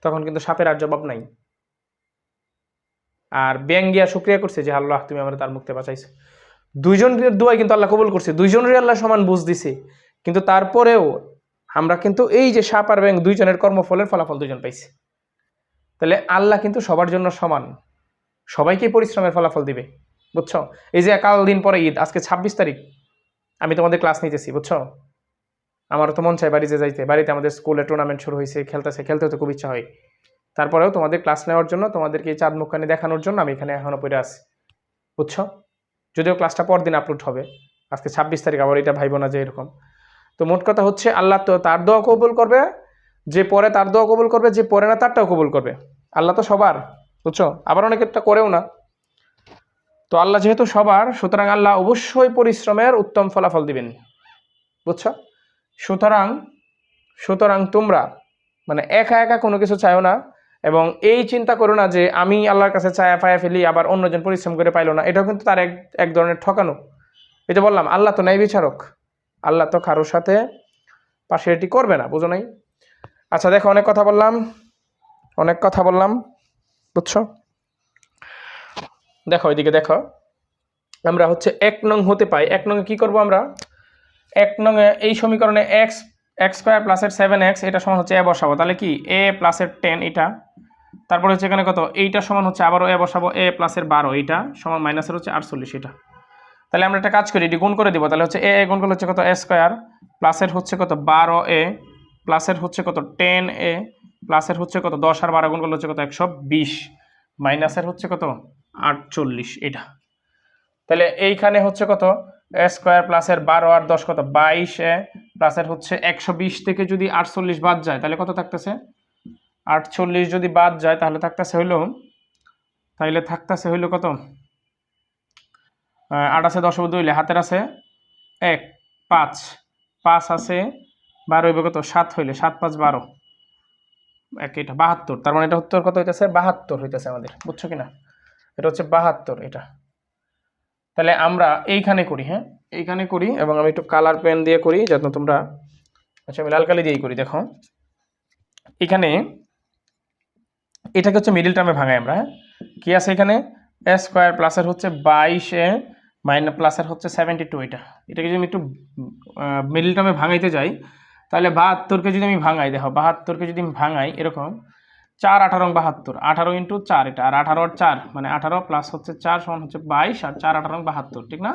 তখন কিন্তু সাপের আর জবাব নাই। আর ব্যাং গিয়া শুকরিয়া করছে যে আল্লাহ তুমি আমার তার মুক্তি বাঁচাইছো। দুইজনের দোয়াই কিন্তু আল্লাহ কবুল করছে, দুইজনেরই আল্লাহ সমান বুঝ দিছে। কিন্তু তারপরেও আমরা কিন্তু এই যে সাপ আর ব্যাং দুইজনের কর্মফলের ফলাফল দুইজন পাইছে। তাহলে আল্লাহ কিন্তু সবার জন্য সমান, সবাইকে পরিশ্রমের ফলাফল দিবে, বুঝছো? এই যে কাল দিন পরে ঈদ, আজকে 26 তারিখ, আমি তোমাদের ক্লাস নিতেছি, বুঝছো? আমার তো মন চাই বাড়িতে যাইতে, বাড়িতে আমাদের স্কুলে টুর্নামেন্ট শুরু হয়েছে, খেলতে তো খুব ইচ্ছা হয়। তারপরেও তোমাদের ক্লাস নেওয়ার জন্য, তোমাদেরকে এই চাঁদ মুখখানি দেখানোর জন্য আমি এখানে এখনো পড়ে আছি, বুঝছো? যদিও ক্লাসটা পরদিন আপলোড হবে, আজকে 26 তারিখ, আবার এটা ভাইব না যে এরকম। তো মোট কথা হচ্ছে আল্লাহ তো তার দোয়া কবুল করবে, যে পরে তার দোয়া কবুল করবে, যে পরে না তারটাও কবুল করবে। আল্লাহ তো সবার, বুঝছো? আবার অনেকেরটা করেও না। তো আল্লাহ যেহেতু সবার, সুতরাং আল্লাহ অবশ্যই পরিশ্রমের উত্তম ফলাফল দিবেন, বুঝছো? সুতরাং তোমরা মানে একা একা কোনো কিছু চাইও না, এবং এই চিন্তা করো না যে আমি আল্লাহর কাছে চায়া পায়া ফেলি, আবার অন্যজন পরিশ্রম করে পাইলো না। এটাও কিন্তু তার এক ধরনের ঠকানো। এটা বললাম আল্লাহ তো ন্যায় বিচারক, আল্লাহ তো কারোর সাথে পাশে এটি করবে না, বুঝো নাই? আচ্ছা দেখো, অনেক কথা বললাম, বুঝছো? দেখো এদিকে দেখো, আমরা হচ্ছে 1 নং হতে পাই। 1 নং কি করব আমরা? 1 নং এই সমীকরণে x স্কয়ার প্লাসের 7x এটা সমান হচ্ছে a বসাবো, তাহলে কি a প্লাসের 10 এটা, তারপরে হচ্ছে এখানে কত, এইটা সমান হচ্ছে আবারও a বসাবো, a প্লাসের 12 এইটা সমান মাইনাসের হচ্ছে 48 এটা। তাহলে আমরা একটা কাজ করি, এটি গুণ করে দিব, তাহলে হচ্ছে a গুণ করলে হচ্ছে কত a স্কয়ার, প্লাসের হচ্ছে কত 12a, প্লাসের হচ্ছে কত 10a, প্লাসের হচ্ছে কত 10 আর 12 গুণ করলে হচ্ছে কত 120, মাইনাসের হচ্ছে কত 48 এটা। তাহলে এইখানে হচ্ছে কত এ স্কোয়ার প্লাসের 12 আর 10 কত 22 এ প্লাসের হচ্ছে 120 থেকে যদি 48 বাদ যায় তাহলে কত থাকতেছে 48 যদি বাদ যায় তাহলে থাকতেছে হইলো কত 8 আছে 10 2 হইলে হাতের আছে 1 5 5 আছে 12 হইবে কত 7 হইলে 7 5 12 এক এটা 72, তার মানে এটা উত্তর কত হইতেছে 72 হইতেছে আমাদের, বুঝছো কিনা? এটা হচ্ছে 72 এটা। তাহলে আমরা এইখানে করি, হ্যাঁ এইখানে করি, এবং আমি একটু কালার পেন দিয়ে করি যাতে তোমরা, আচ্ছা আমি লাল কালি দিয়েই করি। দেখো এখানে এটাকে হচ্ছে মিডিল টার্মে ভাঙাই আমরা, হ্যাঁ কি আছে এখানে এ স্কোয়ার প্লাসের হচ্ছে 22 এ মাইনাস প্লাসের হচ্ছে 72, এটাকে যদি আমি একটু মিডিল টার্মে ভাঙাইতে যাই তাহলে 72কে যদি আমি ভাঙাই, দেখো 72কে যদি আমি ভাঙাই এরকম 4 18 72, 18 ইন্টু 4 এটা, আর 18 আর 4 মানে 18 প্লাস হচ্ছে 4 সমান হচ্ছে 22, আর 4 18 72, ঠিক না?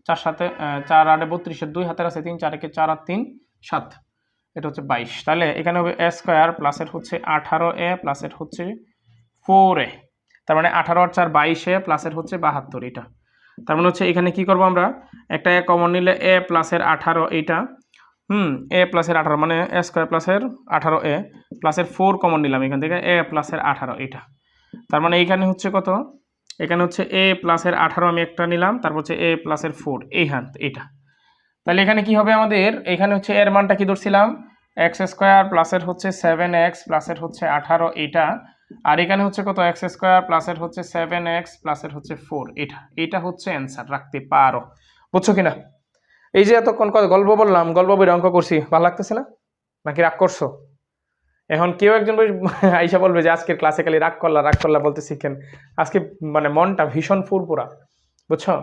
4 সাথে 4 8 32, 2 হাতের আছে 3, 4 একে 4 আর 3 7, এটা হচ্ছে 22। তাহলে এখানে হবে এ স্কোয়ার প্লাসের হচ্ছে 18 এ প্লাসের হচ্ছে 4 এ, তার মানে 18 আর 4 22 এ প্লাসের হচ্ছে 72 এটা। তার মানে হচ্ছে এখানে কি করব আমরা, একটা এ কমন নিলে এ প্লাসের 18 এইটা, এ প্লাসের 18 মানে এ স্কোয়ার প্লাসের 18 এ প্লাসের 4 কমন নিলাম এখান থেকে, এ প্লাসের 18 এটা। তার মানে এইখানে হচ্ছে কত, এখানে হচ্ছে এ প্লাসের 18 আমি একটা নিলাম, তারপর হচ্ছে এ প্লাসের 4 এই হাত এটা। তাহলে এখানে কি হবে আমাদের, এখানে হচ্ছে এর মানটা কি ধরছিলাম এক্স স্কোয়ার প্লাসের হচ্ছে 7x প্লাসের হচ্ছে 18 এটা, আর এখানে হচ্ছে কত এক্স স্কোয়ার প্লাসের হচ্ছে 7x প্লাসের হচ্ছে 4 এটা হচ্ছে অ্যান্সার, রাখতে পারো, বুঝছো কিনা? এই যে এতক্ষণ গল্প বললাম, গল্প বই অঙ্ক করছি, ভালো লাগতেছে না নাকি রাগ করছো? এখন কেউ একজন আইসা বলবে যে আজকের ক্লাসে খালি রাগ করলা বলতে শিখেন, আজকে মানে মনটা ভীষণ ফুরফুরা, বুঝছো?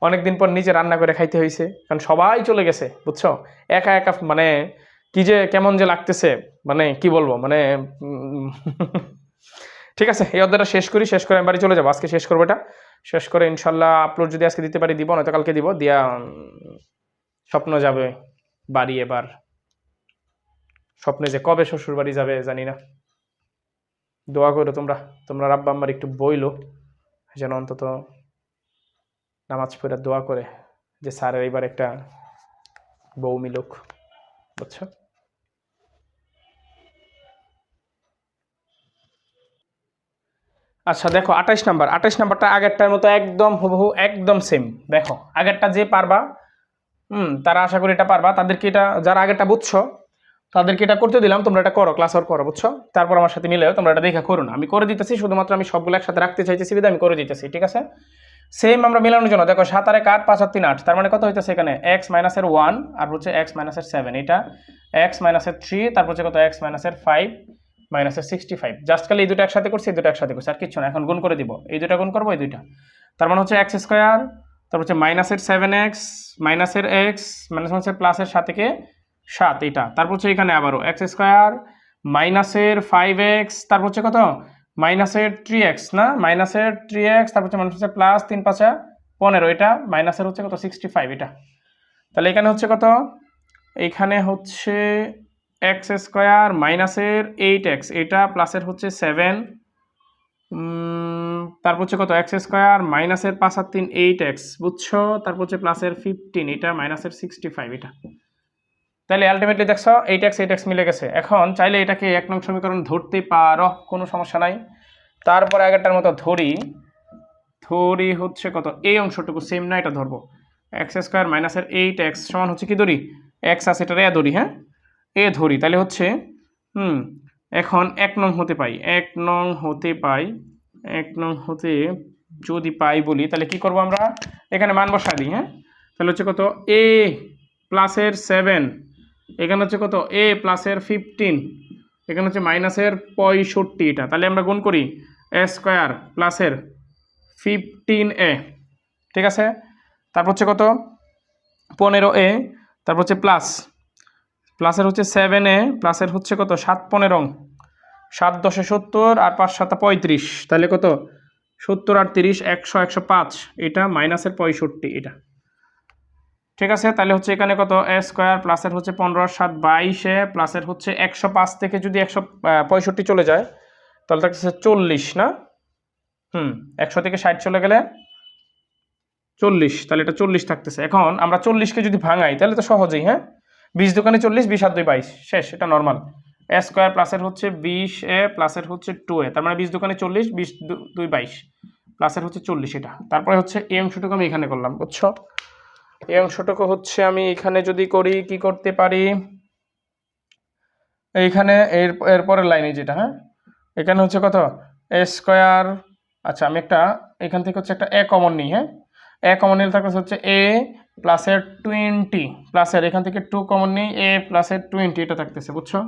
অনেকদিন পর নিজে রান্না করে খাইতে হয়েছে, কারণ সবাই চলে গেছে, বুঝছো? একা একা মানে কি যে কেমন যে লাগতেছে, মানে কি বলবো মানে ঠিক আছে, এই অধ্যায়টা শেষ করে আমি বাড়ি চলে যাবো, আজকে শেষ করবো, এটা শেষ করে ইনশাল্লাহ আপলোড যদি আজকে দিতে পারি দিব, নয়তো কালকে দিব, দিয়া স্বপ্ন যাবে বাড়ি, এবার স্বপ্নে যে কবে শ্বশুর বাড়ি যাবে জানি না। দোয়া করো তোমরা রাব্বা আম্মার একটু বইলো যেন অন্তত নামাজ পড়ে দোয়া করে যে স্যারের এইবার একটা বউ মিলুক, বুঝছো? আচ্ছা দেখো 28 নাম্বারটা আগেরটার মতো একদম হুবহু একদম সেম। দেখো আগেরটা যে পারবা তারা আশা করি এটা পারবা, তাদেরকে এটা যারা আগেরটা বুঝছো তাদেরকে এটা করতে দিলাম, তোমরা এটা করো, ক্লাস ওয়ার্ক করো, বুঝছো? তারপর আমার সাথে মিলেও তোমরা এটা দেখা করো না, আমি করে দিতেছি, শুধুমাত্র আমি সবগুলো একসাথে রাখতে চাইতেছি বিধায় আমি করে দিতেছি, ঠিক আছে? সেম আমরা মিলানোর জন্য দেখো 7 আর 1 8 5 আর 3 8, তার মানে কত হইতেছে এখানে x মাইনাসের 1 আর হচ্ছে x মাইনাসের 7, এটা x মাইনাসের 3, তারপর হচ্ছে কত x মাইনাসের 5 মাইনাসের 65, জাস্ট খালি এই দুটো একসাথে করছি, এই দুটো একসাথে করছি, আর কিছু না। এখন গুণ করে দিব, এই দুটো গুণ করবো এই দুইটা, তার মানে হচ্ছে x স্কোয়ার, তারপর হচ্ছে মাইনাসের 7x মাইনাসের x মাইনাস হচ্ছে প্লাসের 7 থেকে 7 এটা, তারপর হচ্ছে এখানে আবারও x স্কোয়ার মাইনাসের 5x, তারপর হচ্ছে কত মাইনাসের 3x না মাইনাসের 3x, তারপর হচ্ছে মাইনাস হচ্ছে প্লাস 3 5 15, এটা মাইনাসের হচ্ছে কত 65 এটা। তাহলে এখানে হচ্ছে কত, এইখানে হচ্ছে x স্কোয়ার মাইনাসের 8x এটা প্লাসের হচ্ছে 7, তারপর হচ্ছে কত x স্কোয়ার মাইনাসের 5 আর 3 8x, বুঝছো? তারপর হচ্ছে প্লাসের 15 এটা মাইনাসের 65 এটা। তাহলে আলটিমেটলি দেখছো 8x মিলে গেছে। এখন চাইলে এটাকে 1 নং সমীকরণ ধরতে পারো, কোনো সমস্যা নাই। তারপরে আগেরটার মতো ধরি হচ্ছে কত এই অংশটুকু সেম না, এটা ধরবো x স্কোয়ার মাইনাসের 8x সমান হচ্ছে কি ধরি x আছে এটা এ ধরি, হ্যাঁ এ ধরি, তাহলে হচ্ছে এখন 1 নং হতে পাই, 1 নং হতে যদি পাই বলি তাহলে কি করব আমরা, এখানে মান বসাই দিই, হ্যাঁ তাহলে হচ্ছে কত a প্লাসের 7, এখানে হচ্ছে কত a প্লাসের 15, এখানে হচ্ছে মাইনাসের 65 এটা, তাহলে আমরা গুণ করি a স্কোয়ার প্লাসের 15a, ঠিক আছে? তারপর হচ্ছে কত 15a, তারপর হচ্ছে প্লাসের হচ্ছে 7a প্লাসের হচ্ছে কত 7 15, 7 10 70 আর 5 7 35, তাহলে কত 70 আর 30 100 105, এটা মাইনাসের 65 এটা। ঠিক আছে, তাহলে হচ্ছে এখানে কত এ স্কোয়ার প্লাসের হচ্ছে 15 7 22 প্লাসের হচ্ছে 105 থেকে যদি 165 চলে যায় তাহলে থাকতেছে 40 না। 100 থেকে 60 চলে গেলে 40, তাহলে এটা 40 থাকতেছে। এখন আমরা 40কে যদি ভাঙাই তাহলে তো সহজেই, হ্যাঁ 20 দোকানে 40, 20 আর 2 22 শেষ, এটা নর্মাল। এ স্কোয়ার প্লাসের হচ্ছে 20a প্লাসের হচ্ছে 2a, তার মানে 20 দোকানে 40, 20 2 22 প্লাসের হচ্ছে 40 এটা। তারপরে হচ্ছে এই অংশটুকু আমি এখানে করলাম, বুঝছো? এই অংশটুকু হচ্ছে আমি এখানে যদি করি কি করতে পারি, এইখানে এরপরের লাইনে যেটা, হ্যাঁ এখানে হচ্ছে কত এ স্কোয়ার। আচ্ছা আমি একটা এখান থেকে হচ্ছে একটা এ কমন নিই, হ্যাঁ এ কমন নিলে থাকছে হচ্ছে এ প্লাসের 20 প্লাসের এখান থেকে 2 কমন নিই, এ প্লাসের 20 এটা থাকতেছে, বুঝছো?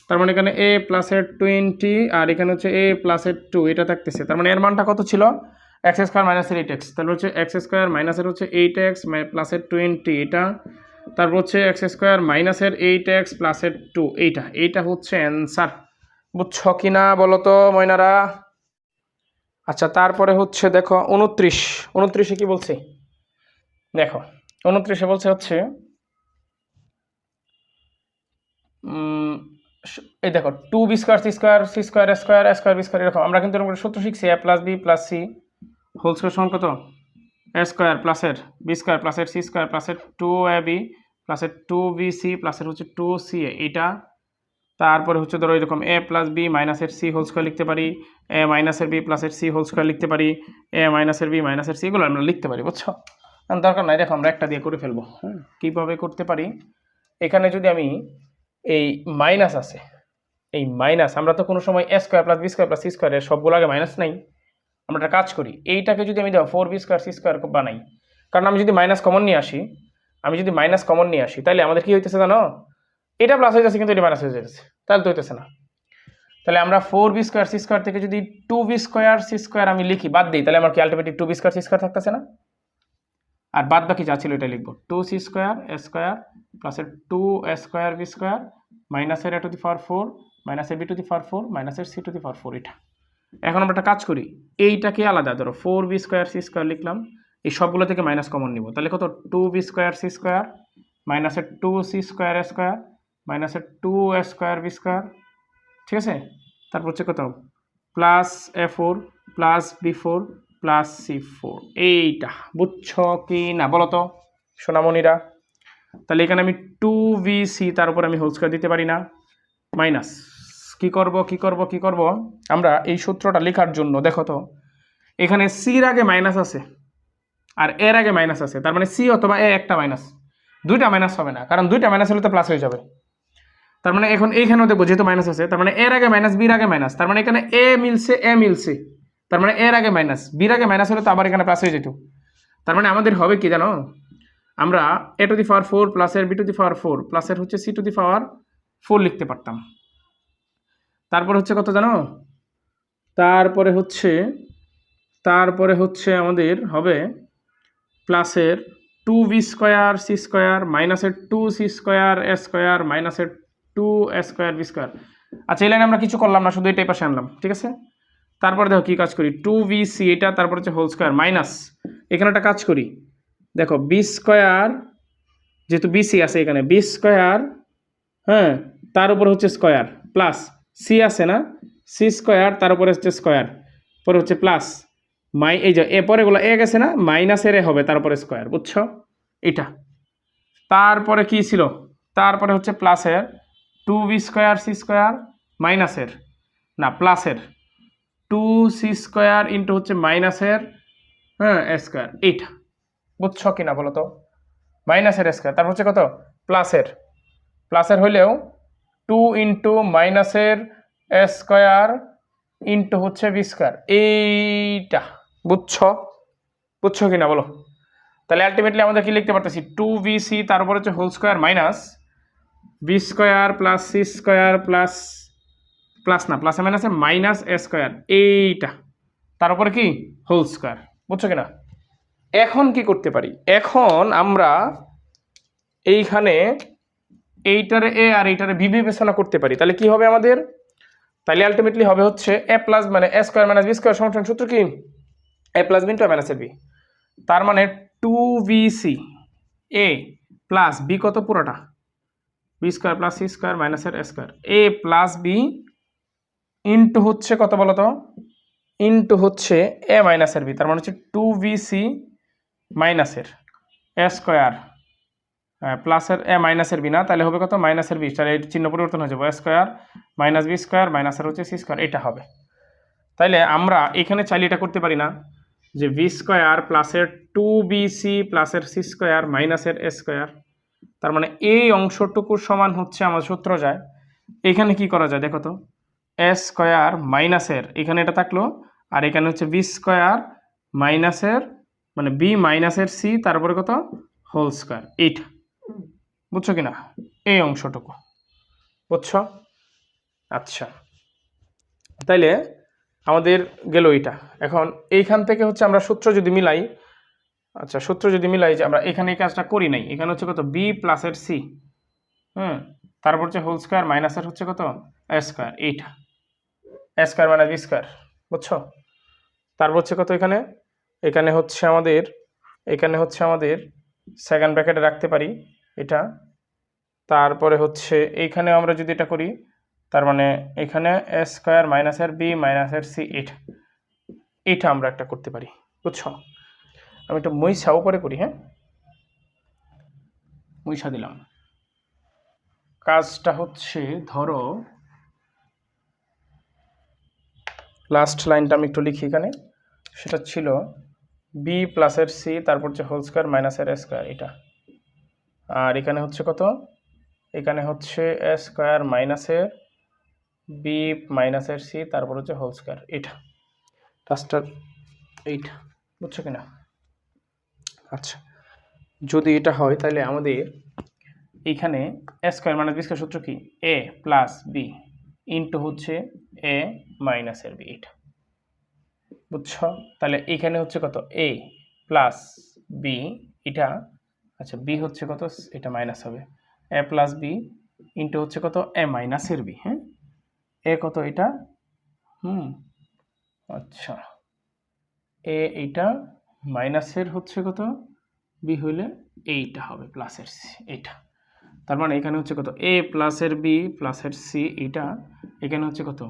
তার মানে এখানে এ প্লাসের 20 আর এখানে হচ্ছে এ প্লাসের 2 এটা থাকতেছে। তার মানে এর মানটা কত ছিল, এক্স স্কোয়ার মাইনাসের 8x, তাহলে হচ্ছে এক্স স্কোয়ার মাইনাসের হচ্ছে 8x প্লাসের 20 এটা, তারপর হচ্ছে এক্স স্কোয়ার মাইনাসের 8x প্লাসের 2 এইটা হচ্ছে অ্যান্সার। বুঝছো কিনা বলো তো ময়নারা? আচ্ছা তারপরে হচ্ছে দেখো 29 কি বলছে, দেখো 29 বলছে হচ্ছে এই দেখো 2b square C square C square square square B square, এরকম আমরা কিন্তু এরকম সূত্র শিখছি, a plus B plus C whole square সমান কত এ স্কোয়ার প্লাসের বি স্কোয়ার প্লাসের সি স্কোয়ার প্লাসের 2ab প্লাসের 2bc প্লাসের হচ্ছে 2ca এইটা। তারপরে হচ্ছে ধরো এরকম এ প্লাস বি মাইনাসের সি হোল স্কোয়ার লিখতে পারি, এ মাইনাসের বি প্লাসের সি হোল স্কোয়ার লিখতে পারি, এ মাইনাসের বি মাইনাসের সি, এগুলো আমরা লিখতে পারি, বুঝছো? দরকার নাই, দেখো আমরা একটা দিয়ে করে ফেলবো। কীভাবে করতে পারি, এখানে যদি আমি এই মাইনাস আছে, এই মাইনাস আমরা তো কোনো সময় A square plus B square plus C স্কোয়ারের সবগুলো আগে মাইনাস নাই, আমরা একটা কাজ করি এইটাকে যদি আমি দেখো 4b স্কোয়ার সি স্কোয়ার বানাই, কারণ আমি যদি মাইনাস কমন নিয়ে আসি তাহলে আমাদের কি হইতেছে জানো, এটা প্লাস হয়ে যাচ্ছে কিন্তু এটা মাইনাস হয়ে যাচ্ছে, তাহলে তো হইতেছে না। তাহলে আমরা 4b স্কোয়ার সি স্কোয়ার থেকে যদি 2b স্কোয়ার সি স্কোয়ার আমি লিখি বাদ দিই, তাহলে আমার কি ultimately 2b square C square থাকতেছে না, আর বাদ বাকি যা ছিল এটা লিখবো 2c স্কোয়ার এ স্কোয়ার প্লাসের 2 এ স্কোয়ার বি স্কোয়ার মাইনাসের এ টু দি পাওয়ার 4 মাইনাসের বি টু দি পাওয়ার 4 মাইনাসের সি টু দি পাওয়ার 4 এটা। এখন আমরা একটা কাজ করি, এইটাকে আলাদা ধরো 4b স্কোয়ার সি স্কোয়ার লিখলাম, এই সবগুলো থেকে মাইনাস কমন নিব, তাহলে কত 2b স্কোয়ার সি স্কোয়ার মাইনাসের 2c স্কোয়ার এ স্কোয়ার মাইনাসের 2 এ স্কোয়ার বি স্কোয়ার, ঠিক আছে? তারপর হচ্ছে কত plus a4 plus b4 plus c4, এইটা বুঝছো কি না বলো তো সোনামণিরা? তাহলে এখানে আমি 2bc তার উপর আমি হোল স্কোয়ার দিতে পারি না, মাইনাস কি করব আমরা এই সূত্রটা লেখার জন্য দেখো তো এখানে সির আগে মাইনাস আছে আর এর আগে মাইনাস আছে, তার মানে সি অথবা এ একটা মাইনাস, দুইটা মাইনাস হবে না, কারণ দুইটা মাইনাস হলে তো প্লাস হয়ে যাবে। তার মানে এখন এইখানেও দেখবো যেহেতু মাইনাস আছে, তার মানে এর আগে মাইনাস বির আগে মাইনাস, তার মানে এখানে এ মিলছে, তার মানে এর আগে মাইনাস বির আগে মাইনাস হলে তো আবার এখানে প্লাস হয়ে যেত। তার মানে আমাদের হবে কি জানো, আমরা এ টু দি পাওয়ার 4 প্লাসের বি টু দি পাওয়ার 4 প্লাসের হচ্ছে সি টু দি পাওয়ার 4 লিখতে পারতাম। তারপর হচ্ছে কত জানো, তারপরে হচ্ছে আমাদের হবে প্লাসের 2b স্কোয়ার সি স্কোয়ার মাইনাসের 2c স্কোয়ার এ স্কোয়ার মাইনাসের 2 এ স্কোয়ার বি স্কোয়ার। আচ্ছা এই লাইনে আমরা কিছু করলাম না, শুধু এটাই পাশে আনলাম, ঠিক আছে? তারপরে দেখো কি কাজ করি 2bc এটা, তারপর হচ্ছে হোল স্কোয়ার মাইনাস এখানে একটা কাজ করি, দেখো বি স্কোয়ার যেহেতু বিসি আছে এখানে বি স্কোয়ার, হ্যাঁ তার উপর হচ্ছে স্কোয়ার প্লাস সি আছে না সি স্কোয়ার তার উপরে হচ্ছে স্কোয়ার পরে হচ্ছে প্লাস এই যে এ পরে গুলো এ গেছে না মাইনাসের এ হবে তারপরে স্কোয়ার, বুঝছো এটা? তারপরে কি ছিল, তারপরে হচ্ছে প্লাসের 2b স্কোয়ার সি স্কোয়ার মাইনাসের না প্লাসের 2c স্কোয়ার ইন্টু হচ্ছে মাইনাসের হ্যাঁ এ স্কোয়ার, এইটা বুঝছো কিনা বলো তো? মাইনাসের স্কোয়ার তারপর হচ্ছে কত প্লাসের হইলেও 2 ইন্টু মাইনাসের এ স্কোয়ার ইন্টু হচ্ছে বি স্কোয়ার, এইটা বুঝছো কিনা বলো? তাহলে আলটিমেটলি আমাদের কি লিখতে পারতেছি 2bc তার উপর হচ্ছে whole square minus B square plus C square plus না প্লাসে মাইনাসে মাইনাস এ স্কোয়ার, এইটা তার উপরে কি হোল স্কোয়ার, বুঝছো কিনা? এখন কি করতে পারি, এখন আমরা এইখানে এইটারে এ আর এইটারে বি বিবেচনা করতে পারি, তাহলে কি হবে আমাদের, তাহলে আলটিমেটলি হবে হচ্ছে এ প্লাস মানে A square minus B square সমান সূত্র কি A plus B into A minus B, তার মানে 2bc এ প্লাস বি কত পুরোটা B square plus C square মাইনাসের A square A plus B into হচ্ছে কত বলো তো ইন্টু হচ্ছে এ মাইনাসের বি তার মানে হচ্ছে 2bc মাইনাসের এ স্কোয়ার প্লাসের এ মাইনাসের বি না তাহলে হবে কত মাইনাসের বি তাহলে এর চিহ্ন পরিবর্তন হয়ে যাবে এ স্কোয়ার মাইনাস বি স্কোয়ার মাইনাসের হচ্ছে সি স্কোয়ার এটা হবে তাইলে আমরা এখানে চাইলে এটা করতে পারি না যে বি স্কোয়ার প্লাসের 2bc প্লাসের সি স্কোয়ার মাইনাসের এ স্কোয়ার তার মানে এই অংশটুকুর সমান হচ্ছে আমার সূত্র যায় এখানে কি করা যায় দেখো তো এ স্কোয়ার মাইনাসের এখানে এটা থাকলো আর এখানে হচ্ছে বি স্কোয়ার মাইনাসের মানে বি মাইনাসের সি তারপরে কত হোল স্কোয়ার এইটা বুঝছো কিনা এই অংশটুকু বুঝছো আচ্ছা তাইলে আমাদের গেল এইটা এখন এইখান থেকে হচ্ছে আমরা সূত্র যদি মিলাই আচ্ছা সূত্র যদি মিলাই যে আমরা এখানে এই কাজটা করি নাই এখানে হচ্ছে কত বি প্লাসের সি তারপর হচ্ছে হোল স্কোয়ার মাইনাসের হচ্ছে কত এ স্কোয়ার এইটা এ স্কোয়ার মাইনাস বি স্কোয়ার বুঝছো তারপর হচ্ছে কত এখানে এখানে হচ্ছে আমাদের সেকেন্ড ব্র্যাকেটে রাখতে পারি এটা তারপরে হচ্ছে এইখানে আমরা যদি এটা করি তার মানে এখানে এ স্কোয়ার মাইনাসের বি মাইনাসের সি এটা আমরা একটা করতে পারি বুঝছো আমি একটু মইসা উপরে করি হ্যাঁ মইসা দিলাম কাজটা হচ্ছে ধরো লাস্ট লাইনটা আমি একটু লিখি এখানে সেটা ছিল বি প্লাসের সি তারপর হচ্ছে হোল স্কোয়ার মাইনাসের এ স্কোয়ার এটা আর এখানে হচ্ছে কত এখানে হচ্ছে এ স্কোয়ার মাইনাসের বি মাইনাসের সি তারপর হচ্ছে হোল স্কোয়ার এটা টাস্টার এইটা বুঝছো কিনা আচ্ছা যদি এটা হয় তাহলে আমাদের এইখানে এ স্কোয়ার মাইনাস বি স্কোয়ার সূত্র কি এ প্লাস বি ইন্টু হচ্ছে এ মাইনাসের বি এটা বুঝছো তাহলে এইখানে হচ্ছে কত এ প্লাস বি এটা আচ্ছা বি হচ্ছে কত এটা মাইনাস হবে এ প্লাস বি ইন্টু হচ্ছে কত এ মাইনাসের বি হ্যাঁ এ কত এটা আচ্ছা এ এইটা মাইনাসের হচ্ছে কত বি হইলে এইটা হবে প্লাসের সি এইটা তার মানে এখানে হচ্ছে কত এ প্লাসের বি প্লাসের সি এইটা এখানে হচ্ছে কত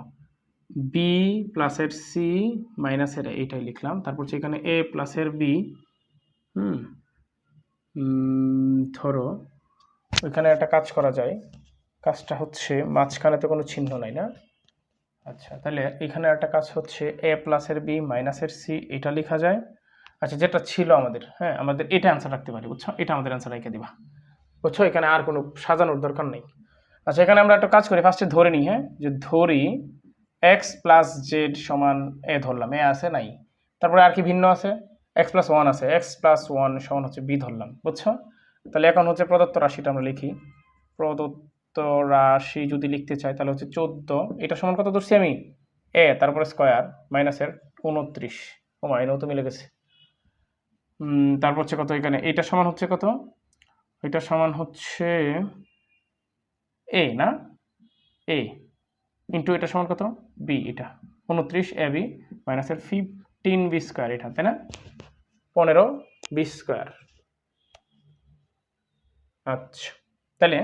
বি প্লাসের সি মাইনাসের এইটাই লিখলাম তারপর হচ্ছে এখানে এ প্লাসের বি ধরো ওইখানে একটা কাজ করা যায় কাজটা হচ্ছে মাঝখানে তো কোনো চিহ্ন নাই না আচ্ছা তাহলে এখানে একটা কাজ হচ্ছে এ প্লাসের বি মাইনাসের সি এটা লেখা যায় আচ্ছা যেটা ছিল আমাদের হ্যাঁ আমাদের এটা অ্যান্সার রাখতে পারি বুঝছো এটা আমাদের অ্যান্সার রেখে দিবা বুঝছো এখানে আর কোনো সাজানোর দরকার নেই আচ্ছা এখানে আমরা একটা কাজ করি ফার্স্টে ধরে নিই হ্যাঁ যে ধরি এক্স প্লাস জেড সমান এ ধরলাম এ আছে নাই তারপরে আর কি ভিন্ন আছে এক্স প্লাস ওয়ান আছে এক্স প্লাস ওয়ান সমান হচ্ছে বি ধরলাম বুঝছো তাহলে এখন হচ্ছে প্রদত্ত রাশিটা আমরা লিখি প্রদত্ত রাশি যদি লিখতে চাই তাহলে হচ্ছে 14 এটা সমান কত ধরছি আমি এ তারপরে স্কোয়ার মাইনাসের 29 ও মাইনাও তো মিলে গেছে তারপর হচ্ছে কত এখানে এটা সমান হচ্ছে কত এটা সমান হচ্ছে এ না এ ইন্টু এটা সমান কত বি এটা 29 এ বি মাইনাসের 15 বি স্কোয়ার এটা তাই না 15 বি স্কোয়ার আচ্ছা তাহলে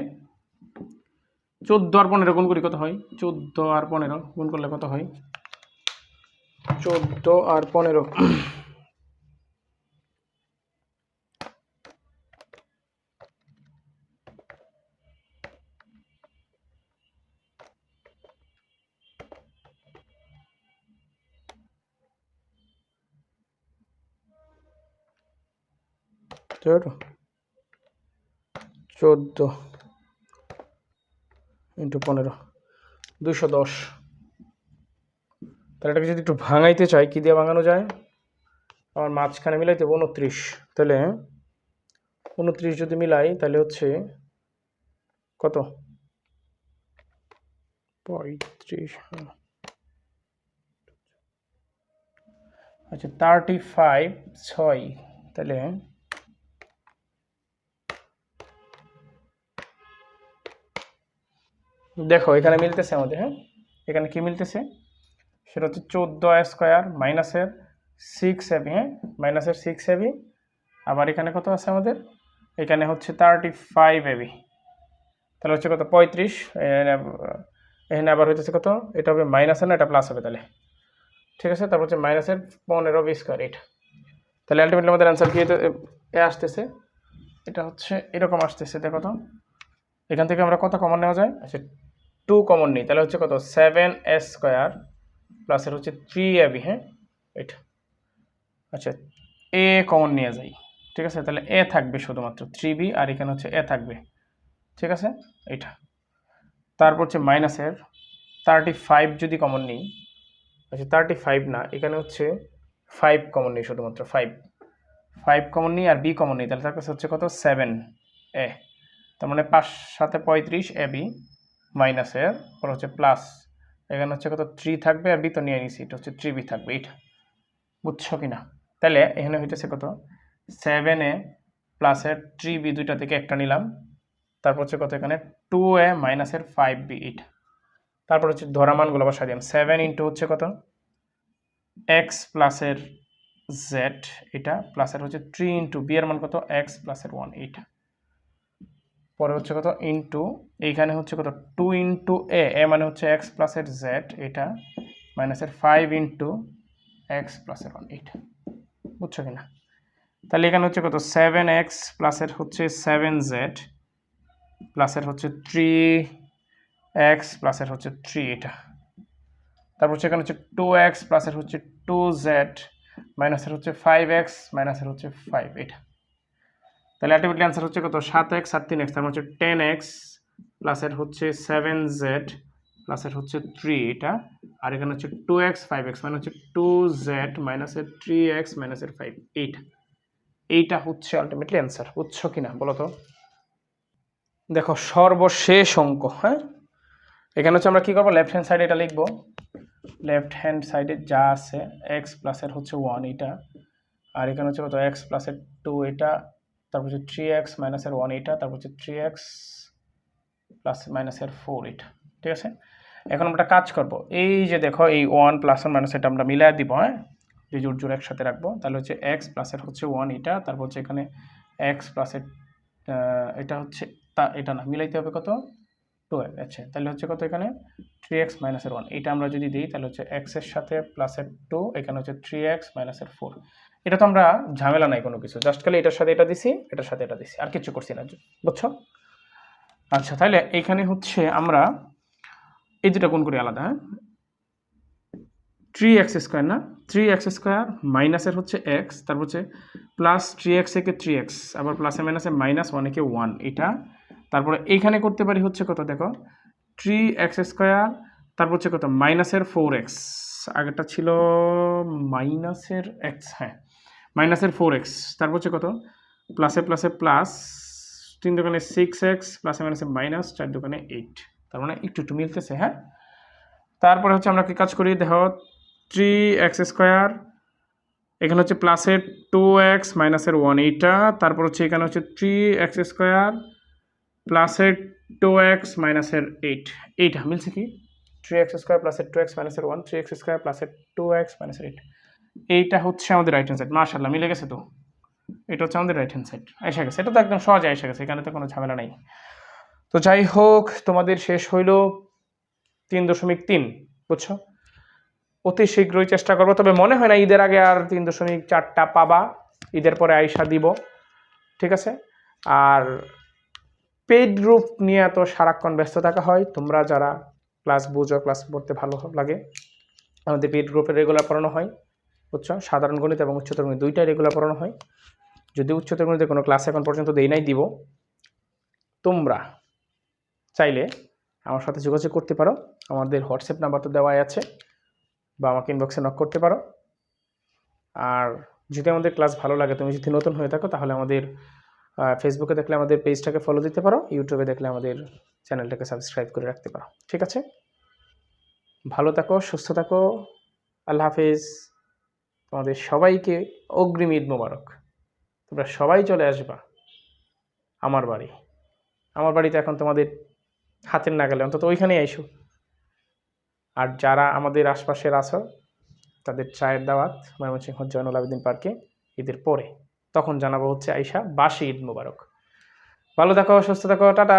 14 আর 15 গুণ করি কত হয় 14 আর 15 গুণ করলে কত হয় 14 আর 15 14 ইন্টু 15 210 তাহলে এটাকে যদি একটু ভাঙাইতে চাই কি দিয়ে ভাঙানো যায় আমার মাঝখানে মিলাইতে 29 তাহলে 29 যদি মিলাই তাহলে হচ্ছে কত 35 আচ্ছা 35 6 তাহলে দেখো এখানে মিলতেছে আমাদের হ্যাঁ এখানে কি মিলতেছে সেটা হচ্ছে 14 স্কোয়ার মাইনাসের 6 এবি হ্যাঁ মাইনাসের 6 এবি আবার এখানে কত আছে আমাদের এখানে হচ্ছে 35 এবি, তাহলে হচ্ছে কত 35, এখানে আবার হইতেছে কত, এটা হবে মাইনাস না এটা প্লাস হবে তাহলে, ঠিক আছে। তারপর হচ্ছে মাইনাসের 15 বি স্কোয়ার এটা, তাহলে আলটিমেটলি আমাদের অ্যান্সার কি এ আসতেছে, এটা হচ্ছে এরকম আসতেছে। দেখো তো এখান থেকে আমরা কত কমন নেওয়া যায়, আচ্ছা 2 কমন নিই, তাহলে হচ্ছে কত 7a স্কোয়ার প্লাসের হচ্ছে 3ab, হ্যাঁ এটা, আচ্ছা এ কমন নিয়ে যাই, ঠিক আছে। তাহলে এ থাকবে শুধুমাত্র 3b, আর এখানে হচ্ছে এ থাকবে, ঠিক আছে এটা। তারপর হচ্ছে মাইনাসের 35 যদি কমন নিই, আচ্ছা 35 না, এখানে হচ্ছে 5 কমন নিই, শুধুমাত্র 5 কমন নিই আর বি কমন নিই, তাহলে তার কাছে হচ্ছে কত 7a, তার মানে 5 সাথে 35 ab মাইনাসের পর হচ্ছে প্লাস, এখানে হচ্ছে কত 3 থাকবে আর বি তো নিয়ে নিছি, এটা হচ্ছে 3b থাকবে এটা, বুঝছো কিনা। তাহলে এখানে হইতেছে কত 7a প্লাসের 3b, দুইটা থেকে একটা নিলাম, তারপর হচ্ছে কত এখানে 2a মাইনাসের 5b এটা, তারপর হচ্ছে ধরা মানগুলো বসাই দিলাম, 7 ইন্টু হচ্ছে কত এক্স প্লাসের জেড এটা, প্লাসের হচ্ছে 3 ইন্টু বি এর মান কত এক্স প্লাসের 1 এটা, পরে হচ্ছে কত ইন্টু এইখানে হচ্ছে কত 2 ইন্টু এ মানে হচ্ছে এক্স প্লাসের জেড এটা, মাইনাসের 5 ইন্টু এক্স প্লাসের 1 এটা, বুঝছো কিনা। তাহলে এখানে হচ্ছে কত 7x প্লাসের হচ্ছে 7z প্লাসের হচ্ছে 3x প্লাসের হচ্ছে 3 এটা, তারপর হচ্ছে এখানে হচ্ছে 2x প্লাসের হচ্ছে 2z মাইনাসের হচ্ছে 5x মাইনাসের হচ্ছে 5 এটা, তাহলে আলটিমেটলি অ্যান্সার হচ্ছে কত 7x আর 3x, তার মানে হচ্ছে 10x প্লাসের হচ্ছে 7z প্লাসের হচ্ছে 3 এটা, আর এখানে হচ্ছে 2x 5x মানে হচ্ছে 2z মাইনাসের 3x মাইনাসের 5 এইটা, এইটা হচ্ছে আলটিমেটলি অ্যান্সার, বুঝছো কিনা বলো তো। দেখো সর্বশেষ অঙ্ক, হ্যাঁ এখানে হচ্ছে আমরা কি করবো, লেফট হ্যান্ড সাইডে এটা লিখবো, লেফট হ্যান্ড সাইডে যা আছে এক্স প্লাসের হচ্ছে 1 এটা, আর এখানে হচ্ছে কত এক্স প্লাসের 2 এটা, তারপর হচ্ছে 3x মাইনাসের 1 এটা, তারপর হচ্ছে 3x প্লাস মাইনাসের 4 এটা, ঠিক আছে। এখন আমরা কাজ করব, এই যে দেখো এই 1 প্লাস মাইনাস এটা আমরা মিলাই দিব, হ্যাঁ যে জোর জোর একসাথে রাখবো, তাহলে হচ্ছে এক্স প্লাসের হচ্ছে 1 এটা, তারপর হচ্ছে এখানে এক্স প্লাসের এটা হচ্ছে এটা না মিলাইতে হবে কত 12, আচ্ছা তাহলে হচ্ছে কত এখানে 3x মাইনাসের 1 এটা আমরা যদি দিই তাহলে হচ্ছে x এর সাথে প্লাসের 2, এখানে হচ্ছে 3x মাইনাসের 4, এটা তো আমরা ঝামেলা নাই কোনো কিছু, জাস্ট খালি এটার সাথে এটা দিছি এটার সাথে এটা দিছি, আর কিছু করছি না, বুঝছো। আচ্ছা তাহলে এখানে হচ্ছে আমরা এই দুটো গুণ করি আলাদা, হ্যাঁ 3x স্কোয়ার না 3x স্কোয়ার মাইনাসের হচ্ছে x, তারপর হচ্ছে প্লাস 3x একে 3x, আবার প্লাসে মাইনাসে মাইনাস 1 একে 1 এটা, তারপরে এইখানে করতে পারি হচ্ছে কত দেখো 3x স্কোয়ার, তারপর হচ্ছে কত মাইনাসের 4x, আগেরটা ছিল মাইনাসের x, হ্যাঁ মাইনাসের 4x, তারপর হচ্ছে কত প্লাসে প্লাসে প্লাস 3 দোকানে 6x প্লাসে মাইনাসে মাইনাস 4 দোকানে 8, তার মানে একটু একটু মিলতেছে, হ্যাঁ। তারপরে হচ্ছে আমরা কি কাজ করি দেখো 3x স্কোয়ার, এখানে হচ্ছে প্লাসের 2x মাইনাসের 1 এইটা, তারপর হচ্ছে এখানে হচ্ছে 3x স্কোয়ার প্লাসের 2x মাইনাসের 8 এইটা মিলছে কি 3x স্কোয়ার প্লাসের 2x মাইনাসের 1 3x স্কোয়ার প্লাসের 2x মাইনাসের 8, এইটা হচ্ছে আমাদের রাইট হ্যান্ড সাইড, মাশাআল্লাহ মিলে গেছে তো, এটা হচ্ছে আমাদের রাইট হ্যান্ড সাইড এসে গেছে, এটা তো একদম সহজে এসে গেছে, এখানে তো কোনো ঝামেলা নাই। তো যাই হোক তোমাদের শেষ হইল 3.3, বুঝছো, অতি শীঘ্রই চেষ্টা করবো, তবে মনে হয় না ঈদের আগে আর 3.4টা পাবা, ঈদের পরে আইসা দিব, ঠিক আছে। আর পেইড গ্রুপ নিয়ে তো সারাক্ষণ ব্যস্ত থাকা হয়, তোমরা যারা ক্লাস বুঝো ক্লাস পড়তে ভালো লাগে, আমাদের পেইড গ্রুপে রেগুলার পড়ানো হয়, বুঝছো, সাধারণ গণিত এবং উচ্চতর গণিত দুইটাই রেগুলার পড়ানো হয়, যদি উচ্চতর গণিতে কোনো ক্লাস এখন পর্যন্ত দেই নাই দিব, তোমরা চাইলে আমার সাথে যোগাযোগ করতে পারো, আমাদের হোয়াটসঅ্যাপ নাম্বার তো দেওয়াই আছে, বা আমাকে ইনবক্সে নক করতে পারো। আর যদি আমাদের ক্লাস ভালো লাগে, তুমি যদি নতুন হয়ে থাকো তাহলে আমাদের ফেসবুকে দেখলে আমাদের পেজটাকে ফলো দিতে পারো, ইউটিউবে দেখলে আমাদের চ্যানেলটাকে সাবস্ক্রাইব করে রাখতে পারো, ঠিক আছে। ভালো থাকো, সুস্থ থাকো, আল্লাহ হাফেজ, তোমাদের সবাইকে অগ্রিম ঈদ মোবারক। তোমরা সবাই চলে আসবা আমার বাড়ি, আমার বাড়িতে এখন তোমাদের হাতের নাগালে, অন্তত ওইখানেই আইসো। আর যারা আমাদের আশপাশের আছো তাদের চায়ের দাওয়াত ময়মনসিংহ জয়নুল আবেদিন পার্কে ঈদের পরে, তখন জানাবো হচ্ছে আইসা বাসি ঈদ মোবারক। ভালো থাকো, সুস্থ থাকো, টাটা।